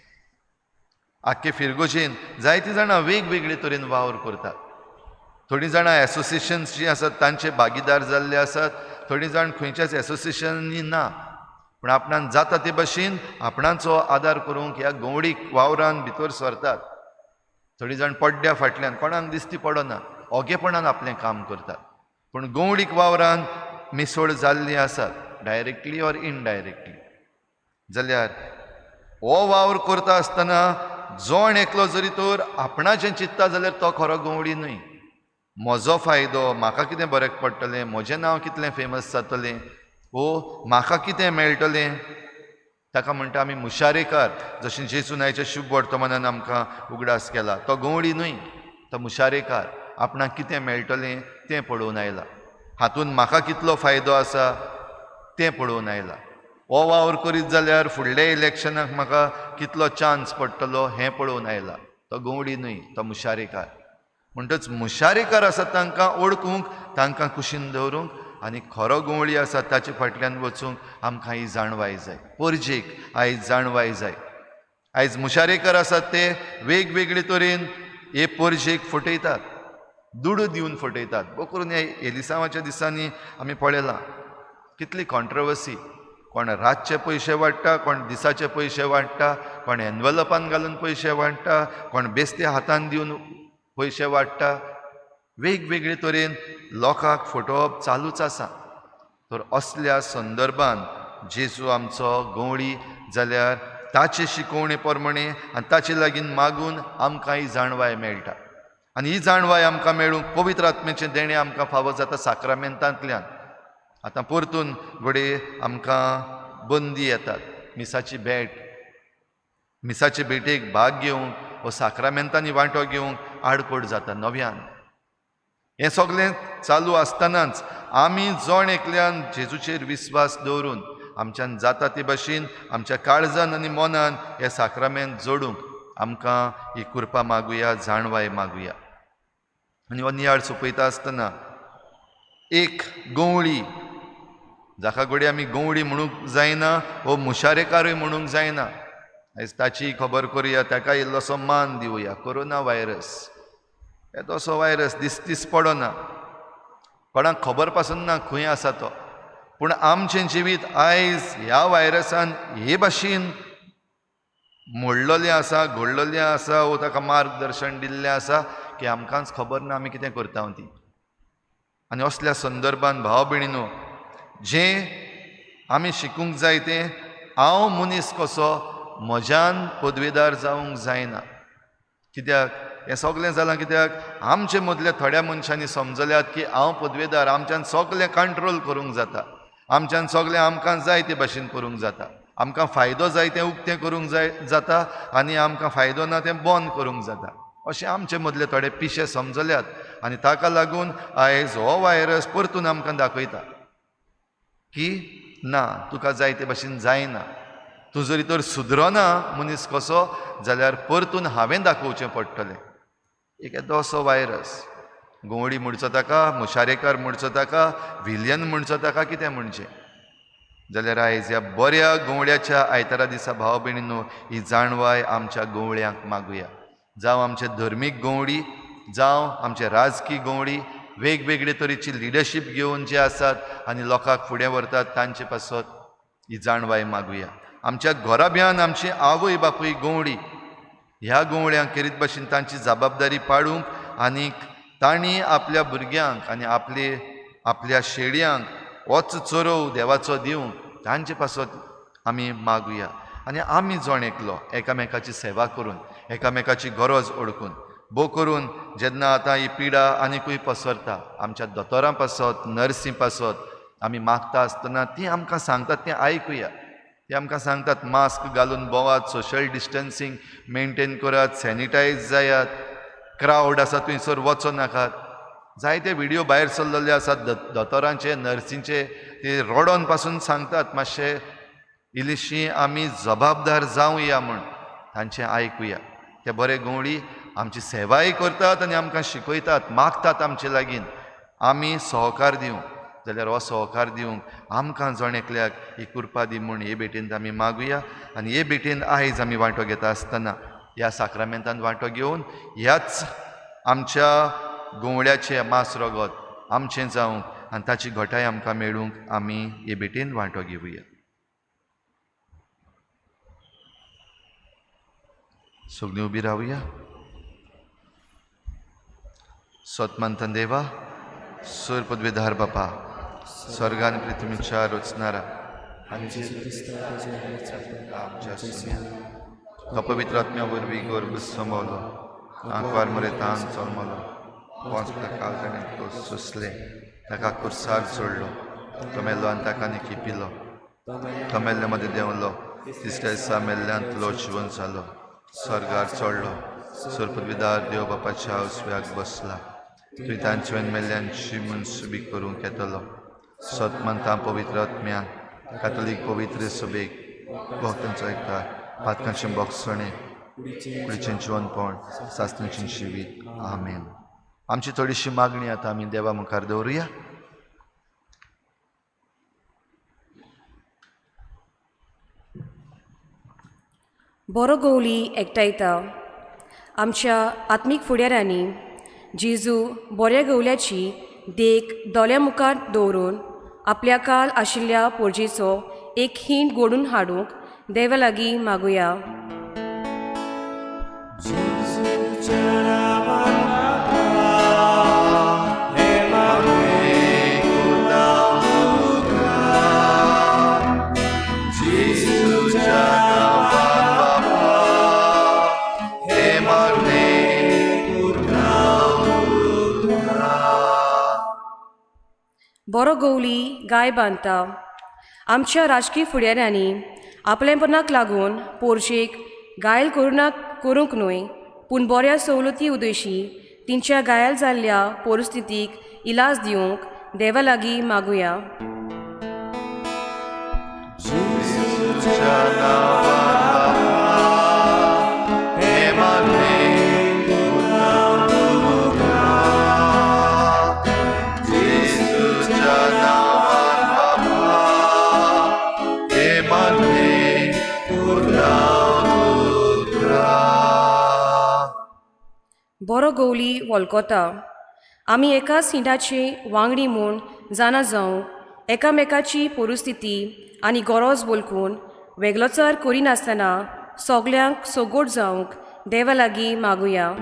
आख्खे फिरगोजेन जायतीं जाणां वेगवेगळे तरेन वावर करतात. थोडीं जाणां एसोसिएशन्स जीं आसात तांचे भागीदार जाल्ले आसात, थोडीं जाण खंयच्याच एसोसिएशनांनी ना. पूण आपणान जाता ते भाशेन आपणाचो आदार करूंक ह्या गवळीक वावरान भितर सरतात. थोडीं जाण पड्ड्या फाटल्यान कोणाक दिसती पडना, ओगेपणान आपलें काम करतात. पूण गवळीक वावरान मिसळ जाल्ली आसात डायरेक्टली ऑर इनडायरेक्टली. जाल्यार हो वावर करता आसतना जोण एकलो जरी तर आपणाचें चिंतता जाल्यार तो खरो गवळी न्हय. म्हजो फायदो, म्हाका कितें बरें पडटलें, म्हजें नांव कितलें फेमस जातलें, वो म्हाका कितें मेळटलें, ताका म्हणटा आमी मुशारेकार. जशें जेजुनाच्या शुभ वर्तमानान आमकां उगडास केला, तो गवळी न्हय, तो मुशारेकार. आपणाक कितें मेळटलें तें पळोवन आयला, हातूंत म्हाका कितलो फायदो आसा तें पळोवन आयला. हो वावर करीत जाल्यार फुडल्या इलेक्शनाक म्हाका कितलो चान्स पडटलो हें पळोवन आयला. तो गवळी न्हय, तो मुशारेकार. म्हणटच मुशारेकार आसा तांकां ओळखूंक, तांकां कुशीन दवरूंक, आनी खरो गवळी आसा ताचे फाटल्यान वचूंक आमकां ही जाणवाय जाय. पर्जेक आयज जाणवाय जाय. आयज मुशारेकार आसात ते वेगवेगळे तरेन हे पर्जेक फटयतात, दुडू दिवन फटयतात. बो करून हे एलिसांवाच्या दिसांनी आमी पळयलां कितली कॉन्ट्रवर्सी. कोण रातचे पयशे वाडटा, कोण दिसाचे पयशे वाडटा, कोण एनवलपान घालून पयशे वाडटा, कोण बेस्ते हातान दिवन पयशे वाडटा. वेगवेगळे तरेन लोकांक फटोवप चालूच आसा. तर असल्या संदर्भान जेजू आमचो गवळी जाल्यार ताचे शिकोवणे प्रमाणे आनी ताचे लागीं मागून आमकां ही जाणवाय मेळटा. आनी ही जाणवाय आमकां मेळूंक पवित्र आत्म्याचें देणें आमकां फावो जाता साक्रामेंतांतल्यान. आतां परतून घडये आमकां बंदी येतात, मिसाची भेट. मिसाचे भेटेक भाग घेवंक व साक्रामेंतांनी वांटो घेवंक आडकोड जाता नव्यान. हें सगळें चालू आसतनाच आमी जोण एकल्यान जेजूचेर विस्वास दवरून आमच्यान जाता ते भाशेन आमच्या काळजान आनी मनान हें साक्रामेंत जोडूंक आमकां ही कृपा मागुया, जाणवाय मागुया. आनी हो नियाळ सोंपयता आसतना एक गवळी, जाका घडये आमी गवळी म्हणूंक जायना वो मुशारेकारूय म्हणूंक जायना. आयज ताची खबर करुया, ताका इल्लोसो मान दिवया. कोरोना व्हायरस येदो असो व्हायरस दिस पडना, कोणाक खबर पासून ना खंय आसा तो. पूण आमचें जिवीत आयज ह्या व्हायरसान हे भाशेन मोडलेलें आसा, घडलेलें आसा, वो ताका मार्गदर्शन दिल्लें आसा की आमकांच खबर ना आमी कितें करता ती. आनी असल्या संदर्भान भाव भयणीनो, जें आमी शिकूंक जाय तें, हांव मनीस कसो म्हज्यान पदवेदार जावंक जायना. कित्याक हें सगळें जालां कित्याक आमचे मदल्या थोड्या मनशांनी समजल्यात की हांव पदवेदार, आमच्यान सगळें कंट्रोल करूंक जाता, आमच्यान सगळें आमकां जाय ते भाशेन करूंक जाता, आमकां फायदो जाय तें उक्तें करूंक जाता आनी आमकां फायदो ना तें बंद करूंक जाता. अशें आमचे मदले थोडे पिशे समजल्यात. आनी ताका लागून आयज हो व्हायरस परतून आमकां दाखयता की ना, तुका जाय ते भाशेन जायना. तूं जरी तर सुदरना मनीस कसो जाल्यार परतून हांवें दाखोवचें पडटलें. एक येदो असो व्हायरस. गवळी म्हणचो ताका, मुशारेकार म्हणचो ताका, विलियन म्हणचो ताका, कितें म्हणचें. जाल्यार आयज ह्या बऱ्या गवळ्याच्या आयतारा दिसा भाव भयणीनो ही जाणवाय आमच्या गवळ्यांक मागुया. जावं आमचे धर्मीक गवळी, जावं आमचे राजकीय गवळी, वेगवेगळे तरेची लिडरशीप घेवन जे आसात आनी लोकांक फुडें व्हरतात तांचे पासत ही जाणवाय मागुया. आमच्या घराब्यान आमची आवय बापूय गवळी, ह्या गवळ्यांक करीत भाशेन तांची जबाबदारी पाडूंक आनी तांणी आपल्या भुरग्यांक आनी आपल्या शेडयांक होच चोरव देवाचो दिवंक तांचे पासत आमी मागुया. आनी आमी जोण एकलो एकामेकाची सेवा करून, एकामेकाची गरज ओळखून, बो करून जेन्ना आतां ही पिडा आनिकूय पसरता, आमच्या दोतोरां पासत, नर्सी पासत आमी मागता आसतना ती आमकां सांगतात तें आयकुया. ते आमकां सांगतात मास्क घालून भोवात, सोशल डिस्टन्सींग मेनटेन करात, सॅनिटायज जायात, क्रावड आसा थंयसर वचो नाकात. जायते व्हिडियो भायर सरलेले आसात दोतोरांचे, नर्सींचे, ते रोडोन पासून सांगतात मातशें इल्लीशीं आमी जबाबदार जावया म्हूण. तांचें आयकुया. ते बरे गवळी आमची सेवाय करतात आनी आमकां शिकयतात, मागतात आमचे लागीं आमी सहकार दिवं. जाल्यार हो सहकार दिवंक आमकां जण एकल्याक ही कृपा दी म्हूण हे भेटेन आमी मागुया. आनी हे भेटेन आयज आमी वांटो घेता आसतना ह्या साक्रामेंतान वांटो घेवन ह्याच आमच्या गवळ्याचें मास रगत आमचें जावंक आनी ताची घटाय आमकां मेळूंक आमी हे भेटेन वांटो घेवया. सगळीं उबी रावया. सतमंत देवा, सूर पदवीधार बापा स्वर्गान पृथ्वीच्या रचणारा आमच्या तो पवित्र आत्म्या वरवीं गोरब संभवलो आंकवार मरेतान चलमलो पोंचता काल ताणें तो सुसले ताका कुर्सार सोडलो तो मेल्लो आनी ताका निकी पिलो तो मेल्ले मदें देंवलो तिसऱ्या दिसा मेल्ल्यांतलो जिवन जालो स्वर्गार चडलो सूर पदवीदार देव बापाच्या उजव्याक बसला तुवें तांचे मेल्ल्यांची मनसुबी करूंक येतलो सतमंतां पवित्र आत्म्यान कातोलीक पवित्र सभेक भक्तांचो एकठांय पातकांचें बोगसणें कुडीचें जिवनपण सासणेचें जिवीत आमेन. आमची थोडीशी मागणी आतां आमी देवा मुखार दवरुया. बरो गवली एकठांयता आमच्या आत्मीक फुडाऱ्यांनी जेजू बऱ्या गवल्याची देख दोल्या मुखार दवरून आपल्या काल आशिल्ल्या पोरजेचो एक हिंड घडून हाडूंक देवा लागीं मागुया. बरो गवली गाय बांदता आमच्या राजकीय फुडाऱ्यांनी आपलेपणाक लागून पोरशेक घायल करूंक न्हय पूण बऱ्या सवलती उदेशी तिंच्या घायल जाल्ल्या परिस्थितीक इलाज दिवंक देवा लागीं मागुया. बरो गवली वळखता आमी एकाच हिंडाचे वांगडी म्हूण जाणा जावं एकामेकाची परिस्थिती आनी गरज वळखून वेगळोचार करिनासतना सगल्यांक सोगोट जावंक देवा लागीं मागुया.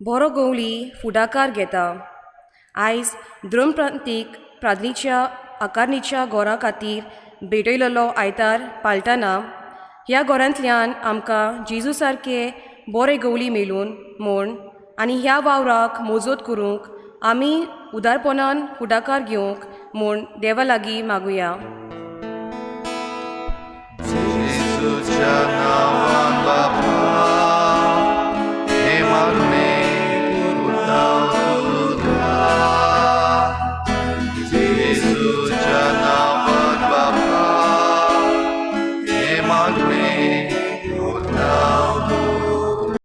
बरो गवली फुडाकार घेता आयज द्रोणप्रांतीक प्रार्थनेच्या आकारणीच्या घोरा खातीर भेटयलेलो आयतार पाळटना ह्या घोरांतल्यान आमकां जेजू सारके बरे गवली मेळून म्हूण आनी ह्या वावराक मोजत करूंक आमी उदारपणान फुडाकार घेवंक म्हूण देवा लागीं मागुया. जेजूच्या नांवान बापा